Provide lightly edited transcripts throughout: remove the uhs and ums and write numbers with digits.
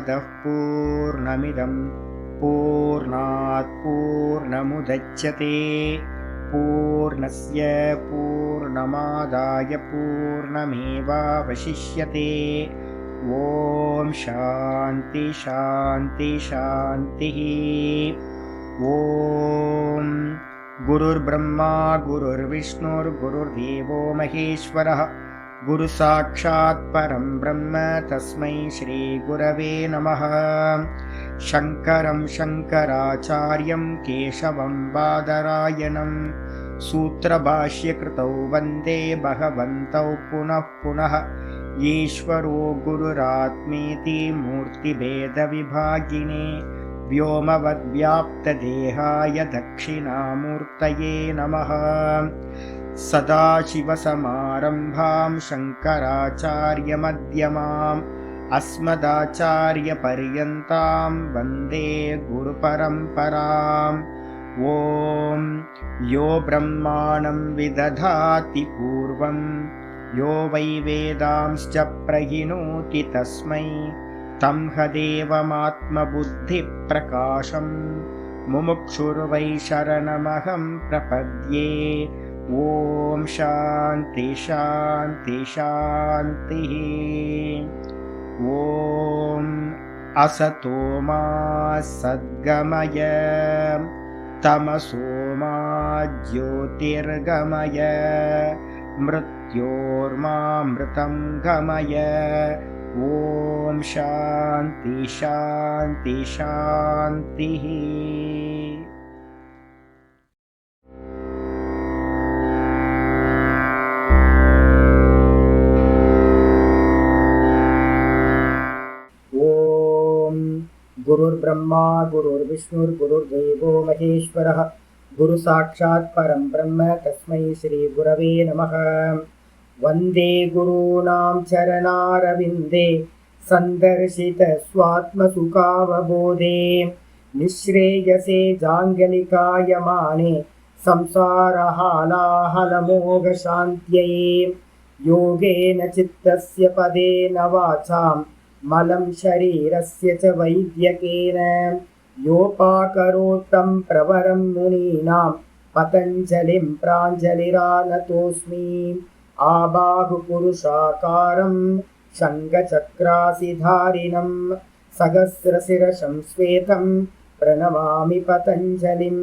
पूर्णमदः पूर्णमिदं पूर्णात् पूर्णमुदच्यते पूर्णस्य पूर्णमादाय पूर्णमेवावशिष्यते। ॐ शान्ति शान्ति शान्तिः। ॐ गुरुर्ब्रह्मा गुरुर्विष्णुर्गुरुर्देवो महेश्वरः गुरुसाक्षात् परं ब्रह्म तस्मै श्रीगुरवे नमः। शङ्करं शङ्कराचार्यं केशवं बादरायणं सूत्रभाष्यकृतौ वन्दे भगवन्तौ पुनः पुनः। ईश्वरो गुरुरात्मेति मूर्तिभेदविभागिने व्योमवद्व्याप्तदेहाय दक्षिणामूर्तये नमः। सदाशिवसमारम्भां शङ्कराचार्यमध्यमाम् अस्मदाचार्यपर्यन्तां वन्दे गुरुपरम्पराम्। ॐ यो ब्रह्माणं विदधाति पूर्वं यो वै वेदांश्च प्रहिणोति तस्मै तं हदेवमात्मबुद्धिप्रकाशं मुमुक्षुर्वै शरणमहं प्रपद्ये। ॐ शान्ति शान्ति शान्तिः। ॐ असतो मा सद्गमय तमसो मा ज्योतिर्गमय मृत्योर्मामृतं गमय। ॐ शान्ति शान्ति शान्तिः। गुरुर्ब्रह्मा गुरुर्विष्णुर्गुरुर्देवो महेश्वरः गुरुसाक्षात् परं ब्रह्म तस्मै श्रीगुरवे नमः। वन्दे गुरूणां चरणारविन्दे सन्दर्शित स्वात्मसुखावबोधे निःश्रेयसे जाङ्गलिकायमाने संसारहालाहलमोघशान्त्यै। योगेन चित्तस्य पदेन वाचां मलं शरीरस्य च वैद्यकेन योपाकरोत्तं प्रवरं मुनीनां पतञ्जलिं प्राञ्जलिरानतोऽस्मि। आबाहुपुरुषाकारं शङ्खचक्रासिधारिणं सहस्रशिरसं श्वेतं प्रणमामि पतञ्जलिं।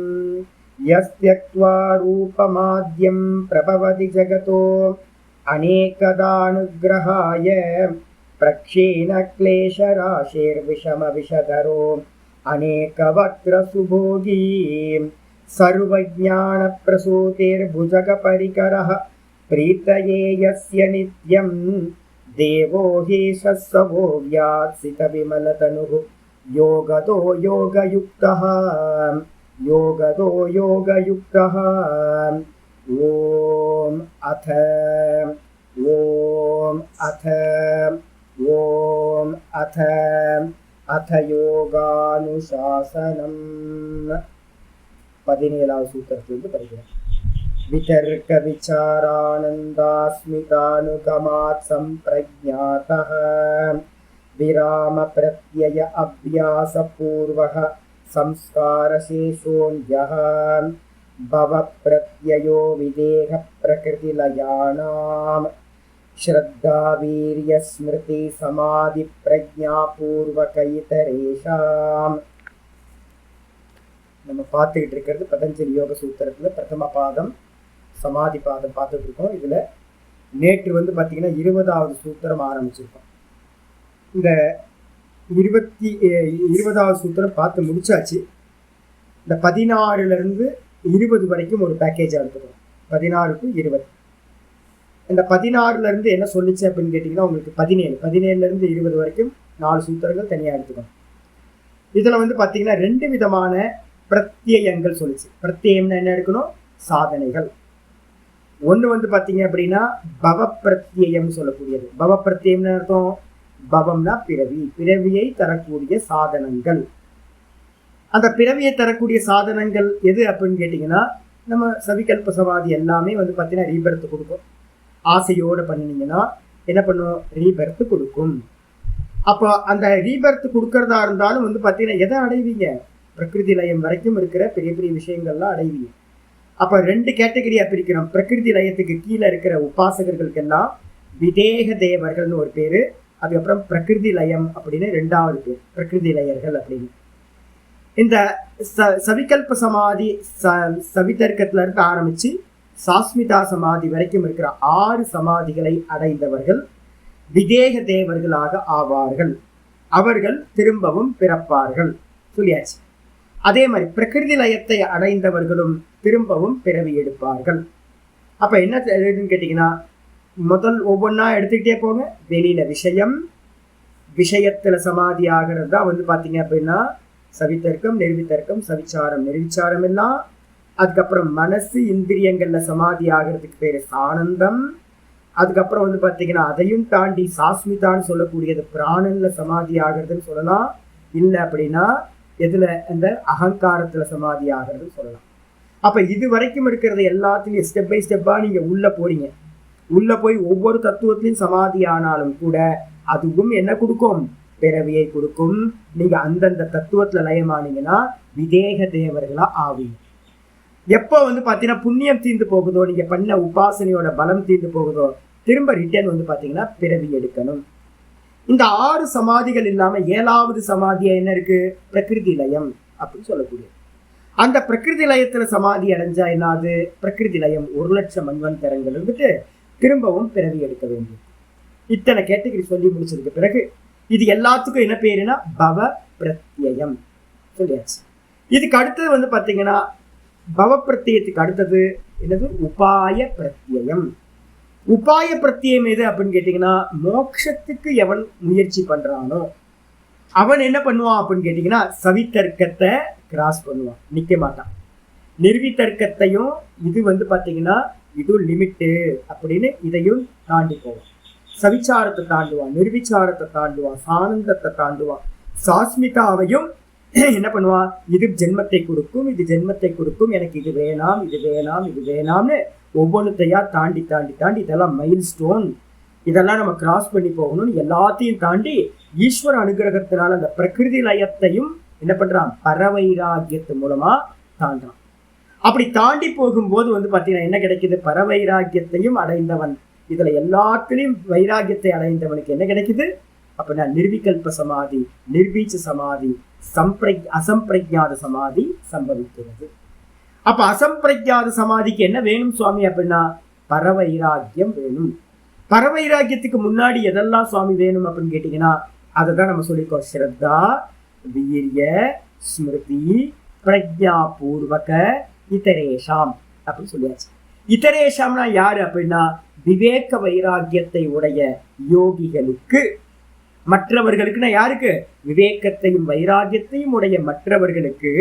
यस्त्यक्त्वा रूपमाद्यं प्रभवति जगतो अनेकदानुग्रहाय प्रक्षीणक्लेशराशिर्विषमविषधरो अनेकवक्त्रसुभोगी सर्वज्ञानप्रसूतिर्भुजगपरिकरः प्रीतये यस्य नित्यं देवो हि शस्वो व्यात्सितविमलतनुः योगतो योगयुक्तः योगतो योगयुक्तः। ॐ अथ योगानुशासनम्। 17வது சூத்திரத்திலிருந்து படிக்கிறேன். वितर्क विचारानन्दास्मितानुगमात् सम्प्रज्ञातः विराम प्रत्यय अभ्यासपूर्वः संस्कारशेषोऽन्यः भव प्रत्ययो विदेह प्रकृतिलयानाम् श्रद्धा वीर्य स्मृति समाधि प्रज्ञापूर्वक इतरेषाम्। நம்ம பார்த்துக்கிட்டு இருக்கிறது பதஞ்சலி யோக சூத்திரத்தில் பிரதம பாதம் சமாதி பாதம் பார்த்துட்டு இருக்கோம். இதில் நேற்று பார்த்தீங்கன்னா 20வது சூத்திரம் ஆரம்பிச்சிருக்கோம். இந்த 20வது சூத்திரம் பார்த்து முடிச்சாச்சு. இந்த 16லேருந்து 20 வரைக்கும் ஒரு பேக்கேஜாக எடுத்துக்கணும். 16 to 20. இந்த 16லேருந்து என்ன சொல்லிச்சு அப்படின்னு கேட்டிங்கன்னா உங்களுக்கு 17லேருந்து 20 வரைக்கும் 4 சூத்திரங்கள் தனியாக எடுத்துக்கணும். இதில் பார்த்தீங்கன்னா 2 விதமான பிரத்யயங்கள் சொல்லிச்சு. பிரத்யம்னா என்ன எடுக்கணும்? சாதனைகள். ஒன்று பார்த்தீங்க அப்படின்னா பவ பிரத்யம் சொல்லக்கூடியது. பவ பிரத்யம்னு அர்த்தம், பவம்னா பிறவி, பிறவியை தரக்கூடிய சாதனங்கள். அந்த பிறவியை தரக்கூடிய சாதனங்கள் எது அப்படின்னு கேட்டிங்கன்னா நம்ம சவிகல்ப சமாதி எல்லாமே பார்த்தீங்கன்னா ரீபர்த் கொடுக்கும். ஆசையோடு பண்ணினீங்கன்னா என்ன பண்ணும்? ரீபர்த் கொடுக்கும். அப்போ அந்த ரீபர்த் கொடுக்கறதா இருந்தாலும் வந்து பார்த்தீங்கன்னா எதை அடைவீங்க? பிரகிருதி லயம் வரைக்கும் இருக்கிற பெரிய பெரிய விஷயங்கள்லாம் அடைவீங்க. அப்ப 2 கேட்டகரியா பிரிக்கிறோம். பிரகிருதி லயத்துக்கு கீழே இருக்கிற உபாசகர்களுக்கெல்லாம் விதேக தேவர்கள்னு ஒரு பேரு, அதுக்கப்புறம் பிரகிருதி லயம் அப்படின்னு 2வது பேர், பிரகிருதி லயர்கள் அப்படின்னு. இந்த சவிகல்ப சமாதி சவிதர்க்கத்துல இருந்து ஆரம்பிச்சு சாஸ்மிதா சமாதி வரைக்கும் இருக்கிற 6 சமாதிகளை அடைந்தவர்கள் விதேக தேவர்களாக ஆவார்கள். அவர்கள் திரும்பவும் பிறப்பார்கள் சொல்லியாச்சு. அதே மாதிரி பிரகிருதி லயத்தை அடைந்தவர்களும் திரும்பவும் பிறவி எடுப்பார்கள். அப்ப என்ன கேட்டீங்கன்னா, முதல் ஒவ்வொன்றா எடுத்துக்கிட்டே போங்க. வெளியில விஷயத்துல சமாதி ஆகிறது தான் வந்து பாத்தீங்க அப்படின்னா சவிதர்க்கம், நிர்வித்தர்க்கம், சவிச்சாரம், நிர்விச்சாரம் எல்லாம். அதுக்கப்புறம் மனசு இந்திரியங்கள்ல சமாதி ஆகிறதுக்கு பேரு ஆனந்தம். அதுக்கப்புறம் வந்து பாத்தீங்கன்னா அதையும் தாண்டி சாஸ்மிதான்னு சொல்லக்கூடியது பிராணன்ல சமாதி ஆகிறதுன்னு சொல்லலாம். இல்லை அப்படின்னா எதுல அந்த அகங்காரத்துல சமாதி ஆகிறதுன்னு சொல்லலாம். அப்ப இது வரைக்கும் இருக்கிறது எல்லாத்துலயும் ஸ்டெப் பை ஸ்டெப்பா நீங்க உள்ள போறீங்க. உள்ள போய் ஒவ்வொரு தத்துவத்திலையும் சமாதி ஆனாலும் கூட அதுவும் என்ன கொடுக்கும்? பிறவியை கொடுக்கும். நீங்க அந்தந்த தத்துவத்துல லயமானீங்கன்னா விதேக தேவர்களா ஆவீங்க. எப்போ வந்து பாத்தீங்கன்னா புண்ணியம் தீர்ந்து போகுதோ, நீங்க பண்ண உபாசனையோட பலம் தீர்ந்து போகுதோ, திரும்ப ரிட்டர்ன் வந்து பாத்தீங்கன்னா பிறவி எடுக்கணும். இந்த 6 சமாதிகள் இல்லாம 7வது சமாதியா என்ன இருக்கு? பிரகிருதி லயம் அப்படின்னு சொல்லக்கூடியது. அந்த பிரகிருதி லயத்துல சமாதி அடைஞ்சா என்னாது? பிரகிருதி லயம் 1,00,000 மன்வந்தரங்கள் இருந்துட்டு திரும்பவும் பிறவி எடுக்க வேண்டும். இத்தனை கேட்டகரி சொல்லி முடிச்சதுக்கு பிறகு இது எல்லாத்துக்கும் என்ன பேருனா பவ பிரத்யம் சொல்லியாச்சு. இதுக்கு அடுத்தது வந்து பாத்தீங்கன்னா பவ பிரத்யத்துக்கு அடுத்தது என்னது? உபாய பிரத்யம். உபாய பிரத்யம் எது அப்படின்னு கேட்டீங்கன்னா, மோட்சத்துக்கு எவன் முயற்சி பண்றானோ அவன் என்ன பண்ணுவான் அப்படின்னு கேட்டீங்கன்னா சவித்தர்க்கத்தை கிராஸ் பண்ணுவான், நிக்க மாட்டான். நிர்வித்தர்க்கத்தையும் இது வந்து பாத்தீங்கன்னா இது லிமிட்டு அப்படின்னு இதையும் தாண்டி போவான். சவிச்சாரத்தை தாண்டுவான், நிர்விச்சாரத்தை தாண்டுவான், சானந்தத்தை தாண்டுவான். சாஸ்மிதாவையும் என்ன பண்ணுவான்? இது ஜென்மத்தை கொடுக்கும், இது ஜென்மத்தை கொடுக்கும், எனக்கு இது வேணாம், இது வேணாம், இது வேணாம்னு ஒவ்வொன்றுத்தையா தாண்டி தாண்டி தாண்டி இதெல்லாம் மைல் ஸ்டோன், இதெல்லாம் நம்ம கிராஸ் பண்ணி போகணும்னு எல்லாத்தையும் தாண்டி ஈஸ்வர அனுகிரகத்தினால அந்த பிரகிருதி லயத்தையும் என்ன பண்றான்? பரவைராகியத்து மூலமா தாண்டான். அப்படி தாண்டி போகும்போது வந்து பாத்தீங்கன்னா என்ன கிடைக்குது? பரவைராகியத்தையும் அடைந்தவன், இதுல எல்லாத்திலையும் வைராகியத்தை அடைந்தவனுக்கு என்ன கிடைக்குது அப்படின்னா நிர்விகல்ப சமாதி, நிர்வீச்ச சமாதி, அசம்பிரஜாத சமாதி சம்பவிக்கிறது. அப்ப அசம்பிரஜாத சமாதிக்கு என்ன வேணும் சுவாமி அப்படின்னா பரவைராகியம் வேணும். பரவைராகியத்துக்கு முன்னாடி எதெல்லாம் சுவாமி வேணும் அப்படின்னு கேட்டீங்கன்னா அதை தான் நம்ம சொல்லிக்கோ. ஸ்ரத்தா, வீரிய, ஸ்மிருதி, பிரஜாபூர்வக, இதரேஷாம் அப்படின்னு சொல்லியாச்சு. இதரேஷாம்னா யாரு அப்படின்னா விவேக வைராகியத்தை உடைய யோகிகளுக்கு. மற்றவர்களுக்குன்னா யாருக்கு? விவேகத்தையும் வைராகியத்தையும் உடைய மற்றவர்களுக்கு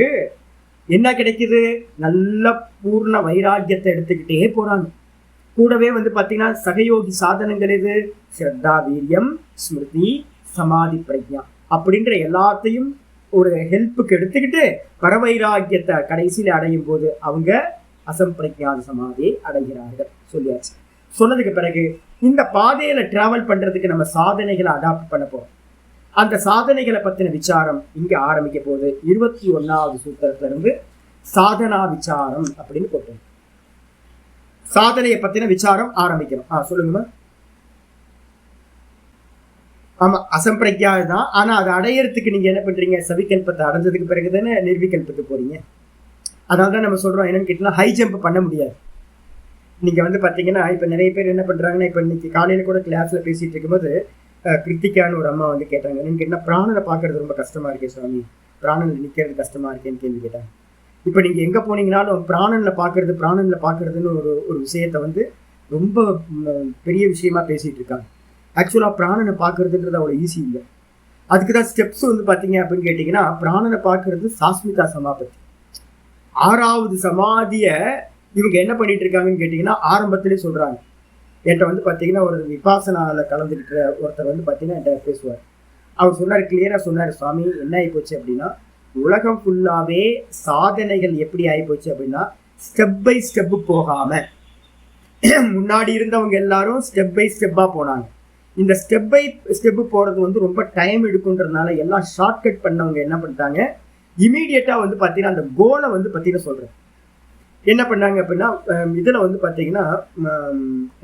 என்ன கிடைக்குது? நல்ல பூர்ண வைராகியத்தை எடுத்துக்கிட்டே போறாங்க. கூடவே வந்து பாத்தீங்கன்னா சகயோகி சாதனங்கள் எது? ஸ்ரத்தா, வீரியம், ஸ்மிருதி, சமாதி, பிரஜா அப்படின்ற எல்லாத்தையும் ஒரு ஹெல்ப்புக்கு எடுத்துக்கிட்டு பரவைராகியத்தை கடைசியில அடையும் போது அவங்க அசம்பிரஜாத சமாதியை அடைகிறார்கள் சொல்லியாச்சு. சொன்னதுக்கு பிறகு இந்த பாதையில டிராவல் பண்றதுக்கு நம்ம சாதனைகளை அடாப்ட் பண்ண போறோம். அந்த சாதனைகளை பத்தின விசாரம் இங்க ஆரம்பிக்க போது 21வது சூத்திரத்துல இருந்து சாதனா விசாரம் அப்படின்னு போட்டோம். சாதனையை பத்தின விசாரம் ஆரம்பிக்கிறோம். சொல்லுங்கம்மா. ஆமா, அசம்பிரஜா தான். ஆனா அதை அடையறதுக்கு நீங்க என்ன பண்றீங்க? சவிகல்பத்தை அடைஞ்சதுக்கு பிறகு தானே நிர்விகல்பத்துக்கு போறீங்க. அதனால்தான் நம்ம சொல்றோம் என்னன்னு கேட்டீங்கன்னா ஹை ஜம்ப் பண்ண முடியாது. நீங்க வந்து பாத்தீங்கன்னா இப்ப நிறைய பேர் என்ன பண்றாங்கன்னா, இப்ப இன்னைக்கு காலையில கூட கிளாஸ்ல பேசிட்டு இருக்கும்போது கிருத்திகான்னு ஒரு அம்மா வந்து கேட்டாங்க, என்னன்னு கேட்டா பிராணனை பாக்குறது ரொம்ப கஷ்டமா இருக்கே சுவாமி, பிராணன்ல நிக்கிறது கஷ்டமா இருக்கேன்னு கேள்வி கேட்டாங்க. இப்ப நீங்க எங்க போனீங்கன்னாலும் பிராணன்ல பாக்குறதுன்னு ஒரு விஷயத்த வந்து ரொம்ப பெரிய விஷயமா பேசிட்டு இருக்காங்க. ஆக்சுவலா பிராணனை பாக்குறதுன்றது அவ்வளவு ஈஸி இல்லை. அதுக்குதான் ஸ்டெப்ஸ் வந்து பாத்தீங்க அப்படின்னு கேட்டீங்கன்னா, பிராணனை பாக்குறது சாஸ்மிதா சமாபத்தி, 6வது சமாதிய இவங்க என்ன பண்ணிட்டு இருக்காங்கன்னு கேட்டீங்கன்னா ஆரம்பத்திலே சொல்றாங்க. என்கிட்ட வந்து பாத்தீங்கன்னா ஒரு விபாசனால கலந்துக்கிட்ட ஒருத்தர் வந்து பாத்தீங்கன்னா என்கிட்ட பேசுவார். அவர் சொன்னார், கிளியரா சொன்னார், சுவாமி என்ன ஆகிப்போச்சு அப்படின்னா உலகம் ஃபுல்லாவே சாதனைகள் எப்படி ஆகிப்போச்சு அப்படின்னா ஸ்டெப் பை ஸ்டெப் போகாம முன்னாடி இருந்தவங்க எல்லாரும் ஸ்டெப் பை ஸ்டெப்பா போனாங்க. இந்த ஸ்டெப் பை ஸ்டெப்பு போகிறது வந்து ரொம்ப டைம் எடுக்குன்றதுனால எல்லாம் ஷார்ட்கட் பண்ணவங்க என்ன பண்ணிட்டாங்க, இமீடியட்டாக வந்து பார்த்தீங்கன்னா அந்த கோலை வந்து பார்த்தீங்கன்னா சொல்கிறேன் என்ன பண்ணாங்க அப்படின்னா, இதில் வந்து பார்த்தீங்கன்னா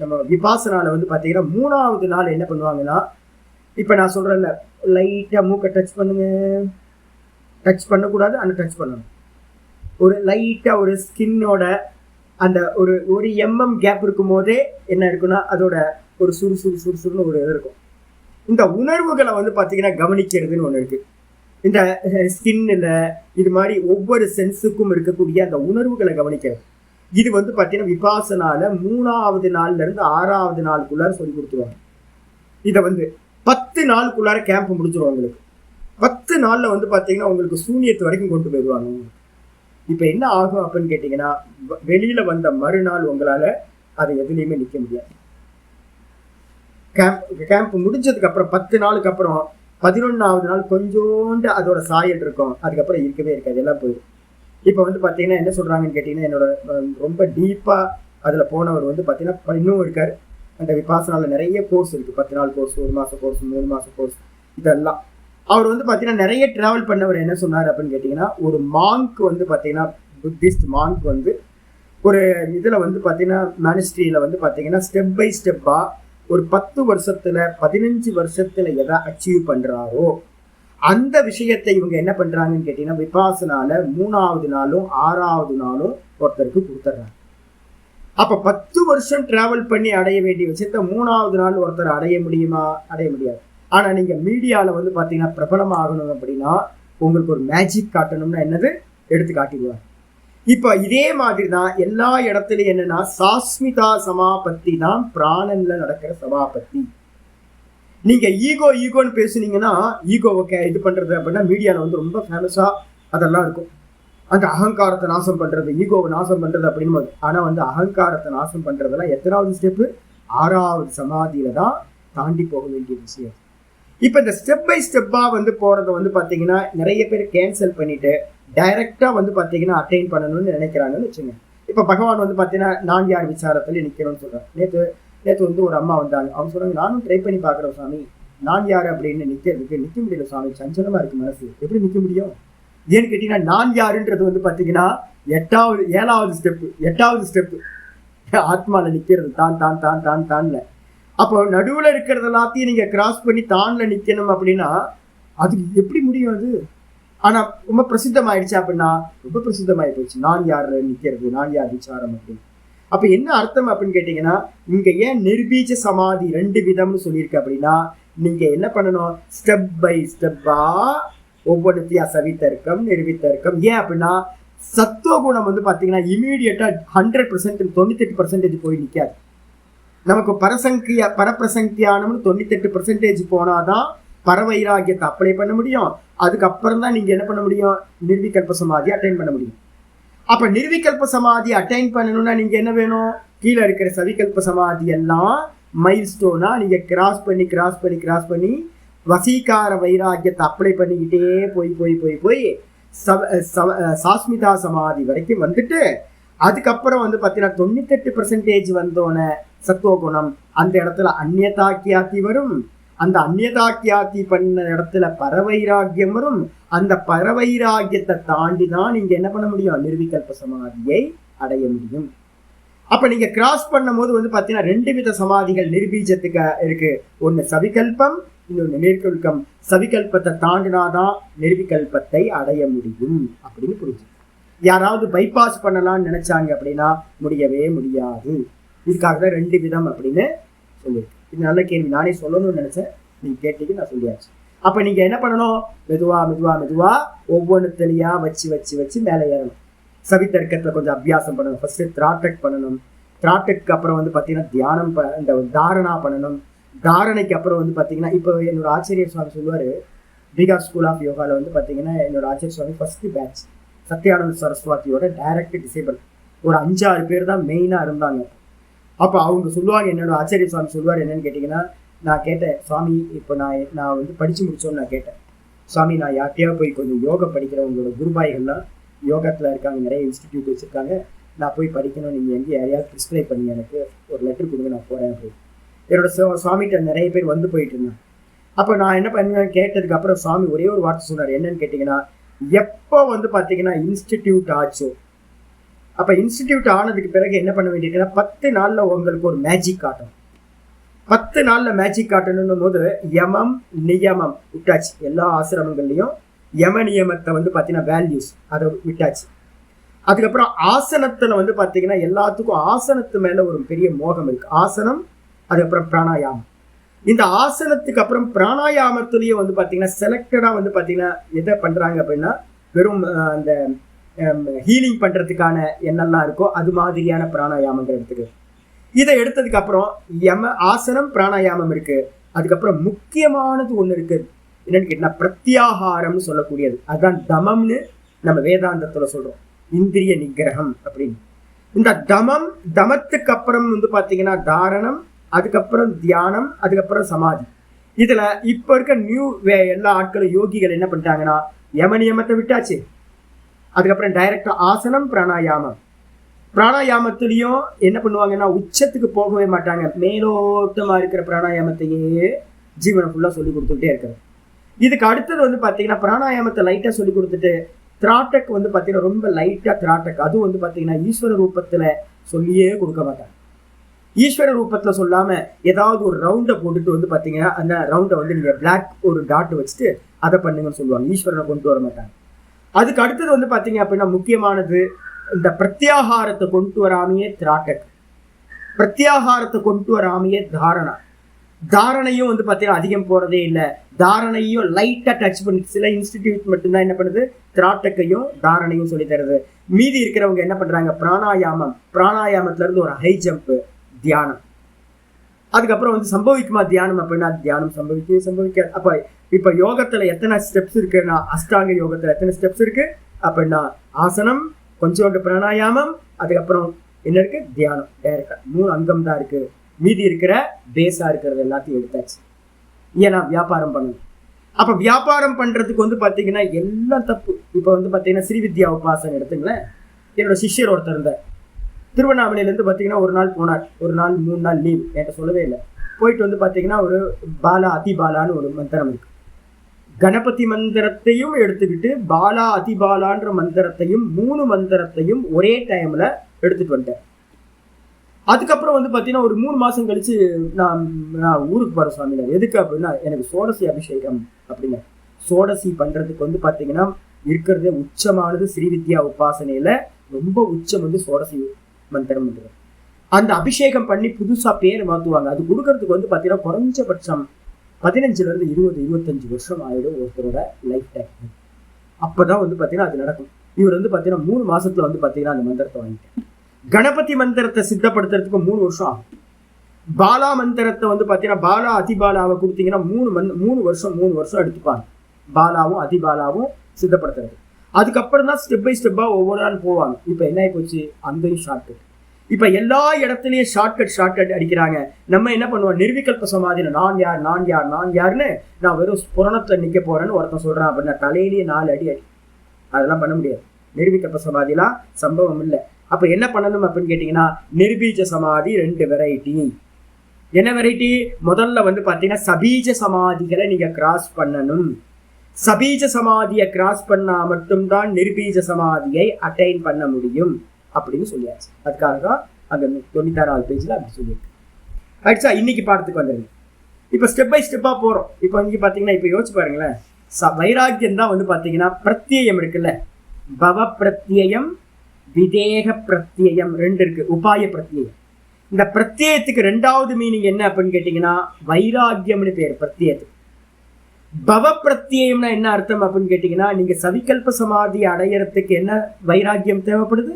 நம்ம விபாசனால வந்து பார்த்தீங்கன்னா 3வது நாள் என்ன பண்ணுவாங்கன்னா, இப்போ நான் சொல்கிறேன்ல லைட்டாக மூக்கை டச் பண்ணுங்க, டச் பண்ணக்கூடாது, ஆனால் டச் பண்ணணும். ஒரு லைட்டாக ஒரு ஸ்கின்னோட அந்த ஒரு எம்எம் கேப் இருக்கும் போதே என்ன இருக்குன்னா அதோட ஒரு சுறுசுறுன்னு ஒரு இது இருக்கும். இந்த உணர்வுகளை வந்து பார்த்தீங்கன்னா கவனிக்கிறதுன்னு ஒன்று இருக்குது. இந்த ஸ்கின்னில் இது மாதிரி ஒவ்வொரு சென்ஸுக்கும் இருக்கக்கூடிய அந்த உணர்வுகளை கவனிக்கிறது. இது வந்து பார்த்தீங்கன்னா விபாசனால 3வது நாள்லேருந்து 6வது நாளுக்குள்ளார சொல்லி கொடுத்துருவாங்க. இதை வந்து 10 நாளுக்குள்ளார கேம்ப் முடிச்சிடும் உங்களுக்கு. 10 நாளில் வந்து பார்த்தீங்கன்னா உங்களுக்கு சூனியத்து வரைக்கும் கொண்டு போயிடுவாங்க. இப்போ என்ன ஆகும் அப்படின்னு கேட்டிங்கன்னா, வெளியில் வந்த மறுநாள் உங்களால் அதை எதுலேயுமே நிற்க முடியாது. கேம்ப் முடிஞ்சதுக்கு அப்புறம் 10 நாளுக்கு அப்புறம் 11வது நாள் கொஞ்சோண்டு அதோட சாயல் இருக்கும், அதுக்கப்புறம் இருக்கவே இருக்காது, எல்லாம் போயிடும். இப்போ வந்து பார்த்தீங்கன்னா என்ன சொல்கிறாங்கன்னு கேட்டிங்கன்னா, என்னோட ரொம்ப டீப்பாக அதில் போனவர் வந்து பார்த்தீங்கன்னா இன்னும் இருக்கார். அந்த விபாசனால நிறைய கோர்ஸ் இருக்குது, 10 நாள் கோர்ஸ், 1 மாதம் கோர்ஸ், 3 மாதம் கோர்ஸ், இதெல்லாம். அவர் வந்து பார்த்தீங்கன்னா நிறைய ட்ராவல் பண்ணவர் என்ன சொன்னார் அப்படின்னு கேட்டிங்கன்னா, ஒரு மாங்க் வந்து பார்த்தீங்கன்னா புத்திஸ்ட் மாங்க் வந்து ஒரு இதில் வந்து பார்த்தீங்கன்னா மானிஸ்ட்ரியில் வந்து பார்த்தீங்கன்னா ஸ்டெப் பை ஸ்டெப்பாக ஒரு 10 வருஷத்தில் 15 வருஷத்தில் எதை அச்சீவ் பண்ணுறாரோ அந்த விஷயத்தை இவங்க என்ன பண்ணுறாங்கன்னு கேட்டிங்கன்னா விபாசனால 3வது நாளும் 6வது நாளும் ஒருத்தருக்கு கொடுத்துட்றாங்க. அப்போ 10 வருஷம் ட்ராவல் பண்ணி அடைய வேண்டிய விஷயத்த 3வது நாள் ஒருத்தர் அடைய முடியுமா? அடைய முடியாது. ஆனால் நீங்கள் மீடியாவில் வந்து பார்த்தீங்கன்னா பிரபலமாகணும் அப்படின்னா உங்களுக்கு ஒரு மேஜிக் காட்டணும்னா என்னது எடுத்து காட்டிடுவாங்க. இப்போ இதே மாதிரி தான் எல்லா இடத்துலையும் என்னன்னா சாஸ்மிதா சமாபத்தி தான் பிராணன்ல நடக்கிற சமாபத்தி. நீங்கள் ஈகோன்னு பேசுனீங்கன்னா ஈகோவை இது பண்ணுறது அப்படின்னா மீடியாவில் வந்து ரொம்ப ஃபேமஸாக அதெல்லாம் இருக்கும். அந்த அகங்காரத்தை நாசம் பண்ணுறது, ஈகோவை நாசம் பண்ணுறது அப்படின்னு போது, ஆனால் வந்து அகங்காரத்தை நாசம் பண்ணுறதெல்லாம் எத்தனாவது ஸ்டெப்பு? 6வது சமாதியில தான் தாண்டி போக வேண்டிய விஷயம். இப்போ இந்த ஸ்டெப் பை ஸ்டெப்பாக வந்து போகிறத வந்து பார்த்தீங்கன்னா நிறைய பேர் கேன்சல் பண்ணிட்டு டைரெக்டாக வந்து பார்த்தீங்கன்னா அட்டைன் பண்ணணும்னு நினைக்கிறாங்கன்னு வச்சுங்க. இப்போ பகவான் வந்து பார்த்தீங்கன்னா நான் யார் விசாரத்தில் நிற்கணும்னு சொல்கிறேன். நேற்று வந்து ஒரு அம்மா வந்தாங்க, அவங்க சொல்கிறாங்க நானும் ட்ரை பண்ணி பார்க்குறேன் சுவாமி, நான் யார் அப்படின்னு நிற்க முடியல சுவாமி, சஞ்சலமாக இருக்குது மனசு, எப்படி நிற்க முடியும்? ஏன்னு கேட்டிங்கன்னா நான் யாருன்றது வந்து பார்த்தீங்கன்னா 8வது ஸ்டெப்பு ஆத்மாவில் நிற்கிறது தான் தான் தான் தான் தான்ல. அப்போ நடுவில் இருக்கிறது எல்லாத்தையும் நீங்கள் கிராஸ் பண்ணி தானில் நிற்கணும் அப்படின்னா அதுக்கு எப்படி முடியும் அது? ஆனால் ரொம்ப பிரசித்தமாயிடுச்சு அப்படின்னா ரொம்ப பிரசித்தமாகி போச்சு நான் யார் நிற்கிறது, நான் யார் விசாரம் அப்படின்னு. அப்போ என்ன அர்த்தம் அப்படின்னு கேட்டிங்கன்னா, இங்கே ஏன் நிர்பீஜ சமாதி 2 விதம்னு சொல்லியிருக்கு அப்படின்னா, நீங்கள் என்ன பண்ணணும், ஸ்டெப் பை ஸ்டெப்பாக ஒவ்வொருத்தையும் சவித்தர்க்கம் நிர்வித்தர்க்கம். ஏன் அப்படின்னா சத்துவகுணம் வந்து பார்த்தீங்கன்னா இமீடியட்டாக 100% 98% போய் நிற்காது. நமக்கு பரப்பிரசங்கியானம்னு 98% போனாதான் பரவைராகியத்தை அப்ளை பண்ண முடியும். அதுக்கப்புறம் தான் நீங்கள் என்ன பண்ண முடியும், நிர்விகல்ப சமாதி அட்டைன் பண்ண முடியும். அப்போ நிர்விகல்ப சமாதி அட்டைன் பண்ணணும்னா நீங்கள் என்ன வேணும், கீழே இருக்கிற சவிகல்ப சமாதி எல்லாம் மைல் ஸ்டோனாக நீங்கள் கிராஸ் பண்ணி வசீகார வைராகியத்தை அப்ளை பண்ணிக்கிட்டே போய் சாஸ்மிதா சமாதி வரைக்கும் வந்துட்டு அதுக்கப்புறம் வந்து பார்த்தீங்கன்னா 98% வந்தோன்னே சத்துவகுணம் அந்த இடத்துல அந்நியதாக்கியாத்தி வரும். அந்த அந்நியதாக்கியாத்தி பண்ண இடத்துல பரவைராகியம் வரும். அந்த பரவைராகியத்தை தாண்டி தான் நீங்க என்ன பண்ண முடியும், நிர்விகல்ப சமாதியை அடைய முடியும். அப்ப நீங்க கிராஸ் பண்ணும் போது வந்து பாத்தீங்கன்னா 2 வித சமாதிகள் நிர்பீஜத்துக்கு இருக்கு. ஒன்னு சவிகல்பம், இன்னொன்னு நிர்விகல்பம். சவிகல்பத்தை தாண்டினாதான் நிர்விகல்பத்தை அடைய முடியும் அப்படின்னு புரிஞ்சு. யாராவது பைபாஸ் பண்ணலாம்னு நினைச்சாங்க அப்படின்னா முடியவே முடியாது. இதுக்காக தான் 2 விதம் அப்படின்னு சொல்லியிருக்கு. இது நல்ல கேள்வி, நானே சொல்லணும்னு நினைச்சேன், நீங்க கேட்டீங்க, நான் சொல்லியாச்சு. அப்ப நீங்க என்ன பண்ணணும், மெதுவா ஒவ்வொன்றுத்தலையா வச்சு மேலே ஏறணும். சவித்தர்க்கத்தை கொஞ்சம் அபியாசம் பண்ணணும். ஃபர்ஸ்ட் திராட்டக் பண்ணணும். திராட்டக்கு அப்புறம் வந்து பார்த்தீங்கன்னா தியானம் இந்த தாரணா பண்ணணும். தாரணைக்கு அப்புறம் வந்து பார்த்தீங்கன்னா இப்போ என்னோட ஆச்சரிய சுவாமி சொல்லுவார், பீகார் ஸ்கூல் ஆஃப் யோகாவில் வந்து பார்த்தீங்கன்னா என்னோட ஆச்சரிய சுவாமி ஃபர்ஸ்ட் பேட்ச் சத்யானந்த சரஸ்வதியோட டைரக்ட் டிசேபிள் ஒரு 5-6 பேர் தான் மெயினாக இருந்தாங்க. அப்போ அவங்க சொல்லுவாங்க, என்னோட ஆச்சரிய சுவாமி சொல்லுவார் என்னன்னு கேட்டிங்கன்னா, நான் கேட்டேன் சுவாமி, இப்போ நான் வந்து படித்து முடிச்சோன்னு நான் கேட்டேன், சுவாமி நான் யார்கிட்டயாவது போய் கொஞ்சம் யோகா படிக்கிறேன், உங்களோட குருபாய்கள்லாம் யோகத்தில் இருக்காங்க, நிறைய இன்ஸ்டிடியூட் வச்சுருக்காங்க, நான் போய் படிக்கணும், நீங்கள் எங்கே யாரையாவது ப்ரிஸ்கிரைப் பண்ணி எனக்கு ஒரு லெட்டர் கொடுங்க, நான் போகிறேன் அப்படின்னு. என்னோட சுவாமிகிட்ட நிறைய பேர் வந்து போயிட்டு இருந்தேன். அப்போ நான் என்ன பண்ணுவேன் கேட்டதுக்கு அப்புறம் சுவாமி ஒரே ஒரு வார்த்தை சொன்னார். என்னன்னு கேட்டிங்கன்னா, எப்போ வந்து பார்த்தீங்கன்னா இன்ஸ்டிடியூட் ஆச்சோ, அப்போ இன்ஸ்டிடியூட் ஆனதுக்கு பிறகு என்ன பண்ண வேண்டியதுன்னா 10 நாளில் உங்களுக்கு ஒரு மேஜிக் காட்டும். 10 நாளில் மேஜிக் காட்டணும் போது யமம் நியமம் விட்டாச்சு. எல்லா ஆசிரமங்கள்லையும் யம நியமத்தை வந்து பார்த்தீங்கன்னா வேல்யூஸ் அதை விட்டாச்சு. அதுக்கப்புறம் ஆசனத்தில் வந்து பார்த்தீங்கன்னா எல்லாத்துக்கும் ஆசனத்து மேலே ஒரு பெரிய மோகம் இருக்குது. ஆசனம், அதுக்கப்புறம் பிராணாயாமம். இந்த ஆசனத்துக்கு அப்புறம் பிராணாயாமத்துலேயும் வந்து பார்த்தீங்கன்னா செலக்டடாக வந்து பார்த்தீங்கன்னா எதை பண்ணுறாங்க அப்படின்னா வெறும் அந்த ஹீலிங் பண்ணுறதுக்கான என்னெல்லாம் இருக்கோ அது மாதிரியான பிராணாயாமங்கள் எடுத்துக்கு. இதை எடுத்ததுக்கு அப்புறம் ஆசனம் பிராணாயாமம் இருக்கு. அதுக்கப்புறம் முக்கியமானது ஒன்று இருக்கு, என்னன்னு கேட்டீங்கன்னா பிரத்யாகாரம்னு சொல்லக்கூடியது. அதுதான் தமம்னு நம்ம வேதாந்தத்தில் சொல்றோம், இந்திரிய நிகிரகம் அப்படின்னு. இந்த தமத்துக்கு அப்புறம் வந்து பார்த்தீங்கன்னா தாரணம், அதுக்கப்புறம் தியானம், அதுக்கப்புறம் சமாதி. இதுல இப்ப இருக்க நியூ எல்லா ஆட்களும் யோகிகள் என்ன பண்ணிட்டாங்கன்னா யம நியமத்தை விட்டாச்சு. அதுக்கப்புறம் டைரக்டா ஆசனம் பிராணாயாமம். பிராணாயாமத்திலையும் என்ன பண்ணுவாங்கன்னா உச்சத்துக்கு போகவே மாட்டாங்க, மேலோட்டமா இருக்கிற பிராணாயாமத்தையே ஜீவனம் ஃபுல்லா சொல்லி கொடுத்துக்கிட்டே இருக்காரு. இதுக்கு அடுத்தது வந்து பாத்தீங்கன்னா பிராணாயாமத்தை லைட்டா சொல்லி கொடுத்துட்டு திராட்டக் வந்து பாத்தீங்கன்னா ரொம்ப லைட்டா திராட்டக், அதுவும் வந்து பாத்தீங்கன்னா ஈஸ்வர ரூபத்துல சொல்லியே கொடுக்க மாட்டாங்க. ஈஸ்வர ரூபத்துல சொல்லாம ஏதாவது ஒரு ரவுண்டை போட்டுட்டு வந்து பாத்தீங்கன்னா அந்த ரவுண்டை வந்து நீங்க பிளாக் ஒரு டாட் வச்சுட்டு அதை பண்ணுங்கன்னு சொல்லுவாங்க. ஈஸ்வரனை கொண்டு வர மாட்டாங்க. அதுக்கு அடுத்தது வந்து பாத்தீங்க அப்படின்னா முக்கியமானது இந்த பிரத்யாகாரத்தை கொண்டு வராமையே திராட்டக், பிரத்யாகாரத்தை கொண்டு வராமையே தாரணா. தாரணையும் வந்து பாத்தீங்கன்னா அதிகம் போறதே இல்லை, தாரணையும் லைட்டா டச் பண்ணி சில இன்ஸ்டிடியூட் மட்டும்தான் என்ன பண்ணுது திராட்டக்கையும் தாரணையும் சொல்லி தருது. மீதி இருக்கிறவங்க என்ன பண்றாங்க பிராணாயாமம், பிராணாயாமத்துல இருந்து ஒரு ஹை ஜம்ப் தியானம். அதுக்கப்புறம் வந்து சம்பவிக்குமா தியானம் அப்படின்னா தியானம் சம்பவிக்காது. அப்ப இப்ப யோகத்துல எத்தனை ஸ்டெப்ஸ் இருக்குன்னா அஷ்டாங்க யோகத்துல எத்தனை ஸ்டெப்ஸ் இருக்கு அப்படின்னா ஆசனம், கொஞ்சோண்டு பிராணாயாமம், அதுக்கப்புறம் என்ன இருக்கு தியானம். டைரக்டா 3 அங்கம் தான் இருக்கு. மீதி இருக்கிற பேஸா இருக்கிறது எல்லாத்தையும் எடுத்தாச்சு. ஏன்னா வியாபாரம் பண்ணணும். அப்ப வியாபாரம் பண்றதுக்கு வந்து பாத்தீங்கன்னா எல்லாம் தப்பு. இப்ப வந்து பாத்தீங்கன்னா ஸ்ரீவித்யா உபாசனை எடுத்துங்களேன். என்னோட சிஷ்யர் ஒருத்தர் இருந்தார், திருவண்ணாமலையிலேருந்து பார்த்தீங்கன்னா ஒரு நாள் போனார். ஒரு நாள் 3 நாள் லீவ், என்கிட்ட சொல்லவே இல்லை. போயிட்டு வந்து பார்த்தீங்கன்னா ஒரு பாலா அதிபாலான்னு ஒரு மந்திரம் இருக்கு. கணபதி மந்திரத்தையும் எடுத்துக்கிட்டு பாலா அதிபாலான்ற மந்திரத்தையும் 3 மந்திரத்தையும் ஒரே டைம்ல எடுத்துட்டு வந்தேன். அதுக்கப்புறம் வந்து பார்த்தீங்கன்னா ஒரு 3 மாசம் கழிச்சு நான் ஊருக்கு போற சுவாமிகள். எதுக்கு அப்படின்னா எனக்கு சோடசி அபிஷேகம் அப்படிங்க. சோடசி பண்றதுக்கு வந்து பார்த்தீங்கன்னா இருக்கிறதே உச்சமானது ஸ்ரீவித்யா உபாசனையில ரொம்ப உச்சம் வந்து சோடசி மந்திரம். அந்த அபிஷேகம் பண்ணி புதுசா பேர் மாத்துவாங்க. அது கொடுக்கறதுக்கு வந்து பாத்தீங்கன்னா குறைஞ்சபட்சம் 15 இருந்து 20-25 வருஷம் ஆயிடும் ஒருத்தரோட லைஃப் டைம். அப்பதான் வந்து பாத்தீங்கன்னா அது நடக்கும். இவர் வந்து பாத்தீங்கன்னா 3 மாசத்துல வந்து பாத்தீங்கன்னா அந்த மந்திரத்தை வாங்கிட்டேன். கணபதி மந்திரத்தை சித்தப்படுத்துறதுக்கு 3 வருஷம் ஆகும். பாலா மந்திரத்தை வந்து பாத்தீங்கன்னா பாலா அதிபாலாவை கொடுத்தீங்கன்னா 3 வருஷம் எடுத்துப்பாங்க. பாலாவும் அதிபாலாவும் சித்தப்படுத்துறது. அதுக்கப்புறம் தான் ஸ்டெப் பை ஸ்டெப்பா ஒவ்வொரு நாள் போவாங்க. இப்ப என்ன ஆகி போச்சு, அங்கேயும் ஷார்ட்கட். இப்ப எல்லா இடத்துலயும் ஷார்ட்கட் அடிக்கிறாங்க. நம்ம என்ன பண்ணுவோம், நிர்விகல்ப சமாதியில நான் யாருன்னு நான் வெறும் புரணத்துல நிக்க போறேன்னு ஒருத்தன் சொல்றான் அப்படின்னா தலையிலேயே 4 அடி. அதெல்லாம் பண்ண முடியாது. நிர்விகல்ப சமாதிலாம் சம்பவம் இல்லை. அப்ப என்ன பண்ணணும் அப்படின்னு கேட்டீங்கன்னா நிர்பீஜ சமாதி 2 வெரைட்டி. என்ன வெரைட்டி? முதல்ல வந்து பாத்தீங்கன்னா சபீஜ சமாதிகளை நீங்க கிராஸ் பண்ணணும். சபீஜ சமாதியை கிராஸ் பண்ணா மட்டும்தான் நிர்பீஜ சமாதியை அட்டைன் பண்ண முடியும் அப்படின்னு சொல்லியாச்சு. அதுக்காக தான் அங்க 96வது பேஜ்ல அப்படி சொல்லியிருக்கு. ஆயிடுச்சா? இன்னைக்கு பாடத்துக்கு வந்துருங்க. இப்ப ஸ்டெப் பை ஸ்டெப்பா போறோம். இப்ப இங்க பாத்தீங்கன்னா இப்ப யோசிச்சு பாருங்களேன், வைராக்கியம் தான் வந்து பாத்தீங்கன்னா பிரத்யயம் இருக்குல்ல, பவ பிரத்யயம் விதேக பிரத்யயம் 2 இருக்கு. உபாய பிரத்யயம். இந்த பிரத்யயத்துக்கு 2வது மீனிங் என்ன அப்படின்னு கேட்டீங்கன்னா வைராக்கியம்னு பேர் பிரத்யயத்துக்கு. பவ பிரத்யம்னா என்ன அர்த்தம் அப்படின்னு கேட்டீங்கன்னா நீங்க சவிகல்ப சமாதி அடையறதுக்கு என்ன வைராக்கியம் தேவைப்படுது?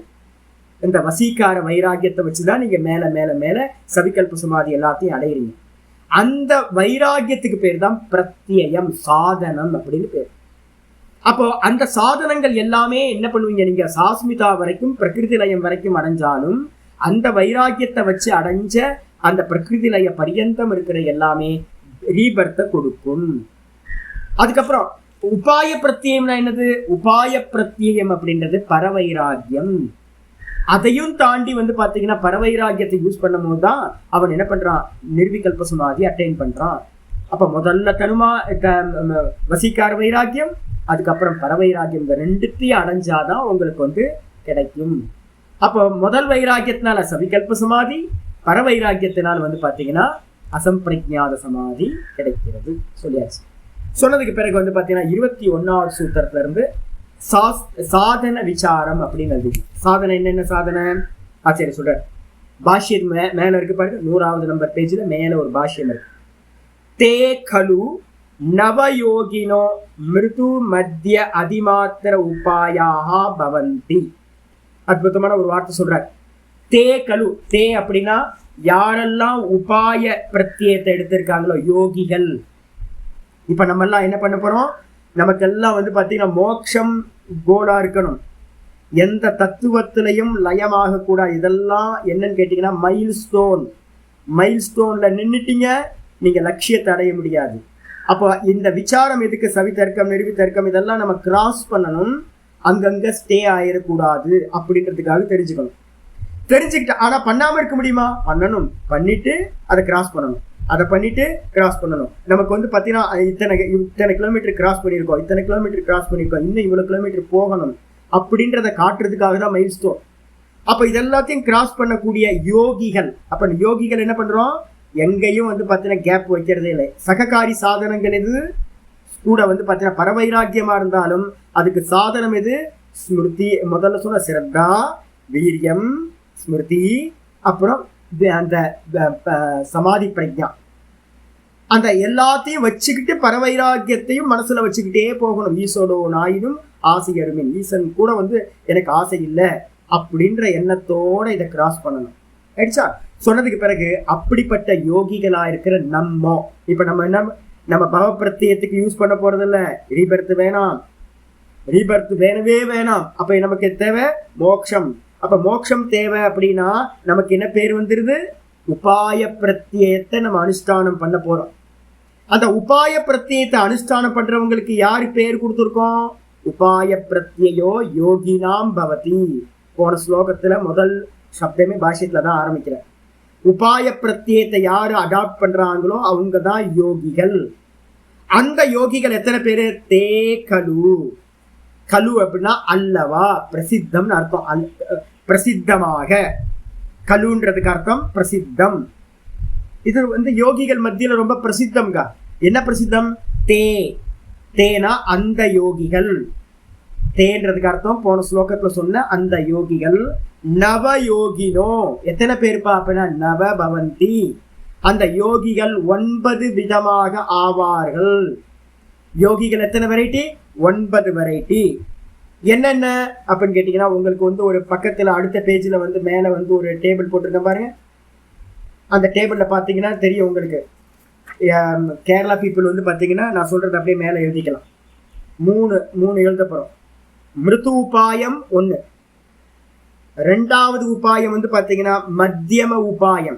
இந்த வசீகார வைராக்கியத்தை வச்சுதான் நீங்க மேல மேல மேல சவிகல்ப சமாதி எல்லாத்தையும் அடையிறீங்க. அந்த வைராக்கியத்துக்கு பேர் தான் பிரத்யயம், சாதனம் அப்படின்னு பேர். அப்போ அந்த சாதனங்கள் எல்லாமே என்ன பண்ணுவீங்க, நீங்க சாஸ்மிதா வரைக்கும் பிரகிருதி லயம் வரைக்கும் அடைஞ்சாலும் அந்த வைராக்கியத்தை வச்சு அடைஞ்ச அந்த பிரகிருதி லய பரியந்தம் இருக்கிற எல்லாமே ரீபர்த்தை கொடுக்கும். அதுக்கப்புறம் உபாய பிரத்யம்னா என்னது? உபாய பிரத்யம் அப்படின்றது பரவைராக்கியம். அதையும் தாண்டி வந்து பாத்தீங்கன்னா பரவைராகியத்தை யூஸ் பண்ணும் போதுதான் அவன் என்ன பண்றான், நிர்விகல்ப சமாதி அட்டைன் பண்றான். அப்ப முதல்ல வசீகார வைராக்கியம், அதுக்கப்புறம் பரவைராக்கியம், இந்த ரெண்டுத்தையும் அடைஞ்சாதான் உங்களுக்கு வந்து கிடைக்கும். அப்போ முதல் வைராக்கியத்தினால சவிகல்ப சமாதி, பரவைராக்கியத்தினால் வந்து பாத்தீங்கன்னா அசம்பிரஜாத சமாதி கிடைக்கிறது. சொல்லியாச்சு. சொன்னதுக்கு பிறகு வந்து பாத்தீங்கன்னா 21வது சூத்திரத்துல இருந்து சாதன விசாரம் அப்படின்னு எழுதி. சாதனை என்னென்ன சாதனை ஆச்சரிய சொல்ற. பாஷ்யம் மேல இருக்கு பாருங்க, 100வது நம்பர் பேஜ்ல மேல ஒரு பாஷ்யம் இருக்கு. தே கலு நவயோகினோ மிருது மத்திய அதிமாத்திர உபாயாக பவந்தி. அற்புதமான ஒரு வார்த்தை சொல்றார். தே கலு, தே அப்படின்னா யாரெல்லாம் உபாய பிரத்யேகத்தை எடுத்திருக்காங்களோ யோகிகள். இப்ப நம்ம எல்லாம் என்ன பண்ண போறோம், நமக்கெல்லாம் வந்து பாத்தீங்கன்னா மோட்சம் கோலா இருக்கணும், எந்த தத்துவத்திலையும் லயமாக கூடாது. இதெல்லாம் என்னன்னு கேட்டீங்கன்னா மைல் ஸ்டோன்ல நின்றுட்டீங்க, நீங்க லட்சியத்தை அடைய முடியாது. அப்போ இந்த விசாரம் எதுக்கு, சவிதர்க்கம் நிர்விதர்க்கம் இதெல்லாம் நம்ம கிராஸ் பண்ணணும், அங்கங்க ஸ்டே ஆயிடக்கூடாது அப்படின்றதுக்காக தெரிஞ்சுக்கணும். தெரிஞ்சுக்கிட்ட ஆனா பண்ணாம இருக்க முடியுமா, பண்ணணும், பண்ணிட்டு அதை கிராஸ் பண்ணணும், அதை பண்ணிட்டு கிராஸ் பண்ணணும். நமக்கு வந்து பாத்தீங்கன்னா இத்தனை கிலோமீட்டர் கிராஸ் பண்ணியிருக்கோம், இத்தனை கிலோமீட்டர் கிராஸ் பண்ணியிருக்கோம், இன்னும் இவ்வளவு கிலோமீட்டர் போகணும் அப்படின்றத காட்டுறதுக்காக தான் மைல் ஸ்டோன். அப்ப இதெல்லாத்தையும் கிராஸ் பண்ணக்கூடிய யோகிகள். அப்ப யோகிகள் என்ன பண்றோம், எங்கேயும் வந்து பாத்தீங்கன்னா கேப் வைக்கிறதே இல்லை. சககாரி சாதனங்கள் எது கூட வந்து பாத்தீங்கன்னா பரவைராக்கியமா இருந்தாலும் அதுக்கு சாதனம் எது, ஸ்மிருதி. முதல்ல சொன்ன சிரத்தா, வீரியம், ஸ்மிருதி, அப்புறம் அந்த சமாதி பிரஜா. அந்த எல்லாத்தையும் வச்சுக்கிட்டு பரவைராக்கியத்தையும் மனசுல வச்சுக்கிட்டே போகணும். ஈசோடோ நாயினும் ஆசை அருமின், ஈசன் கூட வந்து எனக்கு ஆசை இல்லை அப்படின்ற எண்ணத்தோட இதை கிராஸ் பண்ணணும். ஆயிடுச்சா? சொன்னதுக்கு பிறகு அப்படிப்பட்ட யோகிகளா இருக்கிற இப்ப நம்ம என்ன, நம்ம பவப்பிரத்தியத்துக்கு யூஸ் பண்ண போறதில்ல, ரீபர்த் வேணாம், ரீபர்த் வேணவே வேணாம். அப்ப நமக்கு தேவை மோட்சம். அப்ப மோட்சம் தேவை அப்படின்னா நமக்கு என்ன பேர் வந்துருது, உபாய பிரத்யேகத்தை நம்ம அனுஷ்டானம் பண்ண போறோம். அந்த உபாய பிரத்யேகத்தை அனுஷ்டானம் பண்றவங்களுக்கு யாரு பேர் கொடுத்துருக்கோம், உபாய பிரத்யோ யோகினாம் பவதி. போன ஸ்லோகத்துல முதல் சப்தமே பாஷ்யத்துல தான் ஆரம்பிக்கிறேன். உபாய பிரத்யேகத்தை யாரு அடாப்ட் பண்றாங்களோ அவங்க தான் யோகிகள். அந்த யோகிகள் எத்தனை பேரு, தே கலு. கலு அப்படின்னா அல்லவா, பிரசித்தம்னு அர்த்தம். பிரசித்தமாக, கலுன்றதுக்கு அர்த்தம் பிரசித்தம். இது வந்து யோகிகள் மத்தியில ரொம்ப பிரசித்தம்ங்க. என்ன பிரசித்தம், தேனா அந்த யோகிகள். தேன்றதுக்கு அர்த்தம் போன ஸ்லோகத்துல சொன்ன அந்த யோகிகள். நவயோகினோ, எத்தனை பேருப்பா அப்படின்னா நவ பவந்தி. அந்த யோகிகள் 9 விதமாக ஆவார்கள். யோகிகள் எத்தனை வெரைட்டி, 9 வெரைட்டி. என்னென்ன அப்படின்னு கேட்டீங்கன்னா உங்களுக்கு வந்து ஒரு பக்கத்துல அடுத்த பேஜ்ல வந்து மேல வந்து ஒரு டேபிள் போட்டிருக்க பாருங்க. அந்த டேபிள்ல பாத்தீங்கன்னா தெரியும் உங்களுக்கு. கேரளா பீப்புள் வந்து பாத்தீங்கன்னா நான் சொல்றது அப்படியே மேல எழுதிக்கலாம். மூணு எழுத போறோம். மிருது உபாயம் 1, 2வது உபாயம் வந்து பாத்தீங்கன்னா மத்தியம உபாயம்,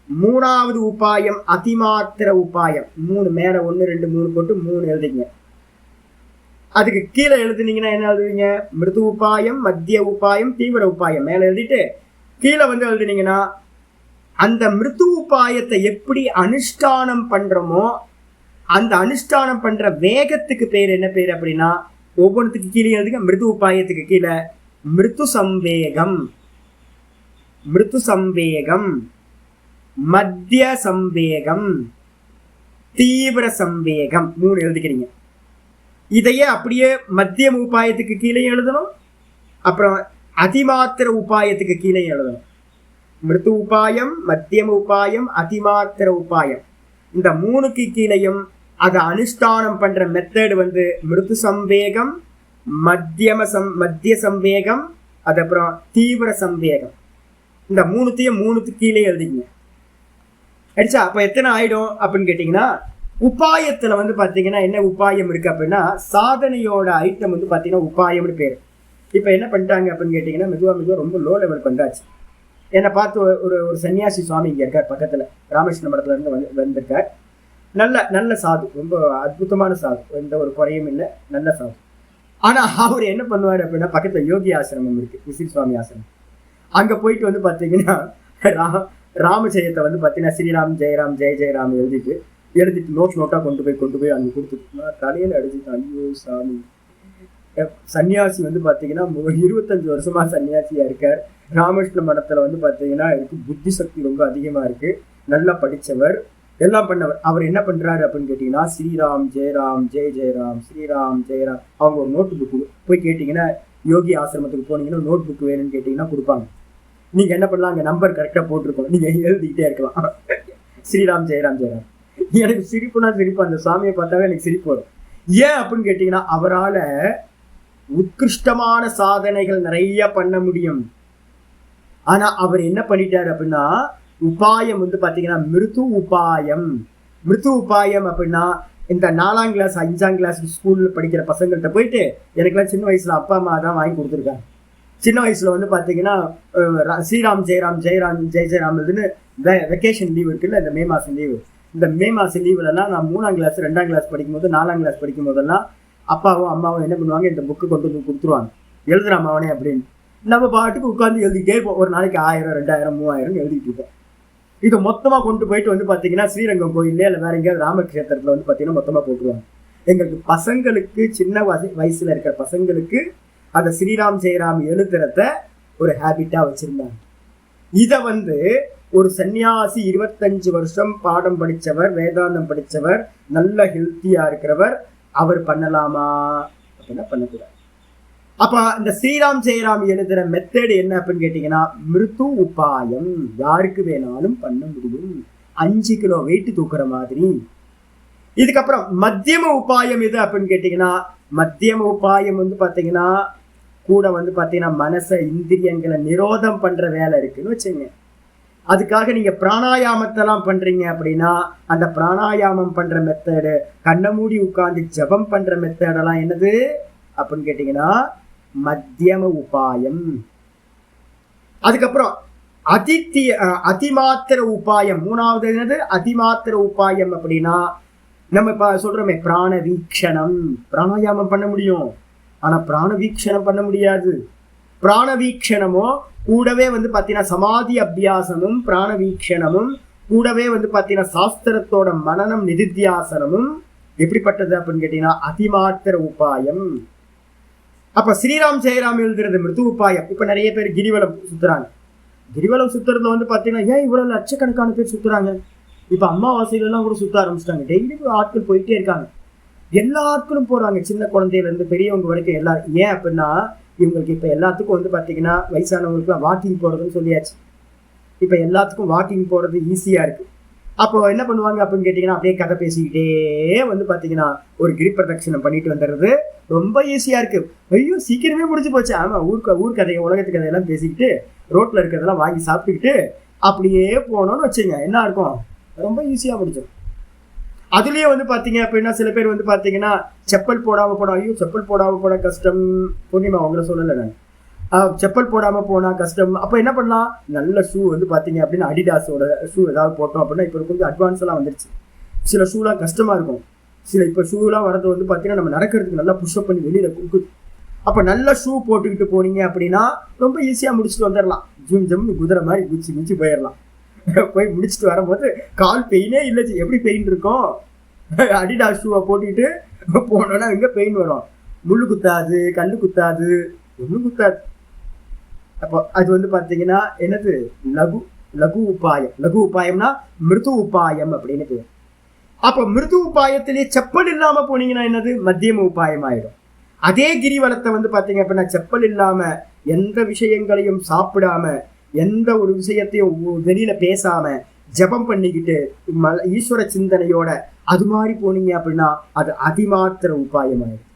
3வது உபாயம் அதிமாத்திர உபாயம். 3 மேல 1 2 3 போட்டு 3 எழுதிங்க. அதுக்கு கீழே எழுதுனீங்கன்னா என்ன எழுதுவீங்க, மிருது உபாயம், மத்திய உபாயம், தீவிர உபாயம் மேல எழுதிட்டு கீழே வந்து எழுதுனீங்கன்னா அந்த மிருது உபாயத்தை எப்படி அனுஷ்டானம் பண்றோமோ அந்த அனுஷ்டானம் பண்ற வேகத்துக்கு பேர் என்ன பேர் அப்படின்னா, ஒவ்வொன்றுத்துக்கு கீழே எழுதுங்க. மிருது உபாயத்துக்கு கீழே மிருது சம்வேகம், மிருது சம்வேகம், மத்திய சம்வேகம், தீவிர சம்வேகம் 3 எழுதிக்கிறீங்க. இதையே அப்படியே மத்தியம் உபாயத்துக்கு கீழே எழுதணும், அப்புறம் அதிமாத்திர உபாயத்துக்கு கீழே எழுதணும். மிருது உபாயம், மத்தியம உபாயம், அதிமாத்திர உபாயம், இந்த 3க்கு கீழையும் அதை அனுஷ்டானம் பண்ற மெத்தட் வந்து மிருது சம்வேகம், மத்திய சம்வேகம், அதுக்கப்புறம் தீவிர சம்வேகம். இந்த 3க்கு கீழே எழுதிங்க. அடிச்சா அப்ப எத்தனை ஆயிடும் அப்படின்னு கேட்டீங்கன்னா, உபாயத்துல வந்து பாத்தீங்கன்னா என்ன உபாயம் இருக்கு அப்படின்னா, சாதனையோட ஐட்டம் வந்து பாத்தீங்கன்னா உபாயம்னு பேரு. இப்ப என்ன பண்ணிட்டாங்க அப்படின்னு கேட்டீங்கன்னா, மெதுவா ரொம்ப லோ லெவலுக்கு வந்தாச்சு. என்னை பார்த்து ஒரு சன்னியாசி சுவாமி இங்க இருக்கார் பக்கத்துல, ராமகிருஷ்ண மடத்துல இருந்து வந்திருக்கார். நல்ல சாது, ரொம்ப அற்புதமான சாது, எந்த ஒரு குறையும் இல்லை, நல்ல சாது. ஆனா அவர் என்ன பண்ணுவாரு அப்படின்னா, பக்கத்துல யோகி ஆசிரமம் இருக்கு, விசில் சுவாமி ஆசிரமம். அங்க போயிட்டு வந்து பாத்தீங்கன்னா ராமஜெயத்தை வந்து பாத்தீங்கன்னா ஸ்ரீராம் ஜெயராம் ஜெய ஜெயராம் எழுதிட்டு நோட்டா கொண்டு போய் அங்க கொடுத்துட்டு தலையில அடிச்சுட்டு, ஐயோ சாமி. சன்னியாசி வந்து பாத்தீங்கன்னா 25 வருஷமா சன்னியாசியா இருக்கார். ராமகிருஷ்ண மடத்துல வந்து பாத்தீங்கன்னா இருக்கு புத்தி சக்தி ரொம்ப அதிகமா இருக்கு, நல்லா படிச்சவர், எல்லாம் பண்ணவர். அவர் என்ன பண்றாரு அப்படின்னு கேட்டீங்கன்னா ஸ்ரீராம் ஜெயராம் ஜெய ஜெயராம் ஸ்ரீராம் ஜெயராம். அவங்க ஒரு நோட்டு புக்கு போய் கேட்டீங்கன்னா, யோகி ஆசிரமத்துக்கு போனீங்கன்னா நோட் புக் வேணும்னு கேட்டீங்கன்னா கொடுப்பாங்க. நீங்க என்ன பண்ணலாம், அங்க நம்பர் கரெக்டா போட்டிருக்கோம், நீங்க எழுதிக்கிட்டே இருக்கலாம். ஸ்ரீராம் ஜெயராம் ஜெயராம். எனக்கு சிரிப்புனா சிரிப்பு, அந்த சாமியை பார்த்தாவே எனக்கு சிரிப்பு வரும். ஏன் அப்படின்னு கேட்டீங்கன்னா அவரால உத்கிருஷ்டமான சாதனைகள் நிறைய பண்ண முடியும். ஆனா அவர் என்ன பண்ணிட்டாரு அப்படின்னா, உபாயம் வந்து பாத்தீங்கன்னா மிருது உபாயம் அப்படின்னா, இந்த 4ஆம் கிளாஸ் 5ஆம் கிளாஸ் ஸ்கூல்ல படிக்கிற பசங்கள்கிட்ட போயிட்டு, எனக்குலாம் சின்ன வயசுல அப்பா அம்மா தான் வாங்கி கொடுத்துருக்காங்க. சின்ன வயசுல வந்து பாத்தீங்கன்னா ஸ்ரீராம் ஜெயராம் ஜெயராம் ஜெய ஜெயராம் இதுன்னு வெக்கேஷன் லீவ் இருக்குல்ல, இந்த மே மாசம் லீவு. இந்த மே மாசம் லீவுலலாம் நான் 3ஆம் கிளாஸ் 2ஆம் கிளாஸ் படிக்கும்போது 4ஆம் கிளாஸ் படிக்கும் போதெல்லாம் அப்பாவும் அம்மாவும் என்ன பண்ணுவாங்க, இந்த புக்கு கொண்டு வந்து கொடுத்துருவாங்க, எழுதுறான் அவனே அப்படின்னு. நம்ம பாட்டுக்கு உட்காந்து எழுதிக்கிட்டே இருப்போம். ஒரு நாளைக்கு 1000 2000 3000 எழுதிட்டு இருப்போம். இதை மொத்தமா கொண்டு போயிட்டு வந்து பாத்தீங்கன்னா ஸ்ரீரங்கம் கோயிலே இல்லை வேற எங்கேயாவது ராமக்ஷேத்திரத்துல வந்து பாத்தீங்கன்னா மொத்தமா போட்டுருவாங்க. எங்களுக்கு பசங்களுக்கு சின்ன வயசுல இருக்கிற பசங்களுக்கு அந்த ஸ்ரீராம் ஜெயராம் எழுதுறத ஒரு ஹேபிட்டா வச்சிருந்தாங்க. இத வந்து ஒரு சன்னியாசி 25 வருஷம் பாடம் படிச்சவர், வேதாந்தம் படிச்சவர், நல்ல ஹெல்த்தியா இருக்கிறவர், அவர் பண்ணலாமா அப்படின்னா பண்ணக்கூடாது. அப்ப இந்த ஸ்ரீராம் ஜெயராம் எழுதுற மெத்தட் என்ன அப்படின்னு கேட்டீங்கன்னா மிருது உபாயம். யாருக்கு வேணாலும் பண்ண முடியும், 5 கிலோ வெயிட் தூக்குற மாதிரி. இதுக்கப்புறம் மத்தியம உபாயம் எது அப்படின்னு கேட்டீங்கன்னா, மத்தியம உபாயம் வந்து பாத்தீங்கன்னா கூட வந்து பாத்தீங்கன்னா மனசை இந்திரியங்களை நிரோதம் பண்ற வேலை இருக்குன்னு வச்சுங்க. அதுக்காக நீங்க பிராணாயாமத்தெல்லாம் பண்றீங்க அப்படின்னா, அந்த பிராணாயாமம் பண்ற மெத்தடு, கண்ணை மூடி உட்கார்ந்து ஜபம் பண்ற மெத்தடெல்லாம் என்னது அப்படின்னு கேட்டீங்கன்னா மத்தியம உபாயம். அதுக்கப்புறம் அதிமாத்திர உபாயம், 3வது என்னது அதிமாத்திர உபாயம் அப்படின்னா, நம்ம இப்ப சொல்றோமே பிராண வீக்ஷணம். பிராணாயாமம் பண்ண முடியும், ஆனா பிராண வீக்ஷணம் பண்ண முடியாது. பிராண வீக்ஷணமோ கூடவே வந்து பாத்தீங்கன்னா சமாதி அபியாசமும் பிராண வீக்ஷணமும் கூடவே வந்து பாத்தீங்கன்னா சாஸ்திரத்தோட மனனம் நிதித்தியாசனமும் எப்படிப்பட்டது அப்படின்னு கேட்டீங்கன்னா அதிமாத்திர உபாயம். அப்ப ஸ்ரீராம் ஜெயராம் எழுதுறது மிருது உபாயம். இப்ப நிறைய பேர் கிரிவலம் சுத்துறாங்க. கிரிவலம் சுத்துறதுல வந்து பாத்தீங்கன்னா ஏன் இவ்வளவு லட்சக்கணக்கான பேர் சுத்துறாங்க. இப்ப அம்மாவாசையில எல்லாம் கூட சுத்த ஆரம்பிச்சிட்டாங்க. டெய்லி ஆட்கள் போயிட்டே இருக்காங்க, எல்லா ஆட்களும் போறாங்க, சின்ன குழந்தையில இருந்து பெரியவங்க வரைக்கும் எல்லாரும். ஏன் அப்படின்னா இவங்களுக்கு இப்ப எல்லாத்துக்கும் வந்து பாத்தீங்கன்னா வயசானவங்களுக்கு வாக்கிங் போறதுன்னு சொல்லியாச்சு. இப்ப எல்லாத்துக்கும் வாக்கிங் போறது ஈஸியா இருக்கு. அப்போ என்ன பண்ணுவாங்க அப்படின்னு கேட்டீங்கன்னா, அப்படியே கதை பேசிக்கிட்டே வந்து பாத்தீங்கன்னா ஒரு கிரி பிரதட்சணம் பண்ணிட்டு வந்துடுறது ரொம்ப ஈஸியா இருக்கு. ஐயோ சீக்கிரமே முடிஞ்சு போச்சு. ஆமா, ஊர் கதையை உலகத்து கதையெல்லாம் பேசிக்கிட்டு ரோட்ல இருக்கிறதெல்லாம் வாங்கி சாப்பிட்டுக்கிட்டு அப்படியே போனோம்னு வச்சுங்க, என்ன இருக்கும், ரொம்ப ஈஸியா முடிச்சிடும். அதுலயே வந்து பாத்தீங்க அப்படின்னா சில பேர் வந்து பாத்தீங்கன்னா செப்பல் போடாம போனா, ஐயோ செப்பல் போடாம போனா கஷ்டம். பூர்ணிமா அவங்கள சொல்லலை நான், செப்பல் போடாம போனா கஷ்டம். அப்ப என்ன பண்ணலாம், நல்ல ஷூ வந்து பாத்தீங்க அப்படின்னா அடிடாஸோட ஷூ ஏதாவது போட்டோம் அப்படின்னா, இப்ப கொஞ்சம் அட்வான்ஸ் எல்லாம் வந்துருச்சு. சில ஷூலாம் கஷ்டமா இருக்கும், சில இப்ப ஷூலாம் வரது வந்து பாத்தீங்கன்னா நம்ம நடக்கிறதுக்கு நல்லா புஷ்அப் பண்ணி வெளியில கொடுக்குது. அப்ப நல்ல ஷூ போட்டுக்கிட்டு போனீங்க அப்படின்னா ரொம்ப ஈஸியா முடிச்சுட்டு வந்துடலாம். ஜிம் ஜம்னு குதிரை மாதிரி குச்சி போயிடலாம். போய் முடிச்சுட்டு வரும்போது கால் பெயினே இல்லை. எப்படி பெயின் இருக்கும், அடிடாஸ் ஷூவை போட்டுக்கிட்டு போனோம்னா எங்க பெயின் வரும், முள்ளு குத்தாது, கல்லு குத்தாது, ஒன்றும் குத்தாது. அப்போ அது வந்து பாத்தீங்கன்னா என்னது லகு உபாயம். லகு உபாயம்னா மிருது உபாயம் அப்படின்னு பேர். அப்ப மிருது உபாயத்திலேயே செப்பல் இல்லாம போனீங்கன்னா என்னது மத்தியம உபாயம் ஆயிடும். அதே கிரிவலத்தை வந்து பாத்தீங்க அப்படின்னா செப்பல் இல்லாம எந்த விஷயங்களையும் சாப்பிடாம எந்த ஒரு விஷயத்தையும் வெளியில பேசாம ஜபம் பண்ணிக்கிட்டு ஈஸ்வர சிந்தனையோட அது மாதிரி போனீங்க அப்படின்னா அது அதிமாத்திர உபாயம் ஆயிடும்.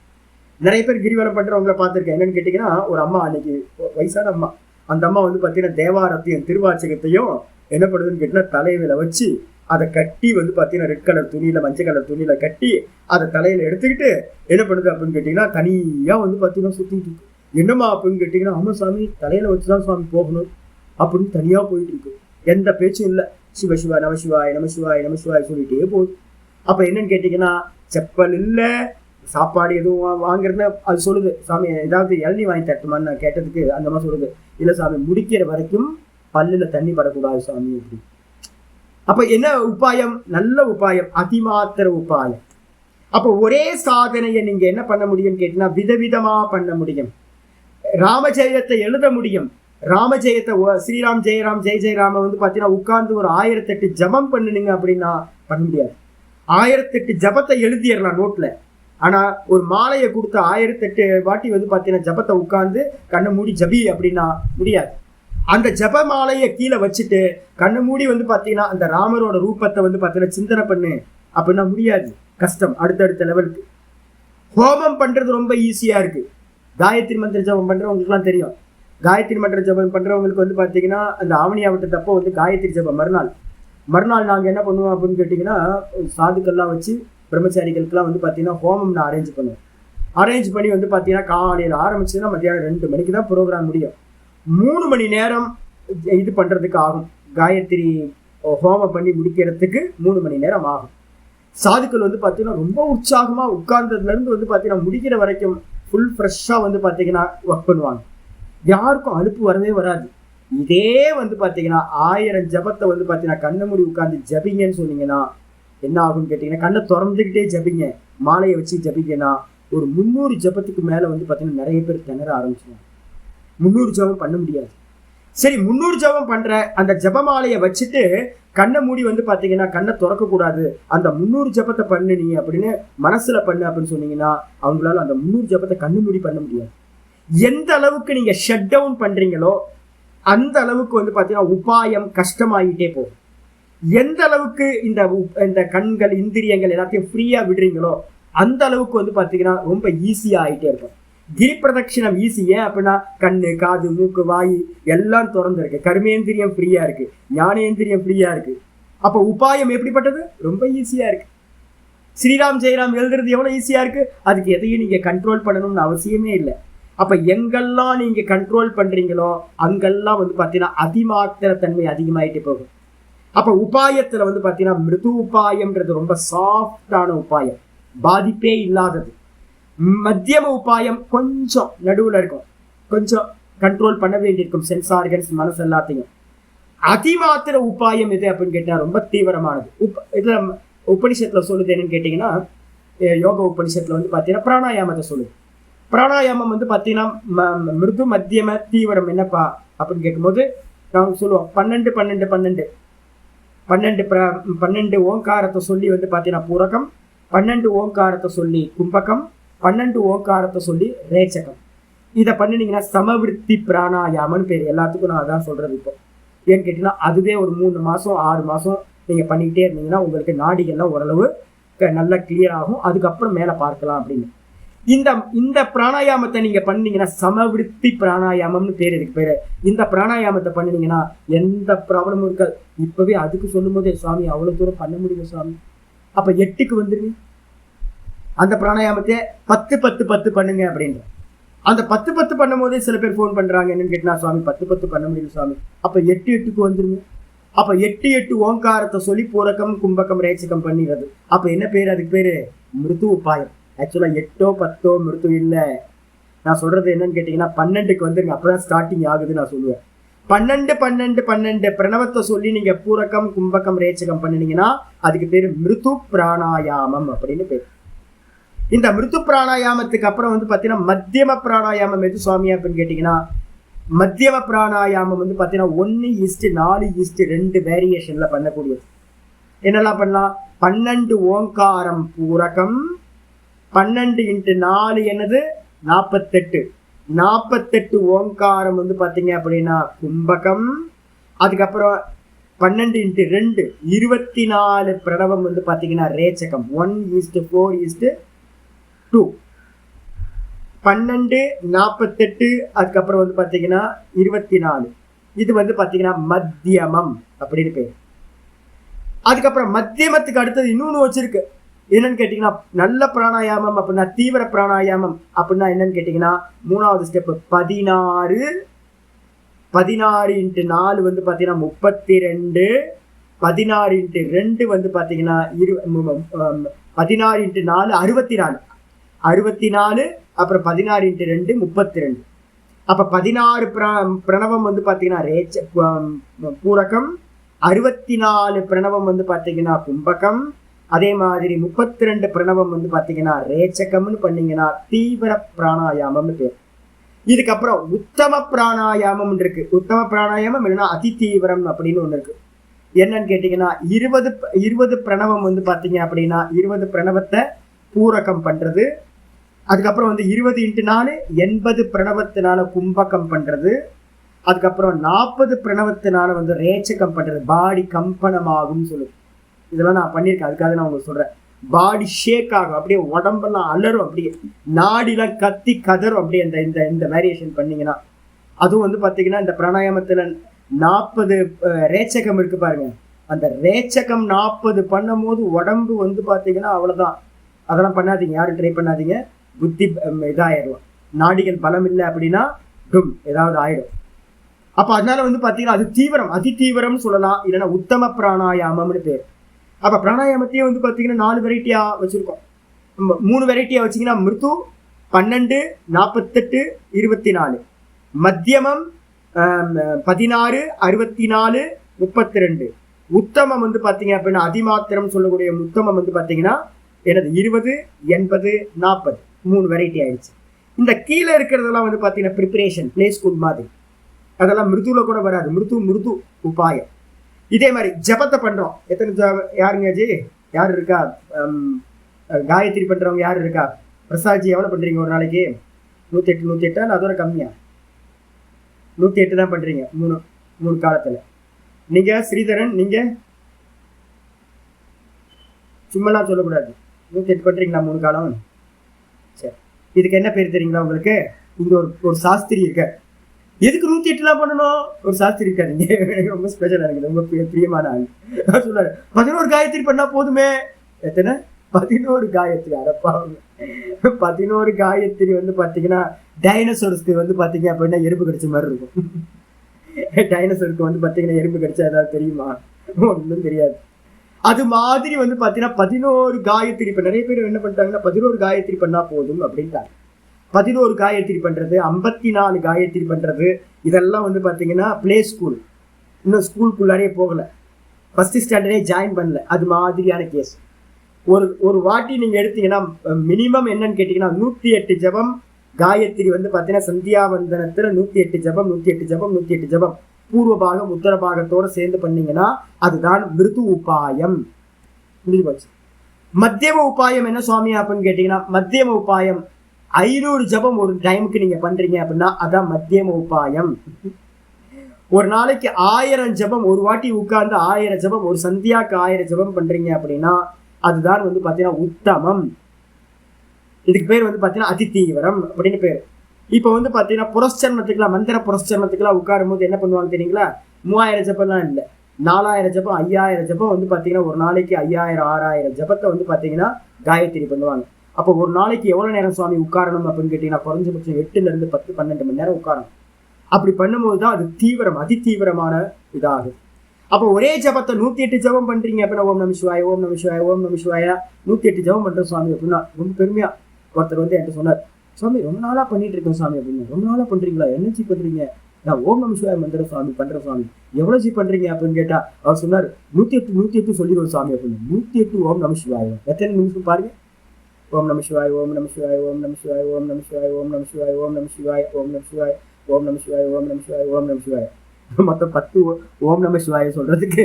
நிறைய பேர் கிரிவலம் பண்றவங்களை பார்த்துருக்கேன். என்னன்னு கேட்டீங்கன்னா, ஒரு அம்மா, அன்னைக்கு வயசான அம்மா, அந்த அம்மா வந்து பாத்தீங்கன்னா தேவாரத்தையும் திருவாச்சகத்தையும் என்ன பண்ணுதுன்னு கேட்டீங்கன்னா தலையில வச்சு அதை கட்டி வந்து பாத்தீங்கன்னா ரெட் கலர் துணியில மஞ்சள் கலர் துணியில கட்டி அதை தலையில எடுத்துக்கிட்டு என்ன பண்ணுது அப்படின்னு கேட்டீங்கன்னா தனியா வந்து பாத்தீங்கன்னா சுத்திட்டு இருக்கு. என்னம்மா அப்படின்னு கேட்டீங்கன்னா, ஆமா சாமி தலையில வச்சுதான் சாமி போகணும் அப்படின்னு தனியா போயிட்டு இருக்கு. எந்த பேச்சும் இல்லை. சிவசிவா நமசிவாய் நமசிவாய் நமசிவாய் சொல்லிட்டே போகுது. அப்ப என்னன்னு கேட்டீங்கன்னா, செப்பல் இல்லை, சாப்பாடு எதுவும் வாங்குறதுன்னா அது சொல்லுது, சாமி ஏதாவது இளநீ வாங்கி தட்டுமான்னு நான் கேட்டதுக்கு அந்த மாதிரி சொல்லுது, இல்லை சாமி முடிக்கிற வரைக்கும் பல்லுல தண்ணி படக்கூடாது சாமி அப்படி. அப்ப என்ன உபாயம்? நல்ல உபாயம், அதிமாத்திர உபாயம். அப்ப ஒரே சாதனையை நீங்க என்ன பண்ண முடியும்னு கேட்டீங்கன்னா விதவிதமா பண்ண முடியும். ராமஜெயத்தை எழுத முடியும். ராமஜெயத்தை ஸ்ரீராம் ஜெயராம் ஜெய ஜெயராம வந்து பாத்தீங்கன்னா உட்கார்ந்து ஒரு 1008 ஜபம் பண்ணுனீங்க அப்படின்னா பண்ண முடியாது. 1008 ஜபத்தை எழுதிடலாம் நோட்ல. ஆனா ஒரு மாலையை கொடுத்து 1008 வாட்டி வந்து பாத்தீங்கன்னா ஜபத்தை உட்கார்ந்து கண்ணை மூடி ஜபி அப்படின்னா முடியாது. அந்த ஜப மாலையை கீழே வச்சுட்டு கண்ணை மூடி வந்து பாத்தீங்கன்னா அந்த ராமரோட ரூபத்தை வந்து பாத்தீங்கன்னா சிந்தனை பண்ணு அப்படின்னா முடியாது, கஷ்டம். அடுத்தடுத்த லெவலுக்கு ஹோமம் பண்றது ரொம்ப ஈஸியா இருக்கு. காயத்ரி மந்திர ஜபம் பண்றவங்களுக்குலாம் தெரியும். காயத்ரி மந்திர ஜபம் பண்றவங்களுக்கு வந்து பாத்தீங்கன்னா அந்த ஆவணி ஆவட்டத்தப்போ வந்து காயத்ரி ஜபம் மறுநாள் நாங்கள் என்ன பண்ணுவோம் அப்படின்னு கேட்டிங்கன்னா சாதுக்கள்லாம் வச்சு பிரம்மச்சாரிகளுக்கெல்லாம் வந்து பார்த்தீங்கன்னா ஹோமம் நான் அரேஞ்ச் பண்ணுவேன். அரேஞ்ச் பண்ணி வந்து பார்த்தீங்கன்னா காலையில் ஆரம்பிச்சுன்னா மத்தியானம் 2 மணிக்கு தான் ப்ரோக்ராம் முடியும். 3 மணி நேரம் இது பண்ணுறதுக்கு ஆகும். காயத்ரி ஹோமம் பண்ணி முடிக்கிறதுக்கு 3 மணி நேரம் ஆகும். சாதுக்கள் வந்து பார்த்தீங்கன்னா ரொம்ப உற்சாகமாக உட்கார்ந்ததுலேருந்து வந்து பார்த்தீங்கன்னா முடிக்கிற வரைக்கும் ஃபுல் ஃப்ரெஷ்ஷாக வந்து பார்த்தீங்கன்னா ஒர்க் பண்ணுவாங்க. யாருக்கும் அலுப்பு வரவே வராது. இதே வந்து பார்த்தீங்கன்னா 1000 ஜபத்தை வந்து பார்த்தீங்கன்னா கண்ணை மூடி உட்காந்து ஜபிங்கன்னு சொன்னீங்கன்னா என்ன ஆகும்னு கேட்டிங்கன்னா, கண்ணை திறந்துக்கிட்டே ஜபிங்க, மாலையை வச்சு ஜபிங்கன்னா ஒரு 300 ஜபத்துக்கு மேலே வந்து பார்த்தீங்கன்னா நிறைய பேர் திணற ஆரம்பிச்சுவாங்க. 300 ஜபம் பண்ண முடியாது. சரி, 300 ஜபம் பண்ணுற அந்த ஜபமாலையை வச்சுட்டு கண்ணை மூடி வந்து பார்த்தீங்கன்னா கண்ணை திறக்கக்கூடாது, அந்த 300 ஜபத்தை பண்ணு நீ அப்படின்னு மனசில் பண்ணு அப்படின்னு சொன்னீங்கன்னா அவங்களால அந்த 300 ஜபத்தை கண்ணு மூடி பண்ண முடியாது. எந்த அளவுக்கு நீங்கள் ஷட் டவுன் பண்ணுறீங்களோ அந்த அளவுக்கு வந்து பார்த்தீங்கன்னா உபாயம் கஷ்டமாகிட்டே போகும். எந்த அளவுக்கு இந்த கண்கள் இந்திரியங்கள் எல்லாத்தையும் ஃப்ரீயாக விடுறீங்களோ அந்த அளவுக்கு வந்து பார்த்தீங்கன்னா ரொம்ப ஈஸியாக ஆகிட்டே இருக்கும். கிரி பிரதட்சிணம் ஈஸி. ஏன் அப்படின்னா கண்ணு காது மூக்கு வாய் எல்லாம் திறந்துருக்கு, கர்மேந்திரியம் ஃப்ரீயா இருக்கு, ஞானேந்திரியம் ஃப்ரீயா இருக்கு. அப்போ உபாயம் எப்படிப்பட்டது? ரொம்ப ஈஸியா இருக்கு. ஸ்ரீராம் ஜெயராம் எழுதுறது எவ்வளவு ஈஸியா இருக்கு. அதுக்கு எதையும் நீங்க கண்ட்ரோல் பண்ணணும்னு அவசியமே இல்லை. அப்ப எங்கெல்லாம் நீங்க கண்ட்ரோல் பண்றீங்களோ அங்கெல்லாம் வந்து பாத்தீங்கன்னா அதிமாத்திர தன்மை அதிகமாயிட்டே போகும். அப்ப உபாயத்துல வந்து பாத்தீங்கன்னா மிருது உபாயம்ன்றது ரொம்ப சாஃப்டான உபாயம், பாதிப்பே இல்லாதது. மத்தியம உபாயம் கொஞ்சம் நடுவில் இருக்கும், கொஞ்சம் கண்ட்ரோல் பண்ண வேண்டியிருக்கும் சென்ஸ் ஆர்கன்ஸ் மனசு எல்லாத்தையும். அதிமாத்திர உபாயம் எது அப்படின்னு கேட்டா ரொம்ப தீவிரமானது. இதுல உபனிஷத்துல சொல்லுது என்னன்னு கேட்டீங்கன்னா, யோக உபனிஷத்துல வந்து பாத்தீங்கன்னா பிராணாயாமத்தை சொல்லுது. பிராணாயாமம் வந்து பாத்தீங்கன்னா மிருது மத்தியம தீவிரம் என்னப்பா அப்படின்னு கேட்கும்போது நாங்கள் சொல்லுவோம் 12 12 12 12 12 ஓங்காரத்தை சொல்லி வந்து பாத்தீங்கன்னா பூரகம், 12 ஓங்காரத்தை சொல்லி கும்பகம், 12 ஓங்காரத்தை சொல்லி ரேச்சகம். இதை பண்ணினீங்கன்னா சமவிருத்தி பிராணாயாமன்னு பேர். எல்லாத்துக்கும் நான் அதான் சொல்றது. இப்போ ஏன்னு கேட்டீங்கன்னா அதுவே ஒரு 3 மாசம் 6 மாசம் நீங்க பண்ணிக்கிட்டே இருந்தீங்கன்னா உங்களுக்கு நாடிகள்லாம் ஓரளவு நல்லா கிளியர் ஆகும். அதுக்கப்புறம் மேலே பார்க்கலாம் அப்படின்னு. இந்த பிராணாயாமத்தை நீங்க பண்ணீங்கன்னா சமவிருத்தி பிராணாயாமம்னு பேர், இதுக்கு பேரு. இந்த பிராணாயாமத்தை பண்ணினீங்கன்னா எந்த ப்ராப்ளமும் இருக்காது. இப்பவே அதுக்கு சொல்லும் போதே சுவாமி அவ்வளவு தூரம் பண்ண முடியும் சுவாமி, அப்ப 8க்கு வந்துருங்க. அந்த பிராணாயாமத்தை 10 10 10 பண்ணுங்க அப்படின்ற. அந்த 10 10 பண்ணும் போதே சில பேர் ஃபோன் பண்றாங்க, என்னன்னு கேட்டா சுவாமி 10 10 பண்ண முடியும் சுவாமி. அப்ப 8 8க்கு வந்துருங்க. அப்ப 8 8 ஓங்காரத்தை சொல்லி பூரகம் கும்பகம் ரேச்சகம் பண்ணிடுறது. அப்ப என்ன பேரு? அதுக்கு பேரு மிருது உபாயம். ஆக்சுவலா 8 10 மிருது இல்லை. நான் சொல்றது என்னன்னு கேட்டீங்கன்னா 12க்கு வந்துருங்க. அப்பதான் ஸ்டார்டிங் ஆகுது நான் சொல்லுவேன். 12 12 12 பிரணவத்தை சொல்லி நீங்க பூரகம் கும்பகம் ரேச்சகம் பண்ணினீங்கன்னா அதுக்கு பேரு மிருது பிராணாயாமம் அப்படின்னு பேரு. இந்த மிருது பிராணாயாமத்துக்கு அப்புறம் வந்து பாத்தீங்கன்னா மத்தியம பிராணாயாமம் எது சுவாமி அப்படின்னு கேட்டீங்கன்னா, மத்தியம பிராணாயாமம் வந்து பாத்தீங்கன்னா 1:4:2 வேரியேஷன்ல பண்ணக்கூடியது. என்னெல்லாம் பண்ணலாம்? 12 ஓங்காரம் பூரகம், 12 × 4 என்னது 48, 48 ஓங்காரம் வந்து பாத்தீங்க அப்படின்னா கும்பகம். அதுக்கப்புறம் 12 × 2 24 பிரணவம் வந்து பாத்தீங்கன்னா ரேச்சகம். 1:4:2 12 48 அதுக்கப்புறம் வந்து பாத்தீங்கன்னா 24. இது வந்து பாத்தீங்கன்னா மத்தியமம் அப்படின்னு பேர். அதுக்கப்புறம் மத்தியமத்துக்கு அடுத்தது இன்னொன்னு வச்சிருக்கு. என்னன்னு கேட்டீங்கன்னா நல்ல பிராணாயாமம் அப்படின்னா தீவிர பிராணாயாமம் அப்படின்னா என்னன்னு கேட்டீங்கன்னா 3வது ஸ்டெப் 16 16 × 4 வந்து பாத்தீங்கன்னா 32, 16 × 2 வந்து பாத்தீங்கன்னா 16 × 4 64, 64, அப்புறம் 16 × 2 32. அப்ப 16 பிரணவம் வந்து பாத்தீங்கன்னா பூரகம், 64 பிரணவம் வந்து பாத்தீங்கன்னா கும்பகம், அதே மாதிரி 32 பிரணவம் வந்து பாத்தீங்கன்னா ரேச்சகம்னு பண்ணீங்கன்னா தீவிர பிராணாயாமம்னு பேர். இதுக்கப்புறம் உத்தம பிராணாயாமம் இருக்கு. உத்தம பிராணாயாமம் இல்லைன்னா அதி தீவிரம் அப்படின்னு ஒண்ணு இருக்கு. என்னன்னு கேட்டீங்கன்னா 20 பிரணவம் வந்து பாத்தீங்க அப்படின்னா 20 பிரணவத்தை பூரகம் பண்றது. அதுக்கப்புறம் வந்து 20 × 4 80 பிரணவத்தினால கும்பகம் பண்றது. அதுக்கப்புறம் 40 பிரணவத்தினால வந்து ரேச்சகம் பண்றது. பாடி கம்பனமாகும் சொல்லுது. இதெல்லாம் நான் பண்ணியிருக்கேன், அதுக்காக நான் உங்களுக்கு சொல்றேன். பாடி ஷேக் ஆகும், அப்படியே உடம்பெல்லாம் அலரும், அப்படியே நாடிலாம் கத்தி கதரும், அப்படியே இந்த வேரியேஷன் பண்ணீங்கன்னா. அதுவும் வந்து பாத்தீங்கன்னா இந்த பிராணாயாமத்துல 40 ரேச்சகம் இருக்கு பாருங்க. அந்த ரேச்சகம் 40 பண்ணும் போது உடம்பு வந்து பாத்தீங்கன்னா அவ்வளவுதான். அதெல்லாம் பண்ணாதீங்க, யாரும் ட்ரை பண்ணாதீங்க. புத்தி இதாயிரும். நாடிகள் பலம் இல்லை அப்படின்னா ஏதாவது ஆயிடும். அப்ப அதனால வந்து பாத்தீங்கன்னா அது தீவிரம், அதி தீவிரம் சொல்லலாம், இல்லைன்னா உத்தம பிராணாயாமம்னு பேர். அப்ப பிராணாயாமத்தையே வந்து பாத்தீங்கன்னா 4 வெரைட்டியா வச்சிருக்கோம். 3 வெரைட்டியா வச்சீங்கன்னா மிருது 12, 48, 24. மத்தியமம் 16, 64, 32. உத்தமம் வந்து பாத்தீங்க அப்படின்னா அதிமாத்திரம் சொல்லக்கூடிய உத்தமம் வந்து பாத்தீங்கன்னா 20, 80, 40. 3 வெரைட்டி ஆயிடுச்சு. இந்த கீழே இருக்கிறதெல்லாம் வந்து பாத்தீங்கன்னா ப்ரிப்பரேஷன், பிளே ஸ்கூல் மாதிரி. அதெல்லாம் மிருதுல கூட வராது. மிருது உபாயம். இதே மாதிரி ஜபத்தை பண்றோம். எத்தனை யாருங்க ஜி, யாரு இருக்கா? காயத்ரி பண்றவங்க யாரு இருக்கா? பிரசாத்ஜி எவ்வளவு பண்றீங்க ஒரு நாளைக்கு? 108, 108 அதோட கம்மியா? 108 தான் பண்றீங்க 3 காலத்துல. நீங்க ஸ்ரீதரன், நீங்க சும்மாலாம் சொல்லக்கூடாது. 108 பண்றீங்களா 3 காலம்? சரி, இதுக்கு என்ன பேர் தெரியுங்களா உங்களுக்கு? இங்க ஒரு சாஸ்திரி இருக்க. எதுக்கு 108 பண்ணணும்? ஒரு சாஸ்திரி இருக்காருங்க, ரொம்ப ஸ்பெஷலா இருக்குது, ரொம்ப பிரியமான ஆள். சொன்னாரு 11 காயத்ரி பண்ணா போதுமே. எத்தனை? 11 காயத்ரி. அடப்பாங்க, 11 காயத்ரி வந்து பாத்தீங்கன்னா டைனோசர்ஸ்க்கு வந்து பாத்தீங்க அப்படின்னா எறும்பு கடிச்ச மாதிரி இருக்கும். டைனோசருக்கு வந்து பாத்தீங்கன்னா எறும்பு கடிச்சா ஏதாவது தெரியுமா? ஒன்றும் தெரியாது. அது மாதிரி வந்து பாத்தீங்கன்னா 11 காயத்ரி. இப்ப நிறைய பேர் என்ன பண்ணிட்டாங்கன்னா 11 காயத்ரி பண்ணா போதும் அப்படின்ட்டாங்க. 11 காயத்ரி பண்றது, 54 காயத்ரி பண்றது, இதெல்லாம் வந்து பாத்தீங்கன்னா பிளே ஸ்கூல். இன்னும் ஸ்கூலுக்குள்ளாரே போகல, ஃபர்ஸ்ட் ஸ்டாண்டர்டே ஜாயின் பண்ணல, அது மாதிரியான கேஸ். ஒரு வாட்டி நீங்க எடுத்தீங்கன்னா மினிமம் என்னன்னு கேட்டீங்கன்னா 108 ஜபம் காயத்ரி வந்து பாத்தீங்கன்னா சந்தியாவந்தனத்துல 108 ஜபம் 108 ஜபம் 108 ஜபம் பூர்வ பாகம் உத்தர பாகத்தோட சேர்ந்து பண்ணீங்கன்னா அதுதான் மிருது உபாயம். முடிஞ்சு போச்சு. மத்தியம உபாயம் என்ன சுவாமி அப்படின்னு கேட்டீங்கன்னா, மத்தியம உபாயம் 500 ஜபம் ஒரு டைமுக்கு நீங்க பண்றீங்க அப்படின்னா அதான் மத்தியம உபாயம். ஒரு நாளைக்கு 1000 ஜபம், ஒரு வாட்டி உட்கார்ந்து 1000 ஜபம், ஒரு சந்தியாக்கு 1000 ஜபம் பண்றீங்க அப்படின்னா அதுதான் வந்து பாத்தீங்கன்னா உத்தமம். இதுக்கு பேர் வந்து பாத்தீங்கன்னா அதி தீவிரம் அப்படின்னு பேர். இப்ப வந்து பாத்தீங்கன்னா புரஸ்சரணத்துக்குலாம், மந்திர புரஸ்சரணத்துக்குலாம் உட்காரும் போது என்ன பண்ணுவாங்க தெரியுங்களா? 3000 ஜபம்லாம் இல்லை, 4000 ஜபம் 5000 ஜபம் வந்து பாத்தீங்கன்னா ஒரு நாளைக்கு 5000 6000 ஜபத்தை வந்து பாத்தீங்கன்னா காயத்ரி பண்ணுவாங்க. அப்போ ஒரு நாளைக்கு எவ்வளவு நேரம் சுவாமி உட்காரணும் அப்படின்னு கேட்டீங்கன்னா குறைஞ்சபட்சம் 8 ல இருந்து 10 12 மணி நேரம் உட்காரணும். அப்படி பண்ணும்போது தான் அது தீவிரம், அதி தீவிரமான இதாகும். அப்போ ஒரே ஜபத்தை 108 ஜபம் பண்றீங்க அப்படின்னா ஓம் நம சிவாய ஓம் நம சிவாய ஓம் நம சிவாய 108 ஜபம் பண்ற சுவாமி அப்படின்னா ரொம்ப பெருமையா ஒருத்தர் வந்து என்கிட்ட சொன்னார், சுவாமி ரொம்ப நாளா பண்ணிட்டு இருக்கேன் சுவாமி அப்படின்னு. ரொம்ப நாளா பண்றீங்களா? என்ன ஜி பண்றீங்க? நான் ஓம் நம சிவாய மந்திர சுவாமி பண்ற சுவாமி. எவ்வளவு ஜி பண்றீங்க அப்படின்னு கேட்டா அவர் சொன்னார் 108 சொல்லிடுவோம் சுவாமி அப்படின்னு. 108 ஓம் நம சிவாய. எத்தனை நிமிஷம் பாருங்க. ஓம் நம சிவாய ஓம் நம சிவாய ஓம் நம சிவாய ஓம் நம சிவாய ஓம் நம சிவாய ஓம் நம சிவாய ஓம் நம சிவாய ஓம் நம சிவாய ஓம் நம சிவாய ஓம் நம சிவாய. மொத்தம் 10 ஓம் நம சிவாய சொல்றதுக்கு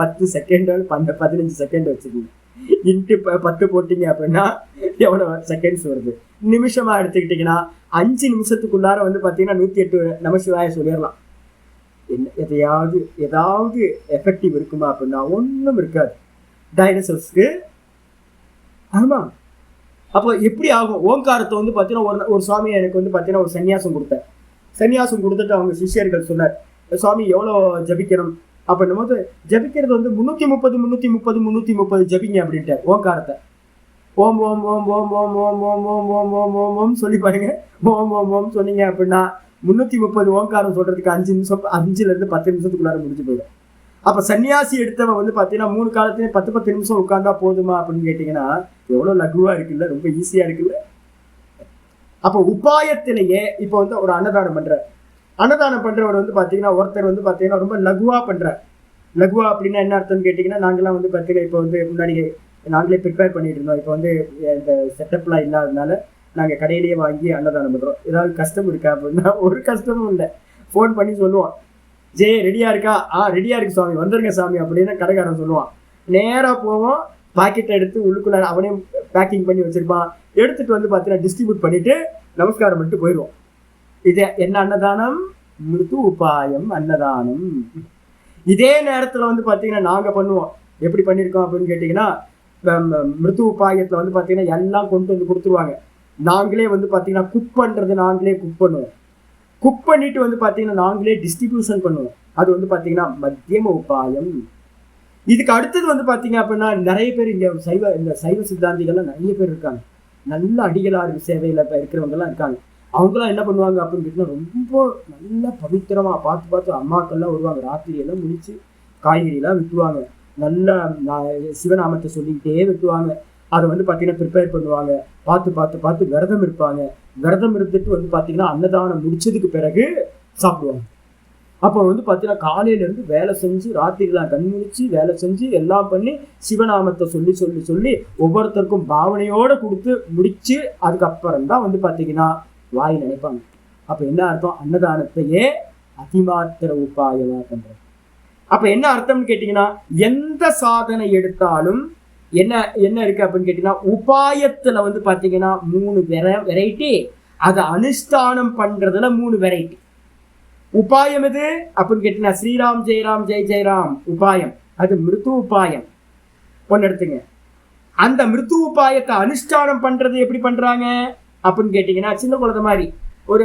10 செகண்ட் 15 செகண்ட் வச்சுக்கோங்க. இன்ட்டு 10 போட்டீங்க அப்படின்னா எவ்வளவு செகண்ட்ஸ் வருது? நிமிஷமா எடுத்துக்கிட்டீங்கன்னா 5 நிமிஷத்துக்குள்ளார வந்து பாத்தீங்கன்னா 108 நம சிவாய சொல்லிடலாம். ஏதாவது எஃபெக்டிவ் இருக்குமா அப்படின்னா ஒன்றும் இருக்காது டைனோசர்ஸ்க்கு. ஆமா. அப்போ எப்படி ஆகும்? ஓங்காரத்தை வந்து பாத்தீங்கன்னா ஒரு சுவாமி எனக்கு வந்து பாத்தீங்கன்னா ஒரு சன்னியாசம் கொடுத்தார். சன்னியாசம் கொடுத்துட்டு அவங்க சிஷியர்கள் சொன்னார், சுவாமி எவ்வளவு ஜபிக்கணும் அப்படின்னும் போது ஜபிக்கிறது வந்து 330 ஜபிங்க அப்படின்ட்டு ஓங்காரத்தை. ஓம் ஓம் ஓம் ஓம் ஓம் ஓம் ஓம் ஓம் ஓம் ஓம் ஓம் ஓம் சொல்லி பாருங்க. ஓம் ஓம் ஓம் சொன்னீங்க அப்படின்னா 330 ஓங்காரம் சொல்றதுக்கு 5 நிமிஷம், 5 ல இருந்து 10 நிமிஷத்துக்குள்ளார முடிஞ்சு போயிடும். அப்ப சன்னியாசி எடுத்தவன் வந்து பாத்தீங்கன்னா 3 காலத்திலேயே 10 நிமிஷம் உட்கார்ந்தா போதுமா அப்படின்னு கேட்டீங்கன்னா எவ்வளவு லகுவா இருக்குல்ல, ரொம்ப ஈஸியா இருக்குல்ல. அப்போ உபாயத்திலேயே இப்போ வந்து ஒரு அன்னதானம் பண்றவர் வந்து பாத்தீங்கன்னா ஒருத்தர் வந்து பாத்தீங்கன்னா ரொம்ப லகுவா பண்றார். லகுவா அப்படின்னா என்ன அர்த்தம்னு கேட்டீங்கன்னா, நாங்கெல்லாம் வந்து பாத்தீங்கன்னா இப்போ வந்து முன்னாடி நாங்களே ப்ரிப்பேர் பண்ணிட்டு இருந்தோம். இப்போ வந்து இந்த செட்டப்லாம் இல்லாததுனால நாங்கள் கடையிலேயே வாங்கி அன்னதானம் பண்ணுறோம். ஏதாவது கஷ்டம் இருக்கா அப்படின்னா ஒரு கஷ்டமும் இல்லை. ஃபோன் பண்ணி சொல்லுவோம், ரெடியா இருக்கா? ரெடியா இருக்கு சாமி, வந்துருங்க சாமி அப்படின்னு கடைக்காரன் சொல்லுவான். நேராக போவோம், பாக்கெட்டை எடுத்து உள்ளுக்குள்ள அவனே பேக்கிங் பண்ணி வச்சிருப்பான். எடுத்துட்டு வந்து பார்த்தீங்கன்னா டிஸ்ட்ரிபியூட் பண்ணிட்டு நமஸ்காரம் பண்ணிட்டு போயிடுவோம். இது என்ன அன்னதானம்? மிருது உபாயம் அன்னதானம். இதே நேரத்தில் வந்து பார்த்தீங்கன்னா நாங்கள் பண்ணுவோம். எப்படி பண்ணியிருக்கோம் அப்படின்னு கேட்டிங்கன்னா, மிருது உபாயத்தில் வந்து பார்த்தீங்கன்னா எல்லாம் கொண்டு வந்து கொடுத்துருவாங்க. நாங்களே வந்து பார்த்தீங்கன்னா குக் பண்ணுறது நாங்களே குக் பண்ணுவோம். குக் பண்ணிட்டு வந்து பார்த்தீங்கன்னா நாங்களே டிஸ்ட்ரிபியூஷன் பண்ணுவோம். அது வந்து பார்த்தீங்கன்னா மத்தியம உபாயம். இதுக்கு அடுத்தது வந்து பார்த்தீங்க அப்படின்னா நிறைய பேர் இங்கே சைவ சித்தாந்திகள்லாம் நிறைய பேர் இருக்காங்க. நல்ல அடிகளார் சேவையில் இப்போ இருக்கிறவங்கலாம் இருக்காங்க. அவங்களாம் என்ன பண்ணுவாங்க அப்படின்னு கேட்டிங்கன்னா, ரொம்ப நல்லா பவித்திரமாக பார்த்து அம்மாக்கள்லாம் வருவாங்க. ராத்திரியெல்லாம் முடிச்சு காய்கறியெல்லாம் வெட்டுவாங்க. நல்லா சிவநாமத்தை சொல்லிக்கிட்டே வெட்டுவாங்க. அதை வந்து பார்த்தீங்கன்னா ப்ரிப்பேர் பண்ணுவாங்க. பார்த்து விரதம் இருப்பாங்க. விரதம் இருந்துட்டு வந்து பார்த்தீங்கன்னா அன்னதானம் முடிச்சதுக்கு பிறகு சாப்பிடுவாங்க. அப்போ வந்து பார்த்தீங்கன்னா காலையிலேருந்து வேலை செஞ்சு ராத்திரிலாம் கண் முழிச்சு வேலை செஞ்சு எல்லாம் பண்ணி சிவநாமத்தை சொல்லி ஒவ்வொருத்தருக்கும் பாவனையோடு கொடுத்து முடிச்சு அதுக்கப்புறம் தான் வந்து பார்த்தீங்கன்னா வாய் நினைப்பாங்க. அப்போ என்ன அர்த்தம்? அன்னதானத்தையே அதிமாத்திர உபாயமாக பண்றது. அப்போ என்ன அர்த்தம்னு கேட்டிங்கன்னா, எந்த சாதனை எடுத்தாலும் என்ன இருக்கு அப்படின்னு கேட்டீங்கன்னா, உபாயத்துல வந்து பாத்தீங்கன்னா 3 வெரைட்டி, அதை அனுஷ்டானம் பண்றதுல 3 வெரைட்டி. உபாயம் எது அப்படின்னு கேட்டீங்கன்னா, ஸ்ரீராம் ஜெயராம் ஜெய் ஜெயராம் உபாயம், அது மிருது உபாயம். ஒன்னு எடுத்துங்க. அந்த மிருது உபாயத்தை அனுஷ்டானம் பண்றது எப்படி பண்றாங்க அப்படின்னு கேட்டீங்கன்னா, சின்ன குழந்தை மாதிரி ஒரு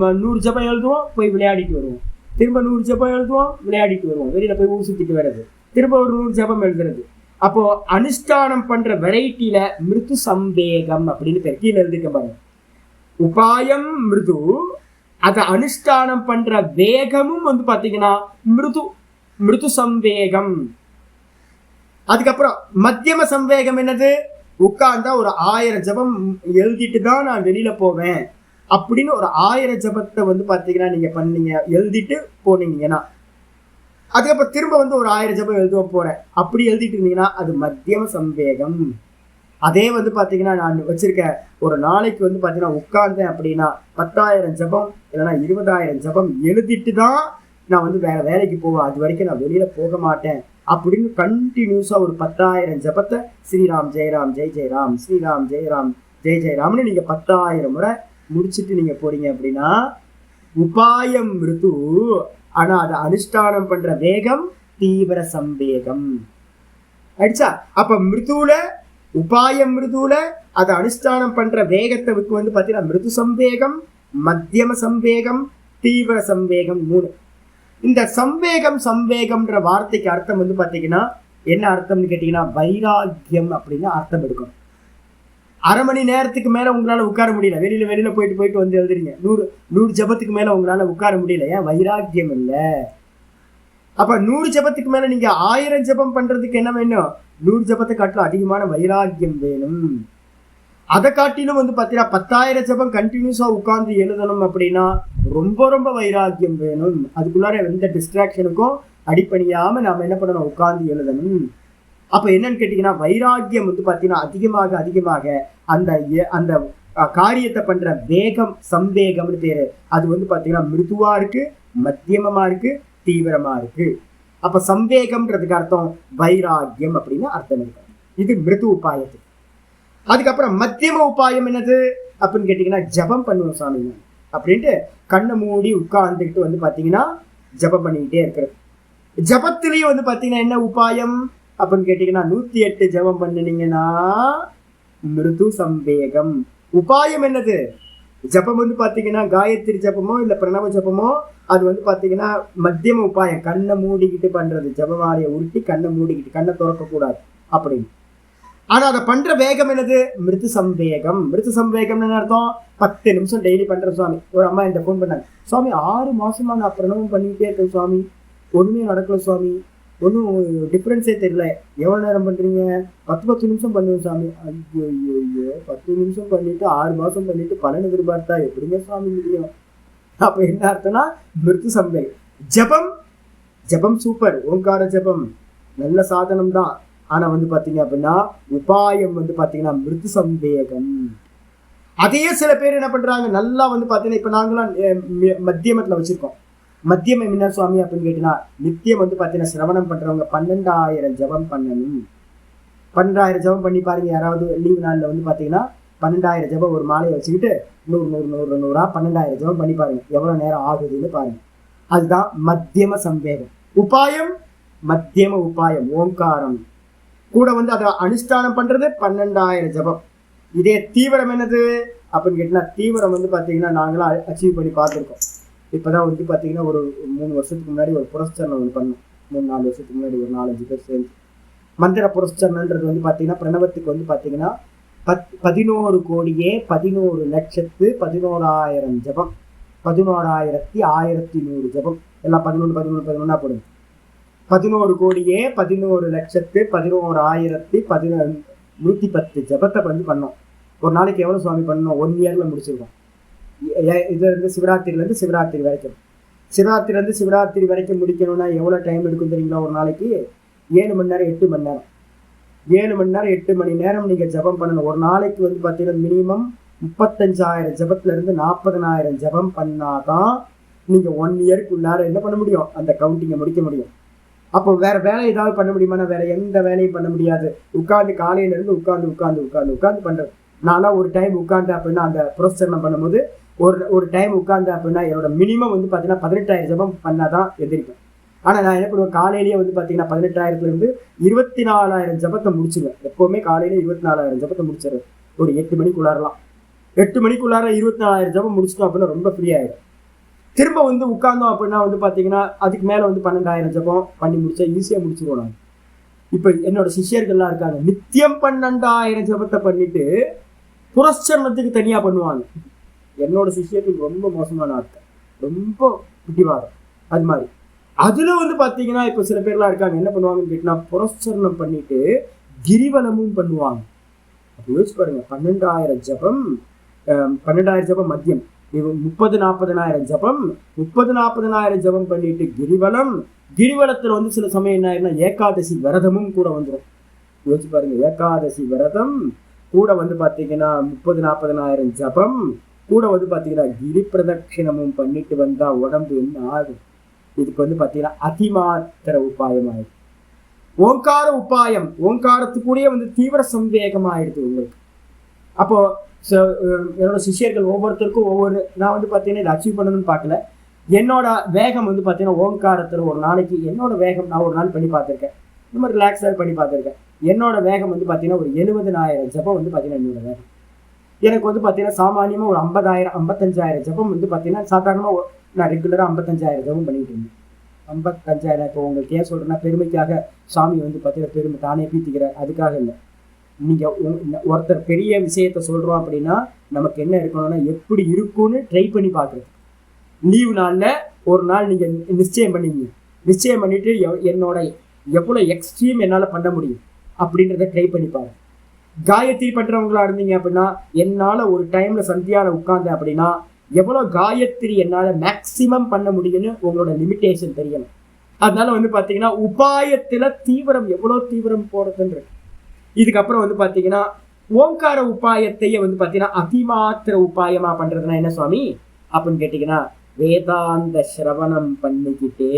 100 ஜபம் எழுதுவோம், போய் விளையாடிட்டு வருவோம். திரும்ப 100 ஜபம் எழுதுவோம், விளையாடிட்டு வருவோம். வெளியில போய் ஊர் சுத்திட்டு வர்றது, திரும்ப ஒரு 100 ஜபம் எழுதுறது. அப்போ அனுஷ்டானம் பண்ற வெரைட்டியில மிருது சம்பேகம் அப்படின்னு பேர். கீழே எழுதிக்க பாருங்க. உபாயம் மிருது, அதை அனுஷ்டானம் பண்ற வேகமும் வந்து பாத்தீங்கன்னா மிருது சம்வேகம். அதுக்கப்புறம் மத்தியம சம்வேகம் என்னது? உட்கார்ந்தா ஒரு 1000 ஜபம் எழுதிட்டு தான் நான் வெளியில போவேன் அப்படின்னு ஒரு 1000 ஜபத்தை வந்து பாத்தீங்கன்னா நீங்க பண்ணீங்க, எழுதிட்டு போனீங்கன்னா, அதுக்கப்புறம் திரும்ப வந்து ஒரு 1000 ஜபம் எழுதுவோம் போறேன் அப்படி எழுதிட்டு இருந்தீங்கன்னா அது மத்தியம சம்வேகம். அதே வந்து பாத்தீங்கன்னா நான் வச்சிருக்க ஒரு நாளைக்கு வந்து பாத்தீங்கன்னா உட்கார்ந்தேன் அப்படின்னா 10,000 ஜபம் இல்லைன்னா 20,000 ஜபம் எழுதிட்டு தான் நான் வந்து வேற வேலைக்கு போவேன், அது வரைக்கும் நான் வெளியில போக மாட்டேன் அப்படின்னு கண்டினியூஸா ஒரு 10,000 ஜபத்தை ஸ்ரீராம் ஜெயராம் ஜெய் ஜெயராம், ஸ்ரீராம் ஜெயராம் ஜெய் ஜெயராம்னு நீங்க 10,000 முறை முடிச்சுட்டு நீங்க போறீங்க அப்படின்னா உபாயம் மிருது, ஆனா அதை அனுஷ்டானம் பண்ற வேகம் தீவிர சம்பேகம் ஆயிடுச்சா? அப்ப மிருதுல உபாயம் மிருதுல அதை அனுஷ்டானம் பண்ற வேகத்தை வந்து பாத்தீங்கன்னா மிருது சம்பேகம், மத்தியம சம்பேகம், தீவிர சம்பேகம் 3. இந்த சம்பேகம்ன்ற வார்த்தைக்கு அர்த்தம் வந்து பாத்தீங்கன்னா என்ன அர்த்தம்னு கேட்டீங்கன்னா வைராக்கியம் அப்படின்னு அர்த்தம் எடுக்கணும். 1/2 மணி நேரத்துக்கு மேல உங்களால உட்கார முடியல, வெளியில போயிட்டு வந்து எழுதுறீங்க, 100 ஜபத்துக்கு மேல உங்களால உட்கார முடியல, ஏன்? வைராக்கியம் இல்ல. அப்ப 100 ஜபத்துக்கு மேல நீங்க 1000 ஜபம் பண்றதுக்கு என்ன வேணும்? 100 ஜபத்தை காட்டிலும் அதிகமான வைராக்கியம் வேணும். அதை காட்டிலும் வந்து பாத்தீங்கன்னா 10,000 ஜபம் கண்டினியூஸா உட்கார்ந்து எழுதணும் அப்படின்னா ரொம்ப ரொம்ப வைராக்கியம் வேணும். அதுக்குள்ளார எந்த டிஸ்ட்ராக்ஷனுக்கும் அடிப்பணியாம நாம என்ன பண்ணணும்? உட்கார்ந்து எழுதணும். அப்ப என்னன்னு கேட்டீங்கன்னா வைராக்கியம் வந்து பாத்தீங்கன்னா அதிகமாக அந்த காரியத்தை பண்ற வேகம் சம்பேகம்னு பேரு. அது வந்து பாத்தீங்கன்னா மிருதுவா இருக்கு, மத்தியமமா இருக்கு, தீவிரமா இருக்கு. அப்ப சம்பேகம்ன்றதுக்கு அர்த்தம் வைராக்கியம் அப்படின்னு அர்த்தம் இருக்கு. இது மிருது உபாயத்துக்கு. அதுக்கப்புறம் மத்தியம உபாயம் என்னது அப்படின்னு கேட்டீங்கன்னா ஜபம் பண்ணுவோம் சாமி அப்படின்ட்டு கண்ணை மூடி உட்கார்ந்துக்கிட்டு வந்து பாத்தீங்கன்னா ஜபம் பண்ணிக்கிட்டே இருக்கிறது. ஜபத்திலையும் வந்து பாத்தீங்கன்னா என்ன உபாயம் அப்படின்னு கேட்டீங்கன்னா 108 ஜபம் பண்ணினீங்கன்னா மிருது சம்பேகம். உபாயம் என்னது? ஜபம் வந்து பாத்தீங்கன்னா காயத்ரி ஜபமோ இல்ல பிரணவ ஜபமோ அது வந்து பாத்தீங்கன்னா மத்தியம உபாயம், கண்ணை மூடிக்கிட்டு பண்றது. ஜபமாலையை உருட்டி கண்ணை மூடிக்கிட்டு, கண்ணை திறக்க கூடாது அப்படின்னு. ஆனா அதை பண்ற வேகம் என்னது? மிருது சம்பேகம். மிருது சம்பேகம்னு என்ன அர்த்தம்? 10 நிமிஷம் டெய்லி பண்றேன் சுவாமி. ஒரு அம்மா இந்த ஃபோன் பண்ணாங்க, சுவாமி 6 மாசமா நான் பிரணவம் பண்ணிக்கிட்டே இருக்கேன் சுவாமி, ஒண்ணுமே நடக்கல சுவாமி, ஒன்றும் டிஃப்ரென்ஸே தெரியல. எவ்வளோ நேரம் பண்ணுறீங்க? 10 நிமிஷம் பண்ணுவேன் சாமி. ஐயோ ஐயோ 10 நிமிஷம் பண்ணிட்டு 6 மாதம் பண்ணிட்டு பலன் எதிர்பார்த்தா எப்படிங்க சாமி முடியும்? அப்போ என்ன அர்த்தம்னா மிருத்து சம்பை. ஜபம் ஜபம் சூப்பர், ஓங்கார ஜபம் நல்ல சாதனம் தான். ஆனால் வந்து பார்த்தீங்க அப்படின்னா உபாயம் வந்து பார்த்தீங்கன்னா மிருத்து சம்பேகம். அதையே சில பேர் என்ன பண்ணுறாங்க, நல்லா வந்து பார்த்தீங்கன்னா இப்போ நாங்களாம் மத்தியமத்தில் வச்சுருக்கோம். மத்தியம் என்ன சுவாமி அப்படின்னு கேட்டீங்கன்னா, நித்தியம் வந்து பார்த்தீங்கன்னா சிரவணம் பண்ணுறவங்க 12,000 ஜபம் பண்ணணும். 12,000 ஜபம் பண்ணி பாருங்க. யாராவது லீவு நாளில் வந்து பார்த்தீங்கன்னா 12,000 ஜபம் ஒரு மாலையை வச்சுக்கிட்டு 100 12,000 ஜபம் பண்ணி பாருங்க, எவ்வளோ நேரம் ஆகுதுன்னு பாருங்க. அதுதான் மத்தியம சம்பேகம். உபாயம் மத்தியம உபாயம் ஓங்காரம். கூட வந்து அதை அனுஷ்டானம் பண்ணுறது 12,000 ஜபம். இதே தீவிரம் என்னது அப்படின்னு கேட்டீங்கன்னா, தீவிரம் வந்து பார்த்தீங்கன்னா நாங்களாம் அச்சீவ் பண்ணி பார்த்துருக்கோம். இப்போதான் வந்து பார்த்தீங்கன்னா ஒரு 3 வருஷத்துக்கு முன்னாடி ஒரு புரஸ்சரணம் ஒன்று பண்ணோம். 3-4 வருஷத்துக்கு முன்னாடி ஒரு 4-5 பேர் சேர்ந்து மந்திர புரஸ்சரணன்றது வந்து பார்த்தீங்கன்னா பிரணவத்துக்கு வந்து பார்த்தீங்கன்னா 11 கோடியே 11 லட்சத்து 11,000 ஜபம், 11,100 ஜபம், எல்லாம் 11 போடுங்க. 11 கோடியே 11 லட்சத்து 11,110 ஜபத்தை வந்து பண்ணோம். ஒரு நாளைக்கு எவ்வளோ சுவாமி பண்ணோம்? 1 இயரில் முடிச்சிருக்கோம். இதுலேருந்து சிவராத்திரிலேருந்து சிவராத்திரி வரைக்கும். சிவராத்திரிலேருந்து சிவராத்திரி வரைக்கும் முடிக்கணும்னா எவ்வளோ டைம் எடுக்கும் தெரியுங்களா? ஒரு நாளைக்கு 7 மணி நேரம் 8 மணி நேரம் 7 மணி நேரம் 8 மணி நேரம் நீங்கள் ஜபம் பண்ணணும். ஒரு நாளைக்கு வந்து பார்த்தீங்கன்னா மினிமம் 35,000 ஜபத்துலேருந்து 40,000 ஜபம் பண்ணாதான் நீங்கள் 1 இயருக்குள்ளார என்ன பண்ண முடியும்? அந்த கவுண்டிங்கை முடிக்க முடியும். அப்போ வேற வேலை ஏதாவது பண்ண முடியுமானா வேற எந்த வேலையும் பண்ண முடியாது. உட்காந்து காலையிலேருந்து உட்காந்து பண்ணுறது. நான்லாம் ஒரு டைம் உட்காந்து அப்படின்னா அந்த புரஸ்சரணம் பண்ணும்போது ஒரு டைம் உட்காந்து அப்படின்னா என்னோட மினிமம் வந்து பார்த்தீங்கன்னா 18,000 ஜபம் பண்ணாதான் எதிர்ப்பேன். ஆனால் நான் என்ன பண்ணுவேன், காலையிலேயே வந்து பார்த்தீங்கன்னா 18,000லேருந்து 24,000 ஜபத்தை முடிச்சுடுவேன். எப்போவுமே காலையில 24,000 ஜபத்தை முடிச்சிடுறேன். ஒரு 8 மணிக்குள்ளாரலாம் 8 மணிக்குள்ளார 24,000 ஜபம் முடிச்சிட்டோம் அப்படின்னா ரொம்ப ஃப்ரீ ஆகிடும். திரும்ப வந்து உட்கார்ந்தோம் அப்படின்னா வந்து பார்த்தீங்கன்னா அதுக்கு மேலே வந்து 12,000 ஜபம் பண்ணி முடிச்சா ஈஸியாக முடிச்சிருவோம். நான் இப்போ என்னோட சிஷ்யர்கள்லாம் இருக்காங்க, நித்தியம் 12,000 ஜபத்தை பண்ணிட்டு புரஸ்சரணத்துக்கு தனியாக பண்ணுவாங்க. என்னோட சிஷ்யர்கள் ரொம்ப மோசமான ஆட்கள், ரொம்ப புத்திவாதம். அது மாதிரி அதில் வந்து பார்த்தீங்கன்னா இப்போ சில பேர்லாம் இருக்காங்க, என்ன பண்ணுவாங்கன்னு கேட்டிங்கன்னா புரஸ்சரணம் பண்ணிட்டு கிரிவலமும் பண்ணுவாங்க. அப்படி யோசிச்சு பாருங்க, 12,000 ஜபம் 12,000 ஜபம் மத்தியம், 30,000-40,000 ஜபம் 30,000-40,000 ஜபம் பண்ணிட்டு கிரிவலத்தில் வந்து சில சமயம் என்ன ஆயிருன்னா ஏகாதசி விரதமும் கூட வந்துடும். யோசிச்சு பாருங்க, ஏகாதசி விரதம் கூட வந்து பார்த்தீங்கன்னா 30,000-40,000 ஜபம் கூட வந்து பார்த்தீங்கன்னா கிரி பிரதட்சிணமும் பண்ணிட்டு வந்தா உடம்பு என்ன ஆகும்? இதுக்கு வந்து பார்த்தீங்கன்னா அதிமாத்திர உபாயம் ஆயிடுது. ஓங்கார உபாயம், ஓங்காரத்துக்குள்ளேயே வந்து தீவிர சந்தேகம் ஆயிடுது உங்களுக்கு. அப்போ என்னோட சிஷ்யர்கள் ஒவ்வொருத்தருக்கும் நான் வந்து பார்த்தீங்கன்னா இதை அச்சீவ் பண்ணணும்னு பார்க்கல. என்னோட வேகம் வந்து பார்த்தீங்கன்னா ஓங்காரத்தில் ஒரு நாளைக்கு என்னோட வேகம் நான் ஒரு நாள் பண்ணி பார்த்துருக்கேன். இந்த மாதிரி ரிலாக்ஸாக பண்ணி பார்த்துருக்கேன். என்னோட வேகம் வந்து பார்த்தீங்கன்னா ஒரு 70,000 ஜபம் வந்து பார்த்தீங்கன்னா என்னோட வேகம். எனக்கு வந்து பார்த்தீங்கன்னா சாமானியமாக ஒரு 50,000-55,000 ஜபம் வந்து பார்த்தீங்கன்னா சாதாரணமாக நான் ரெகுலராக 55,000 ஜபம் பண்ணிட்டு இருந்தேன். 55,000 இப்போ உங்களுக்கு ஏன் சொல்கிறேன்னா பெருமைக்காக சாமி வந்து பார்த்தீங்கன்னா பெருமை தானே பீத்திக்கிறார், அதுக்காக இல்லை. நீங்கள் ஒருத்தர் பெரிய விஷயத்த சொல்கிறோம் அப்படின்னா நமக்கு என்ன இருக்கணும்னா எப்படி இருக்கும்னு ட்ரை பண்ணி பார்க்குறது. லீவு நாளில் ஒரு நாள் நீங்கள் நிச்சயம் பண்ணிவிட்டு என்னோட எவ்வளோ எக்ஸ்ட்ரீம் என்னால் பண்ண முடியும் அப்படின்றத ட்ரை பண்ணி பாருங்க. காயத்ரி பண்ணுறவங்களா இருந்தீங்க அப்படின்னா என்னால் ஒரு டைமில் சந்தியாவில் உட்கார்ந்தேன் அப்படின்னா எவ்வளோ காயத்ரி என்னால் மேக்சிமம் பண்ண முடியும்னு உங்களோட லிமிட்டேஷன் தெரியணும். அதனால வந்து பார்த்தீங்கன்னா உபாயத்தில் தீவிரம் எவ்வளோ தீவிரம் போகிறதுன்றது. இதுக்கப்புறம் வந்து பார்த்தீங்கன்னா ஓங்கார உபாயத்தையே வந்து பார்த்தீங்கன்னா அதிமாத்திர உபாயமா பண்ணுறதுனா என்ன சுவாமி அப்படின்னு கேட்டிங்கன்னா, வேதாந்த சிரவணம் பண்ணிக்கிட்டே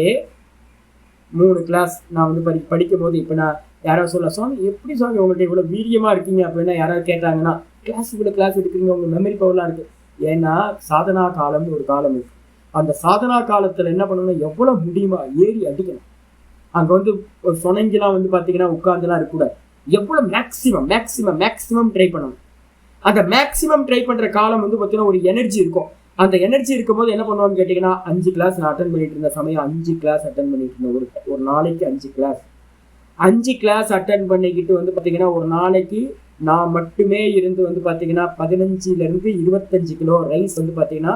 3 கிளாஸ் நான் வந்து படிக்கும் போது இப்போ நான் யாராவது சொல்ல, சுவாமி எப்படி சுவாமி உங்கள்கிட்ட இவ்வளோ வீரியமாக இருக்கீங்க அப்படின்னா யாராவது கேட்டாங்கன்னா, இவ்வளோ கிளாஸ் எடுக்கிறீங்க, உங்கள் மெமரி பவர்லாம் இருக்குது. ஏன்னா சாதனா காலம்னு ஒரு காலம் இருக்குது. அந்த சாதனா காலத்தில் என்ன பண்ணணும்னா எவ்வளோ முடியுமா ஏறி அடிக்கணும். அங்கே வந்து சொனங்கிலாம் வந்து பார்த்தீங்கன்னா உட்காந்துலாம் இருக்கக்கூடாது. எவ்வளோ மேக்ஸிமம் ட்ரை பண்ணணும். அந்த மேக்ஸிமம் ட்ரை பண்ணுற காலம் வந்து பார்த்தீங்கன்னா ஒரு எனர்ஜி இருக்கும். அந்த எனர்ஜி இருக்கும்போது என்ன பண்ணுவான்னு கேட்டிங்கன்னா 5 கிளாஸ் நான் அட்டன் பண்ணிட்டு இருந்த சமயம் 5 கிளாஸ் அட்டன் பண்ணிட்டு இருந்தேன். ஒரு நாளைக்கு 5 கிளாஸ் அட்டன் பண்ணிக்கிட்டு வந்து பார்த்தீங்கன்னா ஒரு நாளைக்கு நான் மட்டுமே இருந்து வந்து பார்த்தீங்கன்னா 15-25 கிலோ ரைஸ் வந்து பார்த்தீங்கன்னா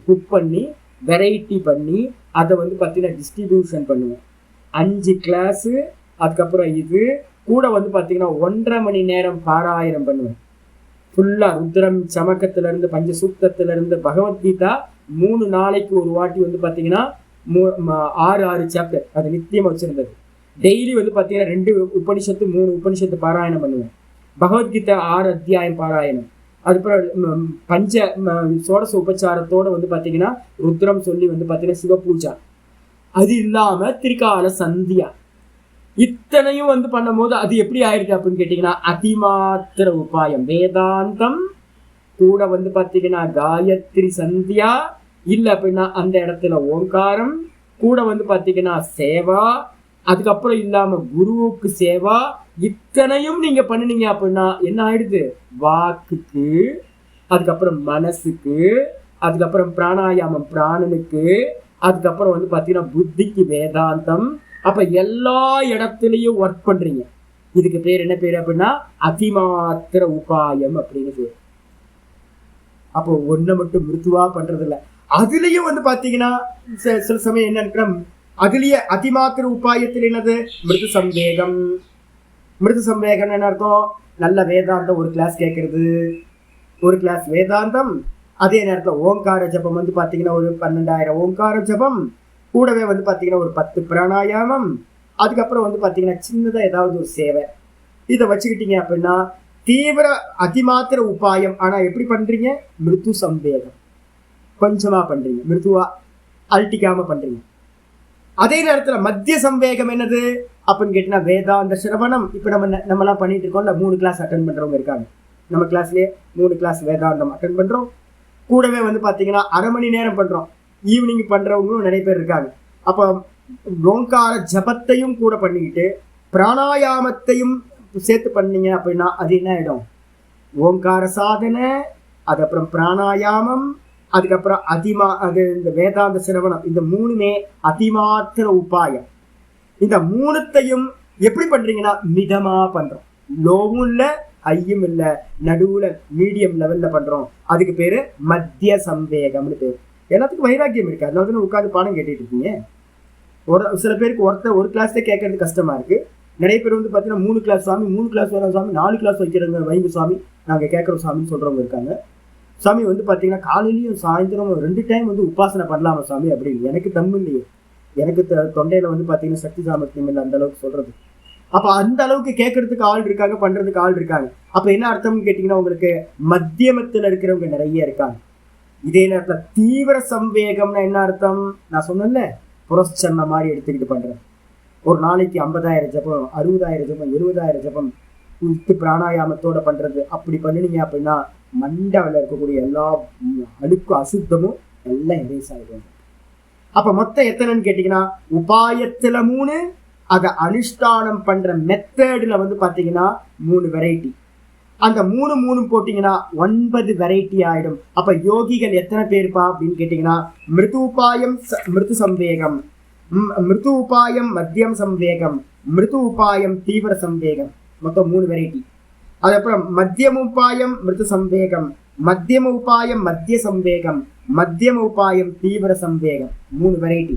குக் பண்ணி வெரைட்டி பண்ணி அதை வந்து பார்த்தீங்கன்னா டிஸ்ட்ரிபியூஷன் பண்ணுவேன். 5 கிளாஸு, அதுக்கப்புறம் இது கூட வந்து பார்த்தீங்கன்னா 1.5 மணி நேரம் பாராயணம் பண்ணுவேன். ஃபுல்லாக ருத்ரம் சமக்கத்திலேருந்து பஞ்சசூக்தத்திலேருந்து பகவத்கீதா 3 நாளைக்கு ஒரு வாட்டி வந்து பார்த்தீங்கன்னா 6 சாப்டர் அது நித்தியமாக வச்சுருந்தது. டெய்லி வந்து பார்த்தீங்கன்னா 2 உபனிஷத்து 3 உபனிஷத்து பாராயணம் பண்ணுவேன். பகவத்கீதா 6 அத்தியாயம் பாராயணம். அதுக்கப்புறம் பஞ்ச சோடச உபச்சாரத்தோடு வந்து பார்த்தீங்கன்னா ருத்ரம் சொல்லி வந்து பார்த்தீங்கன்னா சிவபூஜா. அது இல்லாமல் திரிகால சந்தியா. இத்தனையும் வந்து பண்ணும்போது அது எப்படி ஆயிருக்கு அப்படின்னு கேட்டிங்கன்னா அதிமாத்திர உபாயம். வேதாந்தம் கூட வந்து பார்த்தீங்கன்னா காயத்ரி சந்தியா, இல்லை அப்படின்னா அந்த இடத்துல ஓங்காரம், கூட வந்து பார்த்தீங்கன்னா சேவா, அதுக்கப்புறம் இல்லாமல் குருவுக்கு சேவா. இத்தனையும் நீங்கள் பண்ணினீங்க அப்படின்னா என்ன ஆயிடுது? வாக்குக்கு, அதுக்கப்புறம் மனசுக்கு, அதுக்கப்புறம் பிராணாயாமம் பிராணனுக்கு, அதுக்கப்புறம் வந்து பார்த்தீங்கன்னா புத்திக்கு வேதாந்தம். அப்போ எல்லா இடத்துலையும் ஒர்க் பண்ணுறீங்க. இதுக்கு பேர் என்ன பேர் அப்படின்னா அதிமாத்திர உபாயம் அப்படின்னு பேர். அப்போ ஒன்றை மட்டும் மிருதுவா பண்றது இல்லை. அதுலேயும் வந்து பார்த்தீங்கன்னா சில சமயம் என்ன இருக்கிற அதுலேயே அதிமாத்திர உபாயத்தில் என்னது மிருது சம்வேகம். மிருது சம்வேகம் என்ன அர்த்தம்? நல்ல வேதாந்தம் ஒரு கிளாஸ் கேட்கறது, ஒரு கிளாஸ் வேதாந்தம். அதே நேரத்தில் ஓங்கார ஜபம் வந்து பார்த்தீங்கன்னா ஒரு 12,000 ஓங்கார ஜபம், கூடவே வந்து பார்த்தீங்கன்னா ஒரு 10 பிராணாயாமம், அதுக்கப்புறம் வந்து பார்த்தீங்கன்னா சின்னதாக ஏதாவது ஒரு சேவை. இதை வச்சுக்கிட்டீங்க அப்படின்னா தீவிர அதிமாத்திர உபாயம். ஆனால் எப்படி பண்ணுறீங்க? மிருது சம்வேகம் கொஞ்சமாக பண்ணுறீங்க, மிருதுவாக அல்ட்டிக்காமல் பண்ணுறீங்க. அதே நேரத்தில் மத்திய சம்வேகம் என்னது அப்படின்னு கேட்டிங்கன்னா வேதாந்த சிரவணம். இப்போ நம்மலாம் பண்ணிட்டு இருக்கோம்ல, 3 கிளாஸ் அட்டன் பண்ணுறவங்க இருக்காங்க. நம்ம கிளாஸ்லேயே 3 கிளாஸ் வேதாந்தம் அட்டன் பண்ணுறோம். கூடவே வந்து பார்த்தீங்கன்னா 1/2 மணி நேரம் பண்ணுறோம். ஈவினிங் பண்ணுறவங்களும் நிறைய பேர் இருக்காங்க. அப்போ ஓங்கார ஜபத்தையும் கூட பண்ணிக்கிட்டு பிராணாயாமத்தையும் சேர்த்து பண்ணீங்க அப்படின்னா அது என்ன ஆகிடும்? ஓங்கார சாதனை, அதுக்கப்புறம் பிராணாயாமம், அதுக்கப்புறம் இந்த வேதாந்த சிரவணம். இந்த 3மே அதிமாத்திர உபாயம். இந்த 3த்தையும் எப்படி பண்றீங்கன்னா மிதமா பண்றோம். லோவும் இல்லை, ஐயும் இல்லை, நடுவுல மீடியம் லெவல்ல பண்றோம். அதுக்கு பேரு மத்திய சம்வேகம்னு பேரு. எல்லாத்துக்கும் வைராக்கியம் இருக்கு, அதனால தானே உட்காந்து பாடம் கேட்டுட்டு இருக்கீங்க. சில பேருக்கு ஒரு கிளாஸ்ல கேட்கறது கஷ்டமா இருக்கு. நிறைய பேர் வந்து பார்த்தீங்கன்னா 3 கிளாஸ் சுவாமி, 3 கிளாஸ் வர சுவாமி, 4 கிளாஸ் வைக்கிறவங்க வைங்க சுவாமி, நாங்கள் கேட்குறோம் சாமின்னு சொல்கிறவங்க இருக்காங்க. சாமி வந்து பார்த்தீங்கன்னா காலையிலையும் சாயந்தரம் 2 டைம் வந்து உபாசனை பண்ணலாமா சாமி அப்படின்னு. எனக்கு தம்பு இல்லையே, எனக்கு தொண்டையில் வந்து பார்த்தீங்கன்னா சக்தி சாமர்த்தியம் இல்லை அந்த அளவுக்கு சொல்கிறது. அப்போ அந்த அளவுக்கு கேட்கறதுக்கு ஆள் இருக்காங்க, பண்ணுறதுக்கு ஆள் இருக்காங்க. அப்போ என்ன அர்த்தம்னு கேட்டிங்கன்னா உங்களுக்கு மத்தியமத்தில் இருக்கிறவங்க நிறைய இருக்காங்க. இதே நேரத்தில் தீவிர சம்வேகம்னா என்ன அர்த்தம்? நான் சொன்னேன்ல, புரஸ்சன்ன மாதிரி எடுத்துக்கிட்டு பண்ணுறேன். ஒரு நாளைக்கு 50,000 ஜபம், 60,000 ஜபம், 70,000 ஜபம் வித்து பிராணாயாமத்தோட பண்ணுறது. அப்படி பண்ணினீங்க அப்படின்னா மண்டவில் இருக்கக்கூடிய எல்லா அழுக்கும் அசுத்தமும் எல்லாம் எரேஸ் ஆகிடும். அப்போ மொத்தம் எத்தனைன்னு கேட்டிங்கன்னா உபாயத்தில் 3, அதை அனுஷ்டானம் பண்ணுற மெத்தடில் வந்து பார்த்தீங்கன்னா 3 வெரைட்டி. அந்த 3 போட்டிங்கன்னா 9 வெரைட்டி ஆகிடும். அப்போ யோகிகள் எத்தனை பேருப்பா அப்படின்னு கேட்டிங்கன்னா மிருது உபாயம் மிருது சம்வேகம், மிருது உபாயம் மத்தியம் சம்வேகம், மிருது உபாயம் தீவிர சம்வேகம், மொத்தம் 3 வெரைட்டி. அதுக்கப்புறம் மத்தியம உபாயம் மிருது சம்வேகம், மத்தியம உபாயம் மத்திய சம்வேகம், மத்தியம உபாயம் தீவிர சம்வேகம், 3 வெரைட்டி,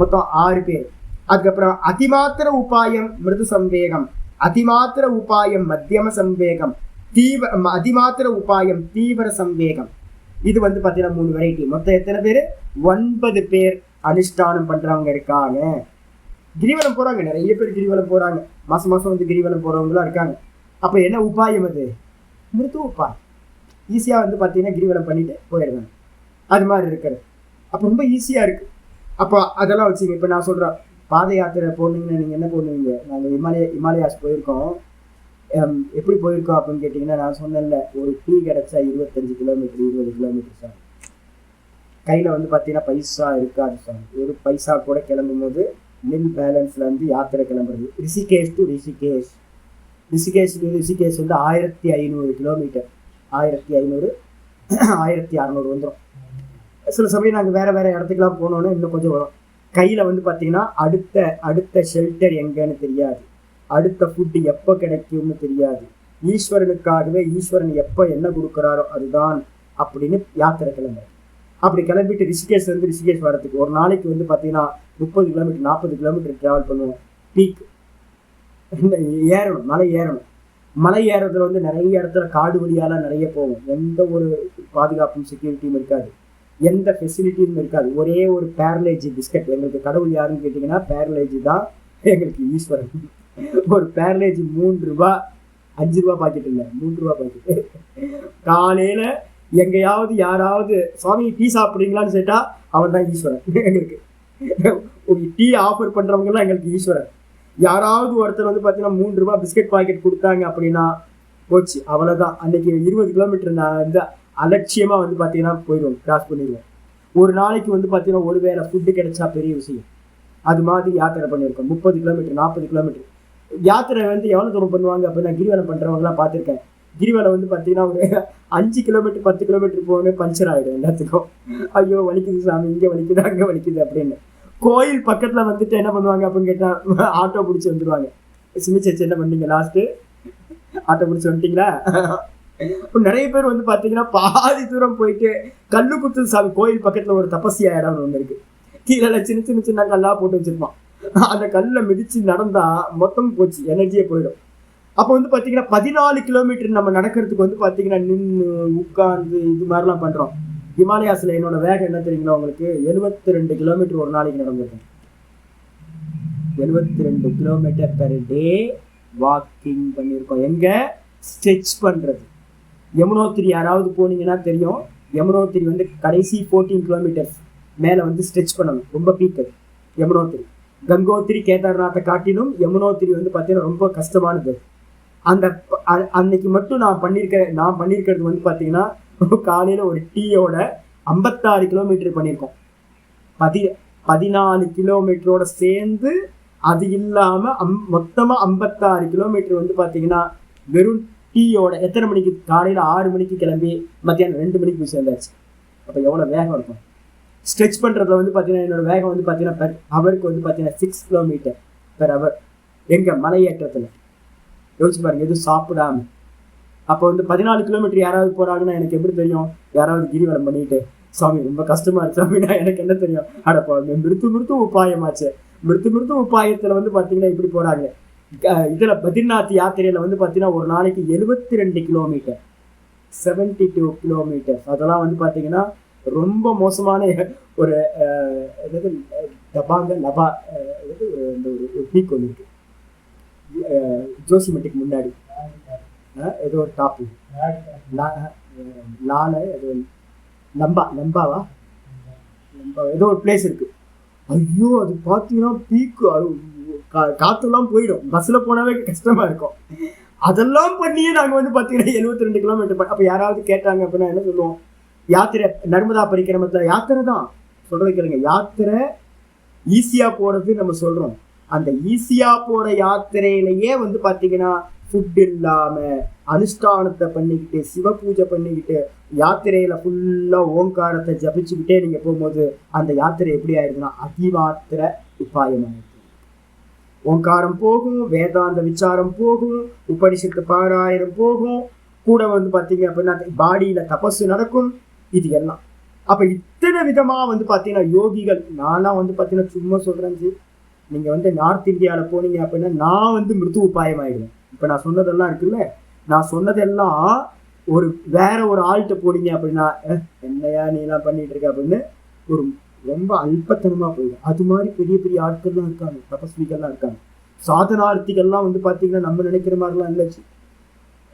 மொத்தம் 6 பேர். அதுக்கப்புறம் அதிமாத்திர உபாயம் மிருது சம்வேகம், அதிமாத்திர உபாயம் மத்தியம சம்வேகம், அதிமாத்திர உபாயம் தீவிர சம்வேகம். இது வந்து பார்த்தீங்கன்னா 3 வெரைட்டி. மொத்தம் எத்தனை பேர்? 9 பேர் அனுஷ்டானம் பண்றவங்க இருக்காங்க. கிரிவலம் போறாங்க, நிறைய பேர் கிரிவலம் போறாங்க. மாசம் வந்து கிரிவலம் போறவங்களாம் இருக்காங்க. அப்ப என்ன உபாயம்? அது மிருது உபாயம். ஈஸியா வந்து பார்த்தீங்கன்னா கிரிவலம் பண்ணிட்டு போயிடுவாங்க. அது மாதிரி இருக்கிறது. அப்போ ரொம்ப ஈஸியா இருக்கு. அப்போ அதெல்லாம் வச்சுங்க. இப்போ நான் சொல்றேன், பாத யாத்திரை போனீங்கன்னா நீங்க என்ன பண்ணுவீங்க? நாங்கள் இமாலயாஸ் போயிருக்கோம். எப்படி போயிருக்கோம் அப்படின்னு கேட்டிங்கன்னா, நான் சொன்னேன்ல, ஒரு டீ கிடைச்சா 25 கிலோமீட்டர் 20 கிலோமீட்டர் சார். கையில் வந்து பார்த்தீங்கன்னா பைசா இருக்காது சார். ஒரு பைசா கூட கிளம்பும் போது மில் பேலன்ஸில் வந்து யாத்திரை கிளம்புறது. ரிஷிகேஷ் டு ரிஷிகேஷ் வந்து 1500 கிலோமீட்டர். 1500 1600 வந்துடும். சில சமயம் நாங்கள் வேறு இடத்துக்குலாம் போனோன்னா இன்னும் கொஞ்சம் வரும். கையில் வந்து பார்த்தீங்கன்னா அடுத்த ஷெல்டர் எங்கன்னு தெரியாது, அடுத்த ஃபுட்டு எப்போ கிடைக்கும்னு தெரியாது. ஈஸ்வரனுக்காகவே ஈஸ்வரன் எப்போ என்ன கொடுக்குறாரோ அதுதான் அப்படின்னு யாத்திரை கிளம்புறது. அப்படி கிளம்பிட்டு ரிஷிகேஷ் வரதுக்கு ஒரு நாளைக்கு வந்து பார்த்தீங்கன்னா 30 கிலோமீட்டர் 40 கிலோமீட்டர் ட்ராவல் பண்ணுவோம். பீக் ஏறணும், மலை ஏறதுல வந்து நிறைய இடத்துல காடு வழியாலாம் நிறைய போகும். எந்த ஒரு பாதுகாப்பும் செக்யூரிட்டியும் இருக்காது, எந்த ஃபெசிலிட்டியும் இருக்காது. ஒரே ஒரு பேரலேஜி பிஸ்கட். எங்களுக்கு கடவுள் யாருன்னு கேட்டிங்கன்னா பேரலேஜி தான் எங்களுக்கு ஈஸ்வரன். ஒரு பேரலேஜி 3 ரூபா, 5 ரூபா பாக்கெட் இல்லை, 3 ரூபா பாக்கெட்டு. காலையில் எங்கேயாவது யாராவது சுவாமி டீ சாப்பிட்றீங்களான்னு கேட்டா அவன் தான் ஈஸ்வரன். எங்களுக்கு டீ ஆஃபர் பண்ணுறவங்கலாம் எங்களுக்கு ஈஸ்வரன். யாராவது ஒருத்தர் வந்து பார்த்தீங்கன்னா 3 ரூபா பிஸ்கட் பாக்கெட் கொடுத்தாங்க அப்படின்னா போச்சு, அவ்வளோதான். அன்னைக்கு 20 கிலோமீட்டர் நான் வந்து அலட்சியமாக வந்து பார்த்தீங்கன்னா போயிடுவோம், கிராஸ் பண்ணிடுவோம். ஒரு நாளைக்கு வந்து பார்த்தீங்கன்னா ஒரு வேளை ஃபுட்டு கிடைச்சா பெரிய விஷயம். அது மாதிரி யாத்திரை பண்ணியிருக்கோம். 30 கிலோமீட்டர் 40 கிலோமீட்டர் யாத்திரை வந்து எவ்வளோ தூரம் பண்ணுவாங்க அப்படின்னா கிரிவலம் பண்ணுறவங்களாம் பார்த்துருக்கேன். கிரிவலம் வந்து பார்த்தீங்கன்னா ஒரு 5 கிலோமீட்டர் 10 கிலோமீட்டர் போகணும், பஞ்சர் ஆகிடும் எல்லாத்துக்கும். ஐயோ வலிக்குது சாமி, இங்கே வலிக்குது அங்கே வலிக்குது அப்படின்னு. கோயில் பக்கத்தில் வந்துட்டு என்ன பண்ணுவாங்க அப்படின்னு கேட்டால் ஆட்டோ பிடிச்சி வந்துடுவாங்க. சிமிச்சேச்சு என்ன பண்ணீங்க லாஸ்ட்டு, ஆட்டோ பிடிச்சி வந்துட்டீங்களா? நிறைய பேர் வந்து பார்த்தீங்கன்னா பாதி தூரம் போயிட்டு கல்லு குத்து சாமி கோயில் பக்கத்தில் ஒரு தபசியா இடம் ஒன்று இருக்கு. கீழே சின்ன கல்லாக போட்டு வச்சிருப்பான். அந்த கல்லில் மிதிச்சு நடந்தா மொத்தம் போச்சு, எனர்ஜியே போயிடும். அப்போ வந்து பார்த்தீங்கன்னா 14 கிலோமீட்டர் நம்ம நடக்கிறதுக்கு வந்து பார்த்தீங்கன்னா நின்று உட்கார்ந்து இது மாதிரிலாம் பண்ணுறோம். ஹிமாலயாஸில் என்னோட வேகம் என்ன தெரியுங்களா உங்களுக்கு? 72 கிலோமீட்டர் ஒரு நாளைக்கு நடந்திருக்கேன். 72 கிலோமீட்டர் பெர் டே வாக்கிங் பண்ணியிருக்கோம். எங்கே ஸ்ட்ரெச் பண்ணுறது. யமுனோத்திரி யாராவது போனீங்கன்னா தெரியும். யமுனோத்திரி வந்து கடைசி 14 கிலோமீட்டர்ஸ் மேலே வந்து ஸ்ட்ரெச் பண்ணணும். ரொம்ப பீக்கு யமுனோத்திரி. கங்கோத்திரி கேதார்நாத்தை காட்டிலும் யமுனோத்திரி வந்து பார்த்தீங்கன்னா ரொம்ப கஷ்டமானது. அந்த அன்னைக்கு மட்டும் நான் பண்ணியிருக்கிறது வந்து பார்த்தீங்கன்னா காலையில் ஒரு டீயோட 56 கிலோமீட்டர் பண்ணியிருக்கோம். 14 கிலோமீட்டரோட சேர்ந்து அது இல்லாமல் மொத்தமாக 56 கிலோமீட்டர் வந்து பார்த்தீங்கன்னா வெறும் டீயோட. எத்தனை மணிக்கு? காலையில் 6 மணிக்கு கிளம்பி மத்தியானம் 2 மணிக்கு போய் சேர்ந்தாச்சு. அப்போ எவ்வளோ வேகம் இருக்கும். ஸ்ட்ரெச் பண்ணுறதுல வந்து பார்த்தீங்கன்னா என்னோடய வேகம் வந்து பார்த்தீங்கன்னா பெர் ஹவருக்கு வந்து பார்த்தீங்கன்னா 6 கிலோமீட்டர் பெர் ஹவர். எங்கே மலையேற்றத்தில் யோசிச்சு பாருங்க, எதுவும் சாப்பிடாம. அப்போ வந்து 14 கிலோமீட்டர் யாராவது போகிறாங்கன்னா எனக்கு எப்படி தெரியும்? யாராவது கிரிவலம் பண்ணிட்டு சாமி ரொம்ப கஷ்டமாக இருக்கு சாமினா எனக்கு என்ன தெரியும்? அடப்போ மிருத்து உபாயமாச்சு. மிருத்து உபாயத்தில் வந்து பார்த்தீங்கன்னா இப்படி போகிறாங்க. இதில் பத்ரிநாத் யாத்திரையில் வந்து பார்த்தீங்கன்னா ஒரு நாளைக்கு 72 கிலோமீட்டர், 72 கிலோமீட்டர். அதெல்லாம் வந்து பார்த்தீங்கன்னா ரொம்ப மோசமான ஒரு டபாங்க லபா ஒரு பீக் ஒன்று இருக்கு ஜோசிமெட்டுக்கு முன்னாடி. ஏதோ ஒரு டாப்பு லால ஏதோ லம்பாவா ஏதோ ஒரு பிளேஸ் இருக்கு. ஐயோ அது பார்த்தீங்கன்னா பீக்கு, காற்றுலாம் போயிடும். பஸ்ஸில் போனாவே கஷ்டமாக இருக்கும். அதெல்லாம் பண்ணியே நாங்கள் வந்து பார்த்தீங்கன்னா 72 கிலோமீட்டர். அப்போ யாராவது கேட்டாங்க அப்படின்னா என்ன சொல்லுவோம்? யாத்திரை நர்மதா பரிக்கிரமத்தில் யாத்திரை தான் சொல்கிறது கேளுங்க. யாத்திரை ஈஸியாக போகிறது நம்ம சொல்கிறோம். அந்த ஈஸியாக போகிற யாத்திரையிலேயே வந்து பார்த்தீங்கன்னா ஃபுட் இல்லாமல் அனுஷ்டானத்தை பண்ணிக்கிட்டு சிவ பூஜை பண்ணிக்கிட்டு யாத்திரையில் ஃபுல்லாக ஓங்காரத்தை ஜபிச்சுக்கிட்டே நீங்கள் போகும்போது அந்த யாத்திரை எப்படி ஆயிடுதுன்னா அதிமாத்திர உபாயமாயிருக்கு. ஓங்காரம் போகும், வேதாந்த விசாரம் போகும், உபனிஷத்து பாராயணம் போகும், கூட வந்து பார்த்தீங்க அப்படின்னா பாடியில் தபசு நடக்கும். இது எல்லாம் அப்போ இத்தனை விதமாக வந்து பார்த்தீங்கன்னா யோகிகள். நான்லாம் வந்து பார்த்தீங்கன்னா சும்மா சொல்கிறேன் ஜி, நீங்கள் வந்து நார்த் இந்தியாவில் போனீங்க அப்படின்னா நான் வந்து மிருத்து உபாயம் ஆகிடுவேன். இப்போ நான் சொன்னதெல்லாம் இருக்குல்ல, நான் சொன்னதெல்லாம் ஒரு வேற ஒரு ஆள்கிட்ட போனீங்க அப்படின்னா என்னையா நீலாம் பண்ணிட்டு இருக்க அப்படின்னு ஒரு ரொம்ப அல்பத்தனமாக போயிடும். அது மாதிரி பெரிய பெரிய ஆட்கள்லாம் இருக்காங்க, தபஸ்விகள்லாம் இருக்காங்க, சாதனார்த்திகள்லாம் வந்து பார்த்தீங்கன்னா நம்ம நினைக்கிற மாதிரிலாம் இல்லைச்சு.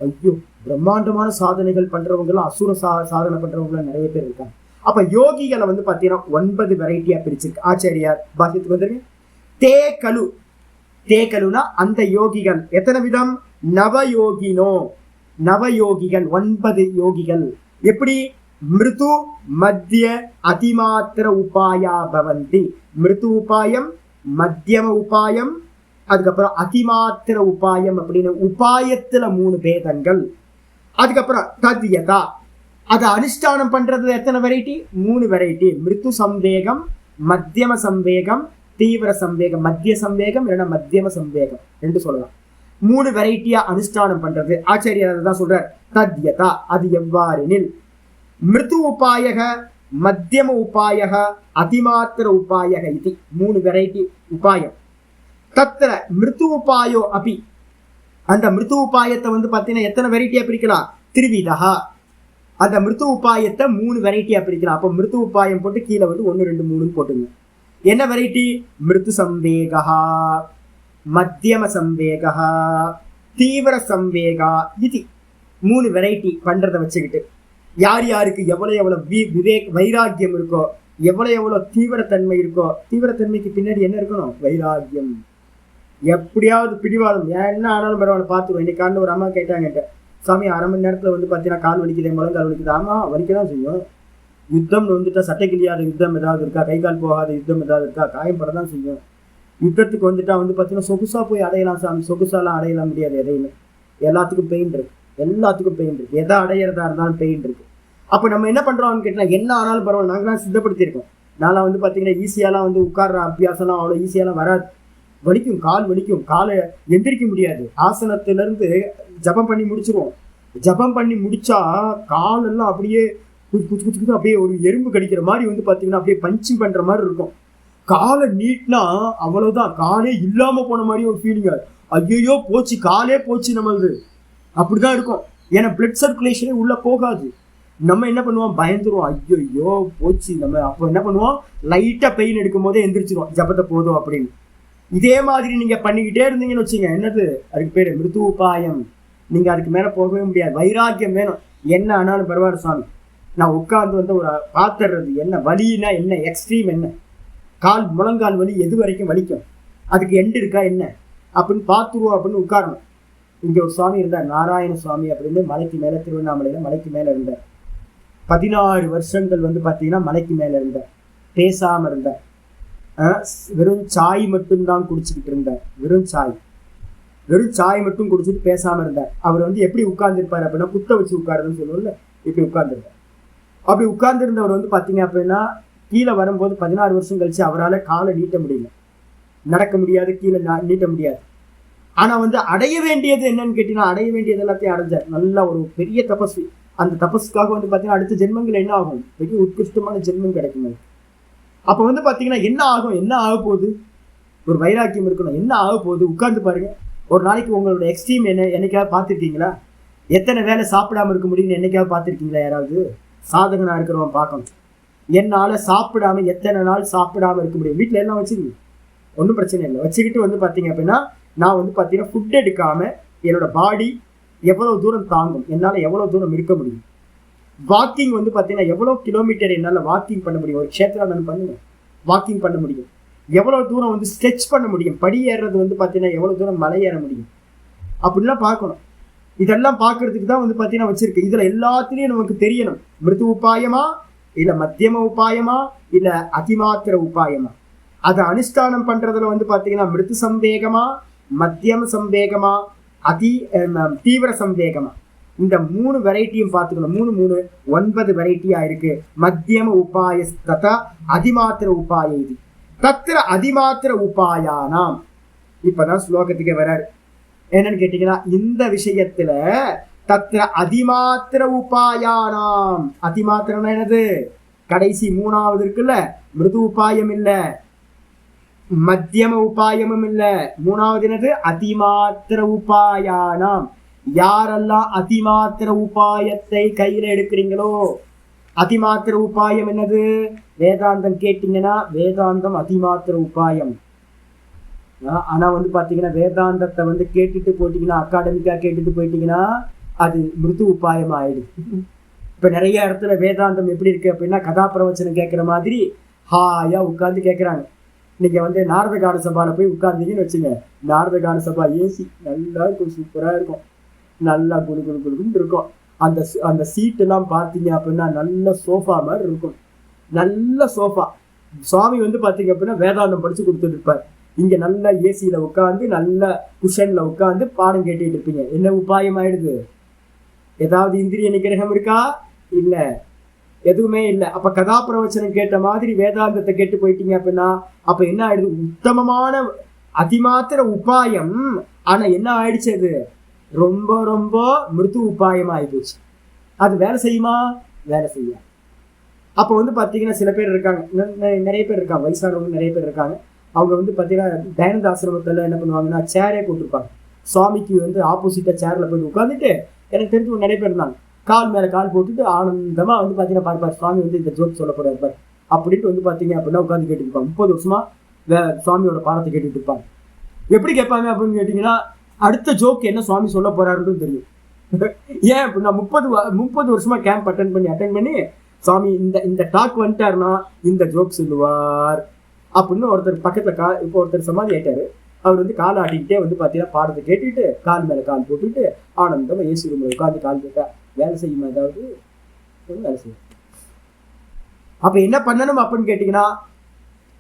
ஐயோ பிரம்மாண்டமான சாதனைகள் பண்ணுறவங்கலாம் அசுர சாதனை பண்ணுறவங்களாம் நிறைய பேர் இருக்காங்க. அப்போ யோகிகளை வந்து பார்த்தீங்கன்னா 9 வெரைட்டியாக பிரிச்சிருக்கு ஆச்சாரியார் பாக்கியத்துக்கு வந்துருக்கு. தேகலுனா அந்த யோகிகள் எத்தனை விதம்? நவயோகினோ, நவயோகிகள் 9 யோகிகள். எப்படி? மிருது மத்திய அதிமாத்திர உபாயா பவந்தி. மிருது உபாயம், மத்தியம உபாயம், அதுக்கப்புறம் அதிமாத்திர உபாயம் அப்படின்னு உபாயத்துல 3 பேதங்கள். அதுக்கப்புறம் தத்யதா, அதை அனுஷ்டானம் பண்றது எத்தனை வெரைட்டி? 3 வெரைட்டி. மிருது சம்வேகம், மத்தியம சம்வேகம், தீவிர சம்வேகம். மத்திய சம்வேகம் இல்லைன்னா மத்தியம சம்வேகம் என்று சொல்லலாம். 3 வெரைட்டியா அனுஷ்டானம் பண்றது. ஆச்சாரியர் தான் சொல்றார். தத்யதா அது எவ்வாறெனில் மிருது உபாயக மத்தியம உபாயக அதிமாத்திர உபாயக இது 3 வெரைட்டி உபாயம். தத்திர மிருத்து உபாயோ அபி, அந்த மிருத்து உபாயத்தை வந்து பார்த்தீங்கன்னா எத்தனை வெரைட்டியா பிரிக்கலாம்? திருவிதா. அந்த மிருத்து உபாயத்தை 3 வெரைட்டியா பிரிக்கலாம். அப்போ மிருத்து உபாயம் போட்டு கீழே வந்து 1 2 3 போட்டுங்க. என்ன வெரைட்டி? மிருத்து சம்வேகா, மத்தியம சம்வேகா, தீவிர சம்வேகா இது 3 வெரைட்டி பண்றதை வச்சுக்கிட்டு யார் யாருக்கு எவ்வளவு வைராக்கியம் இருக்கோ, எவ்வளவு தீவிரத்தன்மை இருக்கோ. தீவிரத்தன்மைக்கு பின்னாடி என்ன இருக்கணும்? வைராக்கியம். எப்படியாவது பிடிவாதம் என்ன ஆனாலும் பரவாயில்ல பார்த்துருவோம். இன்னைக்கு காலையில் ஒரு அம்மா கேட்டாங்க, சாமி 1/2 மணி நேரத்தில் வந்து பார்த்தீங்கன்னா கால் வலிக்குது, முழங்கால் வலிக்குது. ஆமா வலிக்கதான் செய்யும். யுத்தம்னு வந்துட்டா சட்டை கிளியாத யுத்தம் ஏதாவது இருக்கா? கை கால் போகாத யுத்தம் ஏதாவது இருக்கா? காயப்படதான் செய்யும். யுத்தத்துக்கு வந்துட்டா வந்து பார்த்தீங்கன்னா சொகுசா போய் அடையலாம் சாமி, சொகுசாலாம் அடையலாம் முடியாது. எதையுமே எல்லாத்துக்கும் பெயின் இருக்கு, எல்லாத்துக்கும் பெயின் இருக்கு. எதை அடையிறதா இருந்தாலும் பெயின் இருக்கு. அப்போ நம்ம என்ன பண்றோம்னு கேட்டால் என்ன ஆனாலும் பரவாயில்ல, நாங்களாம் சித்தப்படுத்தியிருக்கோம். நான்லாம் வந்து பார்த்தீங்கன்னா ஈஸியாலாம் வந்து உட்கார்ற அபியாசம்லாம் அவ்வளோ ஈஸியாலாம் வராது. வலிக்கும், கால் வலிக்கும், காலை எந்திரிக்க முடியாது. ஆசனத்திலிருந்து ஜபம் பண்ணி முடிச்சிருவோம். ஜபம் பண்ணி முடிச்சா காலெல்லாம் அப்படியே குச்சு குச்சு குச்சு அப்படியே ஒரு எறும்பு கடிக்கிற மாதிரி வந்து பார்த்தீங்கன்னா அப்படியே பஞ்சிங் பண்ற மாதிரி இருக்கும். காலை நீட்னா அவ்வளவுதான், காலே இல்லாம போன மாதிரி ஒரு ஃபீலிங். ஐயோ போச்சு, காலே போச்சு நம்மளுது, அப்படிதான் இருக்கும். ஏன்னா பிளட் சர்க்குலேஷனே உள்ள போகாது. நம்ம என்ன பண்ணுவோம்? பயந்துருவோம், ஐயோ போச்சு. நம்ம அப்போ என்ன பண்ணுவோம்? லைட்டா பெயின் எடுக்கும் போதே எந்திரிச்சிருவோம், ஜபத்தை போதும் அப்படின்னு. இதே மாதிரி நீங்க பண்ணிக்கிட்டே இருந்தீங்கன்னு வச்சுங்க, என்னது அதுக்கு பேரு மிருத்து உபாயம். நீங்க அதுக்கு மேல போகவே முடியாது. வைராக்கியம் வேணும். என்ன ஆனாலும் பரவாயில்ல சாமி, நான் உட்கார்ந்து வந்து ஒரு பாத்துறது என்ன வலினா என்ன, எக்ஸ்ட்ரீம் என்ன, கால் முழங்கால் வலி எது வரைக்கும் வலிக்கும், அதுக்கு எண்டு இருக்கா என்ன அப்படின்னு பார்த்துருவோம் அப்படின்னு உட்காரணும். இங்க ஒரு சுவாமி இருந்தார், நாராயண சுவாமி அப்படின்னு, மலைக்கு மேல, திருவண்ணாமலையில மலைக்கு மேல இருந்தார். 16 வருஷங்கள் வந்து பார்த்தீங்கன்னா மலைக்கு மேல இருந்தார், பேசாம இருந்தார். வெறும் சாய் மட்டும்தான் குடிச்சுக்கிட்டு இருந்தார். வெறும் சாய் மட்டும் குடிச்சிட்டு பேசாம இருந்தார். அவர் வந்து எப்படி உட்கார்ந்துருப்பார் அப்படின்னா, புத்த வச்சு உட்காருன்னு சொல்லுவோம்ல, இப்படி உட்கார்ந்துருப்பார். அப்படி உட்கார்ந்துருந்தவர் வந்து பார்த்தீங்க அப்படின்னா கீழே வரும்போது 16 வருஷம் கழிச்சு அவரால் காலை நீட்ட முடியல, நடக்க முடியாது, கீழே நீட்ட முடியாது. ஆனா வந்து அடைய வேண்டியது என்னன்னு கேட்டீங்கன்னா, அடைய வேண்டியது எல்லாத்தையும் அடைஞ்சார். நல்ல ஒரு பெரிய தபஸ்வி. அந்த தபஸுக்காக வந்து பார்த்தீங்கன்னா அடுத்த ஜென்மங்கள் என்ன ஆகும்? பெரிய உத்கிருஷ்டமான ஜென்மம் கிடைக்கும். அப்போ வந்து பார்த்தீங்கன்னா என்ன ஆகும்? என்ன ஆக போகுது? ஒரு வைராக்கியம் இருக்கணும். என்ன ஆக போகுது? உட்கார்ந்து பாருங்க. ஒரு நாளைக்கு உங்களோட எக்ஸ்ட்ரீம் என்னைக்காவது பார்த்துருக்கீங்களா? எத்தனை வேலை சாப்பிடாம இருக்க முடியும்னு என்னைக்காவது பார்த்துருக்கீங்களா? யாராவது சாதகனா இருக்கிறவன் பார்க்கணும். என்னால் சாப்பிடாம எத்தனை நாள் சாப்பிடாம இருக்க முடியும்? வீட்டில் எல்லாம் வச்சுக்கோங்க, ஒன்றும் பிரச்சனை இல்லை. வச்சுக்கிட்டு வந்து பார்த்தீங்க அப்படின்னா நான் வந்து பார்த்தீங்கன்னா ஃபுட் எடுக்காம என்னோட பாடி எவ்வளவு தூரம் தாங்கும், என்னால் எவ்வளவு தூரம் இருக்க முடியும். வாக்கிங் வந்து பார்த்தீங்கன்னா எவ்வளோ கிலோமீட்டர் என்னால் வாக்கிங் பண்ண முடியும். ஒரு க்ஷேத்திரம் நான் பண்ணுங்க, வாக்கிங் பண்ண முடியும். எவ்வளோ தூரம் வந்து ஸ்ட்ரெச் பண்ண முடியும். படி ஏறுறது வந்து பார்த்தீங்கன்னா எவ்வளோ தூரம் மலை ஏற முடியும் அப்படின்லாம் பார்க்கணும். இதெல்லாம் பார்க்கறதுக்கு தான் வந்து பார்த்தீங்கன்னா வச்சிருக்கு. இதில் எல்லாத்துலேயும் நமக்கு தெரியணும், மிருது உபாயமா இல்லை மத்தியம உபாயமா இல்லை அதிமாத்திர உபாயமா. அதை அனுஷ்டானம் பண்ணுறதுல வந்து பார்த்தீங்கன்னா மிருது சம்வேகமா, மத்தியம சம்வேகமா, தீவிர சம்வேகமா, இந்த 3 வெரைட்டியும் பார்த்துக்கணும். 3 9 வெரைட்டியா இருக்கு. மத்தியம உபாய ததா அதிமாத்திர உபாய இது. தத்திர அதிமாத்திர உபாயானாம். இப்பதான் ஸ்லோகத்துக்கு வராரு. என்னன்னு கேட்டீங்கன்னா, இந்த விஷயத்துல தத்திர அதிமாத்திர உபாயானாம். அதிமாத்திரம்னா என்னது? கடைசி 3வது இருக்குல்ல, மிருது உபாயம் இல்ல, மத்தியம உபாயமும் இல்ல, 3வது என்னது? அதிமாத்திர உபாயானாம். யாரெல்லாம் அதிமாத்திர உபாயத்தை கையில எடுக்கிறீங்களோ, அதிமாத்திர உபாயம் என்னது? வேதாந்தம் கேட்டீங்கன்னா வேதாந்தம் அதிமாத்திர உபாயம். ஆனா வந்து பாத்தீங்கன்னா வேதாந்தத்தை வந்து கேட்டுட்டு போட்டீங்கன்னா, அகாடமிக்கா கேட்டுட்டு போயிட்டீங்கன்னா அது மிருது உபாயம் ஆயிடுது. இப்ப நிறைய இடத்துல வேதாந்தம் எப்படி இருக்கு அப்படின்னா, கதாபிரவச்சனம் கேட்கிற மாதிரி ஹாயா உட்கார்ந்து கேட்கிறாங்க. நீங்க வந்து நாரத கான சபால போய் உட்கார்ந்தீங்கன்னு வச்சுங்க, நாரத கான சபா ஏசி நல்லா இருக்கும், சூப்பரா இருக்கும், நல்லா குடு குடு குடுன்னு இருக்கும். அந்த சீட் எல்லாம் பார்த்தீங்க அப்படின்னா நல்ல சோஃபா மாதிரி இருக்கும், நல்ல சோஃபா. சுவாமி வந்து பார்த்தீங்க அப்படின்னா வேதாந்தம் படிச்சு கொடுத்துட்டு இருப்பார். இங்க நல்ல ஏசியில உட்காந்து நல்ல குஷன்ல உட்காந்து பாடம் கேட்டுட்டு இருப்பீங்க. என்ன உபாயம் ஆயிடுது? ஏதாவது இந்திரிய நிகிரகம் இருக்கா? இல்ல, எதுவுமே இல்லை. அப்ப கதாபிரவச்சனம் கேட்ட மாதிரி வேதாந்தத்தை கேட்டு போயிட்டீங்க அப்படின்னா அப்ப என்ன ஆயிடுது? உத்தமமான அதிமாத்திர உபாயம். ஆனா என்ன ஆயிடுச்சு? அது ரொம்ப ரொம்ப மிருது உபாயம் ஆயிடுச்சு. அது வேலை செய்யுமா? வேலை செய்ய. அப்போ வந்து பார்த்தீங்கன்னா சில பேர் இருக்காங்க, நிறைய பேர் இருக்காங்க, வயசானவங்க நிறைய பேர் இருக்காங்க. அவங்க வந்து பார்த்தீங்கன்னா தயானந்த ஆசிரமத்தில் என்ன பண்ணுவாங்கன்னா சேரே போட்டிருப்பாங்க. சுவாமிக்கு வந்து ஆப்போசிட்டாக சேரில் போய் உட்காந்துட்டு, எனக்கு தெரிஞ்சு நிறைய பேர் இருந்தாங்க, கால் மேலே கால் போட்டுட்டு ஆனந்தமாக வந்து பார்த்தீங்கன்னா பார்ப்பார் சுவாமி வந்து இந்த ஜோக் சொல்ல போகிறார் பார் அப்படின்ட்டு வந்து பார்த்தீங்க அப்படின்னா உட்காந்து கேட்டுட்டு இருப்பாங்க. 30 வருஷமா சுவாமியோட பாடத்தை கேட்டுட்டு இருப்பாங்க. எப்படி கேட்பாங்க அப்படின்னு கேட்டிங்கன்னா, அடுத்த ஜோக் என்ன சுவாமி சொல்ல போறாருன்னு தெரியும். ஏன் அப்படின்னா 30 வருஷமா கேம்ப் அட்டன் பண்ணி சுவாமி இந்த டாக் வந்துட்டாருன்னா இந்த ஜோக் சொல்லுவார் அப்படின்னு ஒருத்தர் பக்கத்துல இப்போ ஒருத்தர் சமாதி ஆயிட்டாரு. அவர் வந்து கால் ஆட்டிக்கிட்டே வந்து பார்த்தீங்கன்னா பாடத்தை கேட்டுட்டு கால் மேலே கால் போட்டுட்டு ஆனந்தமா ஏசி ரூம்ல உட்காந்து கால் போட்டா வேலை செய்யுமா, ஏதாவது வேலை செய்யும். அப்ப என்ன பண்ணணும் அப்படின்னு கேட்டீங்கன்னா,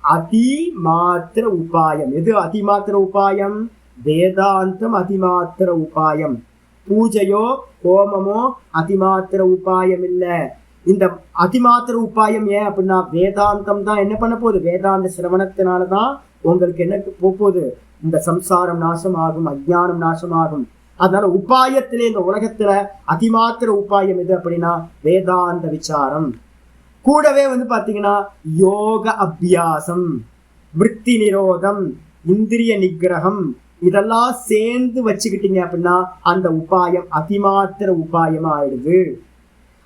அதிமாத்திர உபாயம். எது அதிமாத்திர உபாயம்? வேதாந்தம் அதிமாத்திர உபாயம். பூஜையோ ஹோமமோ அதிமாத்திர உபாயம் இல்ல. இந்த அதிமாத்திர உபாயம் ஏன் அப்படின்னா வேதாந்தம் தான் என்ன பண்ண போகுது, வேதாந்த சிரவணத்தினாலதான் உங்களுக்கு என்ன போகுது, இந்த சம்சாரம் நாசம் ஆகும், அஜ்ஞானம் நாசம் ஆகும். அதனால உபாயத்திலே இந்த உலகத்துல அதிமாத்திர உபாயம் எது அப்படின்னா வேதாந்த விசாரம். கூடவே வந்து பாத்தீங்கன்னா யோக அபியாசம், விருத்தி நிரோதம், இந்திரிய நிகிரகம், இதெல்லாம் சேர்ந்து வச்சுக்கிட்டீங்க அப்படின்னா அந்த உபாயம் அதிமாத்திர உபாயமா ஆயிடுது.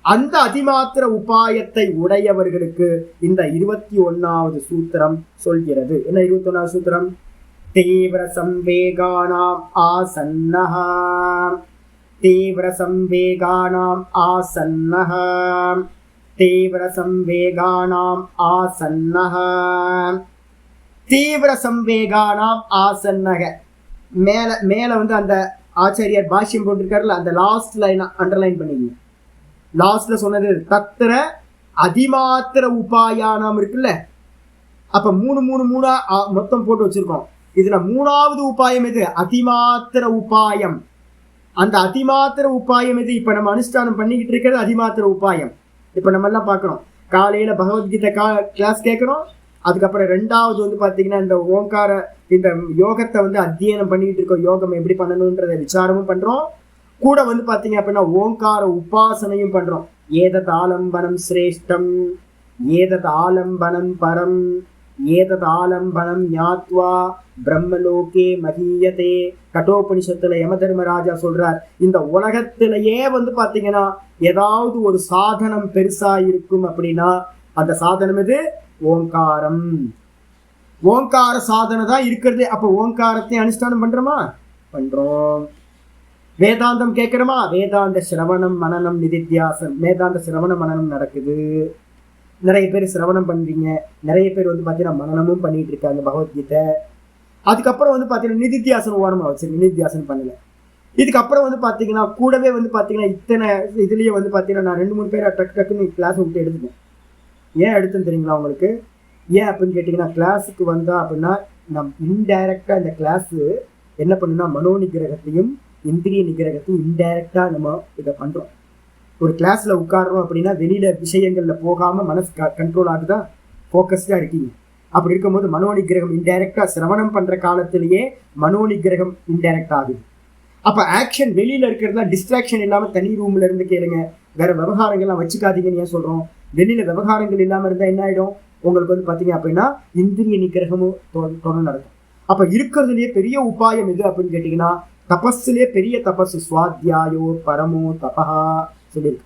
அந்த அதிமாத்திர உபாயத்தை உடையவர்களுக்கு இந்த 21வது சூத்திரம் சொல்கிறது. என்ன 21வது சூத்திரம்? தீவிர சம்வேகானாம் ஆசன்னஹ, தீவிர சம்வேகானாம் ஆசன்னஹ, தீவிர சம்வேகானாம் ஆசன்னஹ, தீவிர சம்வேகானாம் ஆசன்னஹ. மேல மேல வந்து அந்த ஆச்சாரியர் பாஷ்யம் போட்டிருக்காருல, அந்த லாஸ்ட் லைன் அண்டர்லைன் பண்ணிக்கணும். லாஸ்ட்ல சொன்னது தத்திர அதிமாத்திர உபாயானம் இருக்குல்ல, அப்ப மூணா மொத்தம் போட்டு வச்சிருக்கோம். இதுல 3வது உபாயம் எது? அதிமாத்திர உபாயம். அந்த அதிமாத்திர உபாயம் எது? இப்ப நம்ம அனுஷ்டானம் பண்ணிக்கிட்டு இருக்கிறது அதிமாத்திர உபாயம். இப்ப நம்ம எல்லாம் பாக்குறோம், காலையில பகவத்கீதை கிளாஸ் கேட்கிறோம். அதுக்கப்புறம் 2வது வந்து பாத்தீங்கன்னா இந்த ஓங்கார இந்த யோகத்தை வந்து அத்தியனம் பண்ணிக்கிட்டு இருக்கோம். யோகம் எப்படி பண்ணணும்ன்றத விசாரமும் பண்றோம். கூட வந்து பாத்தீங்க அப்படின்னா ஓங்கார உபாசனையும் பண்றோம். ஏதத் ஆலம்பனம் சிரேஷ்டம், ஏதத் ஆலம்பனம் பரம், ஏதத் ஆலம்பனம் ஞாத்வா பிரம்மலோகே மகீயதே. கட்டோபனிஷத்துல யம தர்மராஜா சொல்றார், இந்த உலகத்திலேயே வந்து பாத்தீங்கன்னா ஏதாவது ஒரு சாதனம் பெருசா இருக்கும் அப்படின்னா அந்த சாதனம் எது? ஓங்காரம். ஓங்கார சாதனை தான் இருக்கிறது. அப்ப ஓங்காரத்தை அனுஷ்டானம் பண்றோமா? பண்றோம். வேதாந்தம் கேட்கிறோமா? வேதாந்த சிரவணம் மனனம் நிதித்தியாசம். வேதாந்த சிரவணம் மனனம் நடக்குது. நிறைய பேர் சிரவணம் பண்றீங்க, நிறைய பேர் வந்து பாத்தீங்கன்னா மனனமும் பண்ணிட்டு இருக்காங்க பகவத்கீதை. அதுக்கப்புறம் வந்து பாத்தீங்கன்னா நிதித்தியாசனம் ஓரமா வச்சிருக்கு, நிதித்தியாசனம் பண்ணல. இதுக்கப்புறம் வந்து பாத்தீங்கன்னா கூடவே வந்து பாத்தீங்கன்னா இத்தனை இதுலயே வந்து பாத்தீங்கன்னா நான் 2-3 பேரை டக்குன்னு கிளாஸ் விட்டு எடுத்துட்டேன். ஏன் எடுத்துன்னு தெரியுங்களா உங்களுக்கு? ஏன் அப்படின்னு கேட்டீங்கன்னா, கிளாஸுக்கு வந்தா அப்படின்னா நம் இன்டைரக்டா இந்த கிளாஸ் என்ன பண்ணுன்னா மனோ நிகிரகத்தையும் இந்திரிய நிகிரகத்தையும் இன்டைரக்டா நம்ம இதை பண்றோம். ஒரு கிளாஸ்ல உட்காடுறோம் அப்படின்னா வெளியில விஷயங்கள்ல போகாம மனசு கண்ட்ரோல் ஆகுதா, ஃபோக்கஸ்டா இருக்கீங்க. அப்படி இருக்கும்போது மனோ நிகிரகம் இன்டைரக்டா சிரவணம் பண்ற காலத்திலேயே மனோ நிகிரகம் இன்டைரக்ட் ஆகுது. அப்ப ஆக்ஷன் வெளியில இருக்கிறதுலாம் டிஸ்ட்ராக்ஷன் இல்லாம தனி ரூம்ல இருந்து கேளுங்க. வேற விவகாரங்கள்லாம் வச்சுக்காதீங்கன்னு ஏன் சொல்றோம்? வெளியில விவகாரங்கள் இல்லாம இருந்தா என்ன ஆயிடும் உங்களுக்கு வந்து பாத்தீங்க அப்படின்னா இந்திரிய நிகிரகமும் தொடர்ந்து நடக்கும். அப்ப இருக்கிறதுலயே பெரிய உபாயம் எது அப்படின்னு கேட்டீங்கன்னா தபஸ்லயே பெரிய தபஸ் சுவாத்தியாயோ பரமோ தபஹா சொல்லியிருக்கு.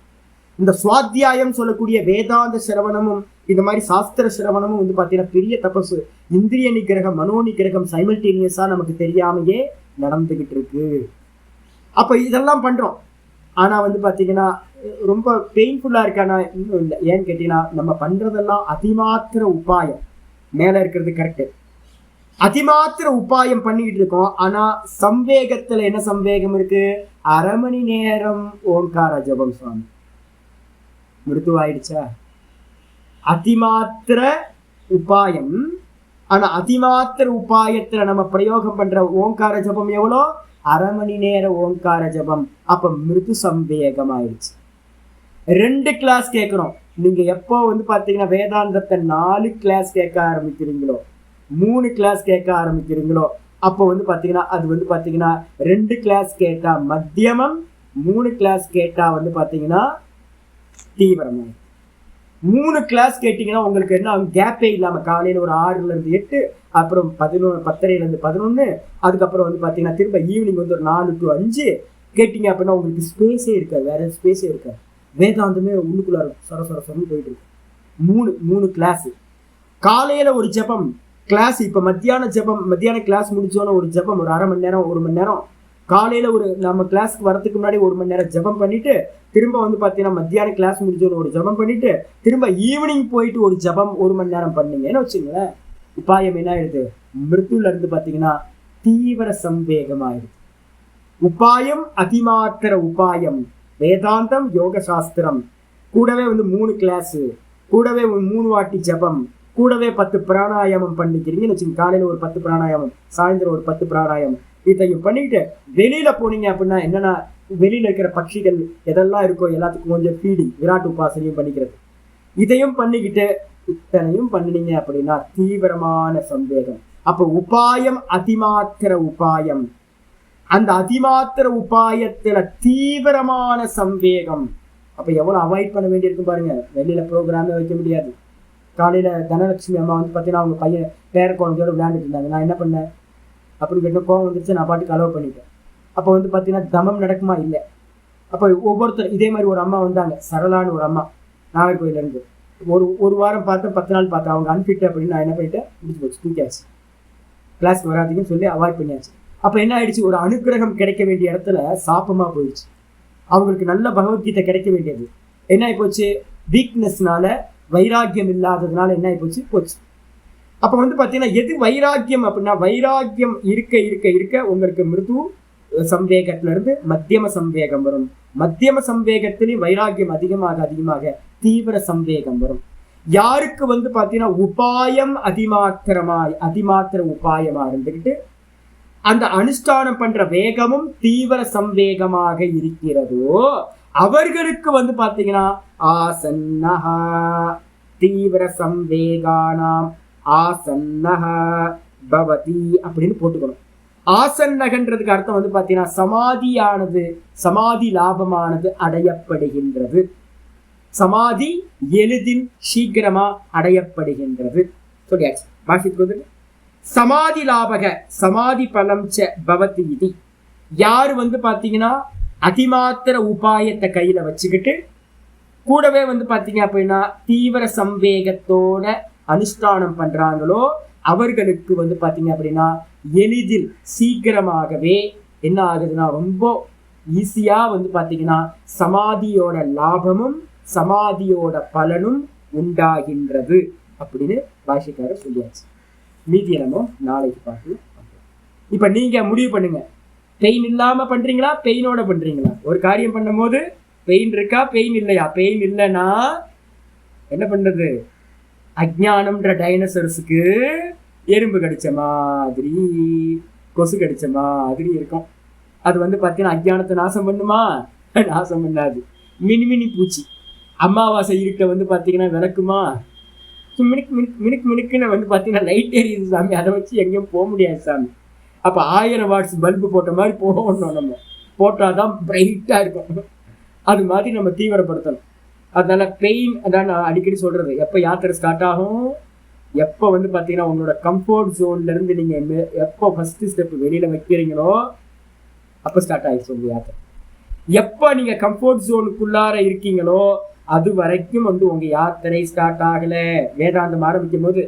இந்த சுவாத்தியாயம் சொல்லக்கூடிய வேதாந்த சிரவணமும் இந்த மாதிரி சாஸ்திர சிரவணமும் வந்து பாத்தீங்கன்னா பெரிய தபஸ். இந்திரிய நிகிரகம் மனோ நிகிரகம் சைமல்டேனியஸா நமக்கு தெரியாமையே நடந்துகிட்டு இருக்கு. அப்ப இதெல்லாம் பண்றோம். ஆனா வந்து பாத்தீங்கன்னா ரொம்ப பெயின்ஃபுல்லா இருக்கானா? இன்னும் இல்லை. ஏன்னு கேட்டீங்கன்னா நம்ம பண்றதெல்லாம் அதிமாத்திர உபாயம். மேல இருக்கிறது கரெக்ட், அதிமாத்திர உபாயம் பண்ணிக்கிட்டு இருக்கோம். ஆனா சம்வேகத்துல என்ன சம்வேகம் இருக்கு? 1/2 மணி நேரம் ஓங்கார ஜபம் சுவாமி மிருதுவாயிடுச்சா? அதிமாத்திர உபாயம். ஆனா அதிமாத்திர உபாயத்துல நம்ம பிரயோகம் பண்ற ஓங்கார ஜபம் எவ்வளோ? 1/2 மணி நேரம் ஓங்கார ஜபம். அப்ப மிருது சம்வேகம் ஆயிடுச்சு. 2 கிளாஸ் கேட்கிறோம். நீங்க எப்போ வந்து பாத்தீங்கன்னா வேதாந்தத்தை 4 கிளாஸ் கேட்க ஆரம்பிக்கிறீங்களோ, 3 கிளாஸ் கேட்க ஆரம்பிக்கிறீங்களோ, அப்போ வந்து பாத்தீங்கன்னா அது வந்து பாத்தீங்கன்னா 2 கிளாஸ் கேட்டா மத்தியமம், 3 கிளாஸ் கேட்டா வந்து பாத்தீங்கன்னா தீவிரமா. 3 கிளாஸ் கேட்டீங்கன்னா உங்களுக்கு என்ன கேப்பே இல்லாம காலையில ஒரு 6ல இருந்து 8, அப்புறம் 11, 10:30ல இருந்து 11, அதுக்கப்புறம் வந்து பாத்தீங்கன்னா திரும்ப ஈவினிங் வந்து ஒரு 4 to 5 கேட்டீங்க அப்படின்னா உங்களுக்கு ஸ்பேஸே இருக்காது, வேற ஸ்பேஸே இருக்காது. வேதாந்தமே உள்ளுக்குள்ள சொர சொர சொரன்னு போயிட்டு இருக்கு. 3 கிளாஸ். காலையில ஒரு ஜபம் கிளாஸ். இப்ப மத்தியான கிளாஸ் முடிச்சோன்னு ஒரு ஜபம், ஒரு 1/2 மணி நேரம் 1 மணி நேரம். காலையில ஒரு நம்ம கிளாஸ்க்கு வரதுக்கு முன்னாடி 1 மணி நேரம் ஜபம் பண்ணிட்டு, திரும்ப வந்து பாத்தீங்கன்னா மத்தியான கிளாஸ் முடிஞ்சோன்னு ஒரு ஜபம் பண்ணிட்டு, திரும்ப ஈவினிங் போயிட்டு ஒரு ஜபம் 1 மணி நேரம் பண்ணீங்கன்னு வச்சுங்களேன். உபாயம் என்ன ஆயிடுது? மிருத்துல இருந்து பாத்தீங்கன்னா தீவிர சம்பேகம் ஆயிடுது. உபாயம் அதிமாத்திர உபாயம், வேதாந்தம் யோக சாஸ்திரம், கூடவே வந்து 3 கிளாஸ், கூடவே 3 வாட்டி ஜபம், கூடவே 10 பிராணாயாமம் பண்ணிக்கிறீங்கன்னு வச்சுங்க. காலையில ஒரு 10 பிராணாயாமம், சாயந்தரம் ஒரு 10 பிராணாயாமம். இதையும் பண்ணிட்டு வெளியில போனீங்க அப்படின்னா என்னன்னா, வெளியில இருக்கிற பட்சிகள் எதெல்லாம் இருக்கோ எல்லாத்துக்கும் கொஞ்சம் ஃபீடிங், விராட் உபாசனையும் பண்ணிக்கிறது. இதையும் பண்ணிக்கிட்டு இத்தனையும் பண்ணினீங்க அப்படின்னா தீவிரமான சந்தேகம். அப்ப உபாயம் அதிமாத்திர உபாயம், அந்த அதிமாத்திர உபாயத்துல தீவிரமான சந்தேகம். அப்ப எவ்வளவு அவாய்ட் பண்ண வேண்டியிருக்கும் பாருங்க. வெளியில ப்ரோக்ராமே வைக்க முடியாது. காலையில தனலட்சுமி அம்மா வந்து பாத்தீங்கன்னா அவங்க பையன் பேர குழந்தையோட விளையாண்டுட்டு இருந்தாங்க. நான் என்ன பண்ணேன் அப்படின்னு கேட்டு கோவம் வந்துருச்சு, நான் பாட்டுக்கு அலோவ் பண்ணிட்டேன். அப்போ வந்து பார்த்தீங்கன்னா தமம் நடக்குமா இல்லை. அப்போ ஒவ்வொருத்தர் இதே மாதிரி ஒரு அம்மா வந்தாங்க, சரளான்னு ஒரு அம்மா, நாகர்கோயிலேருந்து. ஒரு வாரம் பார்த்தேன், 10 நாள் பார்த்தேன். அவங்க அன்ஃபிட் அப்படின்னு நான் என்ன பண்ணிட்டேன், முடிச்சு போச்சு, தூக்கியாச்சு. கிளாஸ்க்கு வராதிங்கன்னு சொல்லி அவாய்ட் பண்ணியாச்சு. அப்போ என்ன ஆயிடுச்சு, ஒரு அனுக்கிரகம் கிடைக்க வேண்டிய இடத்துல சாப்பமாக போயிடுச்சு. அவங்களுக்கு நல்ல பகவத்கீதை கிடைக்க வேண்டியது என்ன ஆகி போச்சு, வீக்னஸ்னால, வைராக்கியம் இல்லாததுனால என்ன ஆகி போச்சு. அப்ப வந்து பாத்தீங்கன்னா எது வைராக்கியம் அப்படின்னா, வைராக்கியம் இருக்க இருக்க இருக்க உங்களுக்கு மிருது சம்வேகத்துல இருந்து மத்தியம சம்வேகம் வரும். மத்தியம சம்வேகத்திலேயும் வைராக்கியம் அதிகமாக அதிகமாக தீவிர சம்வேகம் வரும். யாருக்கு வந்து பாத்தீங்கன்னா உபாயம் அதிமாத்திர உபாயமா இருந்துகிட்டு அந்த அனுஷ்டானம் பண்ற வேகமும் தீவிர சம்வேகமாக இருக்கிறதோ அவர்களுக்கு வந்து பாத்தீங்கன்னா ஆசன்னஹா தீவிர சம்வேகானாம் ஆசன்னஹ பவதி அப்படின்னு போட்டுக்கணும். ஆசன்னகன்றதுக்கு அர்த்தம் வந்து பாத்தீங்கன்னா சமாதியானது, சமாதி லாபமானது அடையப்படுகின்றது. சமாதி எளிதில் சீக்கிரமா அடையப்படுகின்றது சொல்லியாச்சு. பாஷித்துக்கு வந்து சமாதி லாபக சமாதி பலம் ச பவதி இது. யாரு வந்து பாத்தீங்கன்னா அதிமாத்திர உபாயத்தை கையில வச்சுக்கிட்டு கூடவே வந்து பாத்தீங்க அப்படின்னா தீவிர சம்வேகத்தோட அனுஷ்டானம் பண்றாங்களோ அவர்களுக்கு வந்து பாத்தீங்க அப்படின்னா எளிதில் சீக்கிரமாகவே என்ன ஆகுதுன்னா ரொம்ப ஈஸியா வந்து பாத்தீங்கன்னா சமாதியோட லாபமும் சமாதியோட பலனும் உண்டாகின்றது அப்படின்னு பாஷைக்காரர் சொல்லியாச்சு. மீதியை நம்ம நாளைக்கு பார்க்கலாம். இப்ப நீங்க முடிவு பண்ணுங்க, பெயின் இல்லாம பண்றீங்களா பெயினோட பண்றீங்களா? ஒரு காரியம் பண்ணும் போது பெயின் இருக்கா பெயின் இல்லையா? பெயின் இல்லைன்னா என்ன பண்றது, அஜ்ஞானம்ன்ற டைனோசரஸுக்கு எறும்பு கடிச்ச மாதிரி கொசு கடிச்ச மாதிரி இருக்கும். அது வந்து பார்த்தீங்கன்னா அஜ்ஞானத்தை நாசம் பண்ணுமா? நாசம் பண்ணாது. மினி பூச்சி அமாவாசை இருக்க வந்து பார்த்தீங்கன்னா விளக்குமா? மினுக்கு மினுக்கு மினுக்கு மினுக்குன்னு வந்து பார்த்தீங்கன்னா லைட் எரியுது சாமி, அதை வச்சு எங்கேயும் போக முடியாது சாமி. அப்போ 1000 வாட்ஸ் பல்பு போட்ட மாதிரி போகணும், நம்ம போட்டாதான் பிரைட்டாக இருக்கும். அது மாதிரி நம்ம தீவிரப்படுத்தணும். அதனால பெயின், அதான் நான் அடிக்கடி சொல்றது, எப்போ யாத்திரை ஸ்டார்ட் ஆகும், எப்போ வந்து பார்த்தீங்கன்னா உங்களோட கம்ஃபர்ட் ஜோன்ல இருந்து நீங்க எப்போ ஃபர்ஸ்ட் ஸ்டெப் வெளியில வைக்கிறீங்களோ அப்போ ஸ்டார்ட் ஆகிடுச்சு உங்க யாத்திரை. எப்போ நீங்க கம்ஃபர்ட் ஜோனுக்குள்ளார இருக்கீங்களோ அது வரைக்கும் வந்து உங்க யாத்திரை ஸ்டார்ட் ஆகல. வேதாந்தம் ஆரம்பிக்கும் போது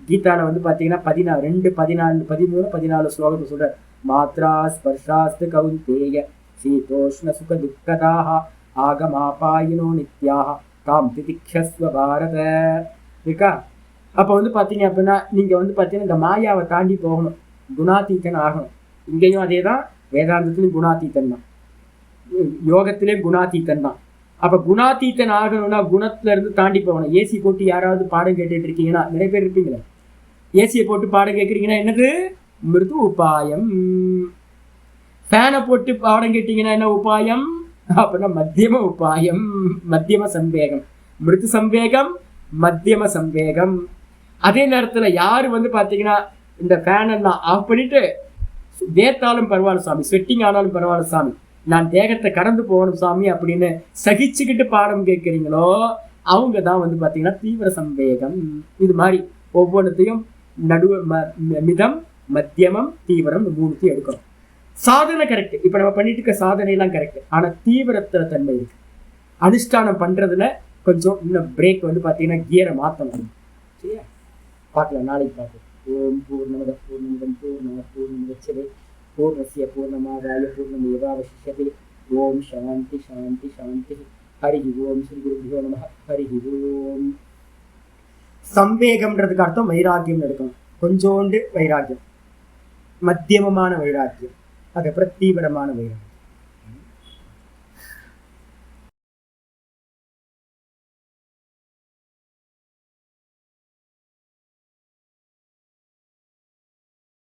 கீதால வந்து பாத்தீங்கன்னா 2, 14, 13, 14 ஸ்லோகத்தை சொல்ற. மாத்ரா ஸ்பர்ஷாஸ்து கௌந்தேய சீதோஷ்ண சுக துக்கதாக ஆகமாபாயினோ நித்யாக காம் திதிக்ஷஸ்வ பாரத இருக்கா. அப்ப வந்து பாத்தீங்க அப்படின்னா நீங்க வந்து பாத்தீங்கன்னா இந்த மாயாவை தாண்டி போகணும், குணாதீத்தன் ஆகணும். இங்கேயும் அதே தான், வேதாந்தத்திலையும் குணாதீத்தன் தான், யோகத்திலேயும் குணாதீத்தன் தான். அப்ப குணாதீத்தன் ஆகணும்னா குணத்துல இருந்து தாண்டி போகணும். ஏசி போட்டு யாராவது பாடம் கேட்டுட்டு இருக்கீங்கன்னா, நிறைய பேர் இருப்பீங்களே, ஏசியை போட்டு பாடம் கேட்குறீங்கன்னா என்னது மிருது உபாயம். ஃபேனை போட்டு பாடம் கேட்டீங்கன்னா என்ன உபாயம் அப்படின்னா மத்தியம உபாயம், மத்தியம சம்பேகம். மிருது சம்பேகம், மத்தியம சம்பேகம். அதே நேரத்துல யாரு வந்து பாத்தீங்கன்னா இந்த ஃபேன் எல்லாம் ஆஃப் பண்ணிட்டு வேர்த்தாலும் பரவாயில்ல சாமி, ஸ்வெட்டிங் ஆனாலும் பரவாயில்ல சாமி, நான் தேகத்தை கடந்து போகணும் சாமி அப்படின்னு சகிச்சுக்கிட்டு பாடம் கேட்குறீங்களோ அவங்க தான் வந்து பார்த்தீங்கன்னா தீவிர சம்பேகம். இது மாதிரி ஒவ்வொன்றத்தையும் நடுவு மிதம், மத்தியமம், தீவிரம், 3த்தையும் எடுக்கணும். சாதனை கரெக்ட். இப்போ நம்ம பண்ணிட்டு இருக்க சாதனையெல்லாம் கரெக்ட். ஆனால் தீவிரத்துல தன்மை இருக்கு. அனுஷ்டானம் பண்றதுல கொஞ்சம் இன்னும் பிரேக் வந்து பார்த்தீங்கன்னா கியரை மாற்றணும். சரியா? பார்க்கலாம், நாளைக்கு பார்க்கலாம். ஓம் பூர்ணமத பூர்ணமிதம் பூர்ணமத பூர்ணமுதச்யதே பூர்ணஸ்ய பூர்ணமாதாய பூர்ணமேவாவசிஷ்யதே. ஓம் சாந்தி சாந்தி சாந்தி. ஹரி ஓம் ஸ்ரீ குருபியோ நமஹ. ஹரி ஓம். சம்பேகம்ன்றதுக்கு அர்த்தம் வைராக்கியம் எடுக்கணும். கொஞ்சோண்டு வைராக்கியம், மத்தியமமான வைராக்கியம், அதுக்கப்புறம் தீவிரமான வைராக்கியம்.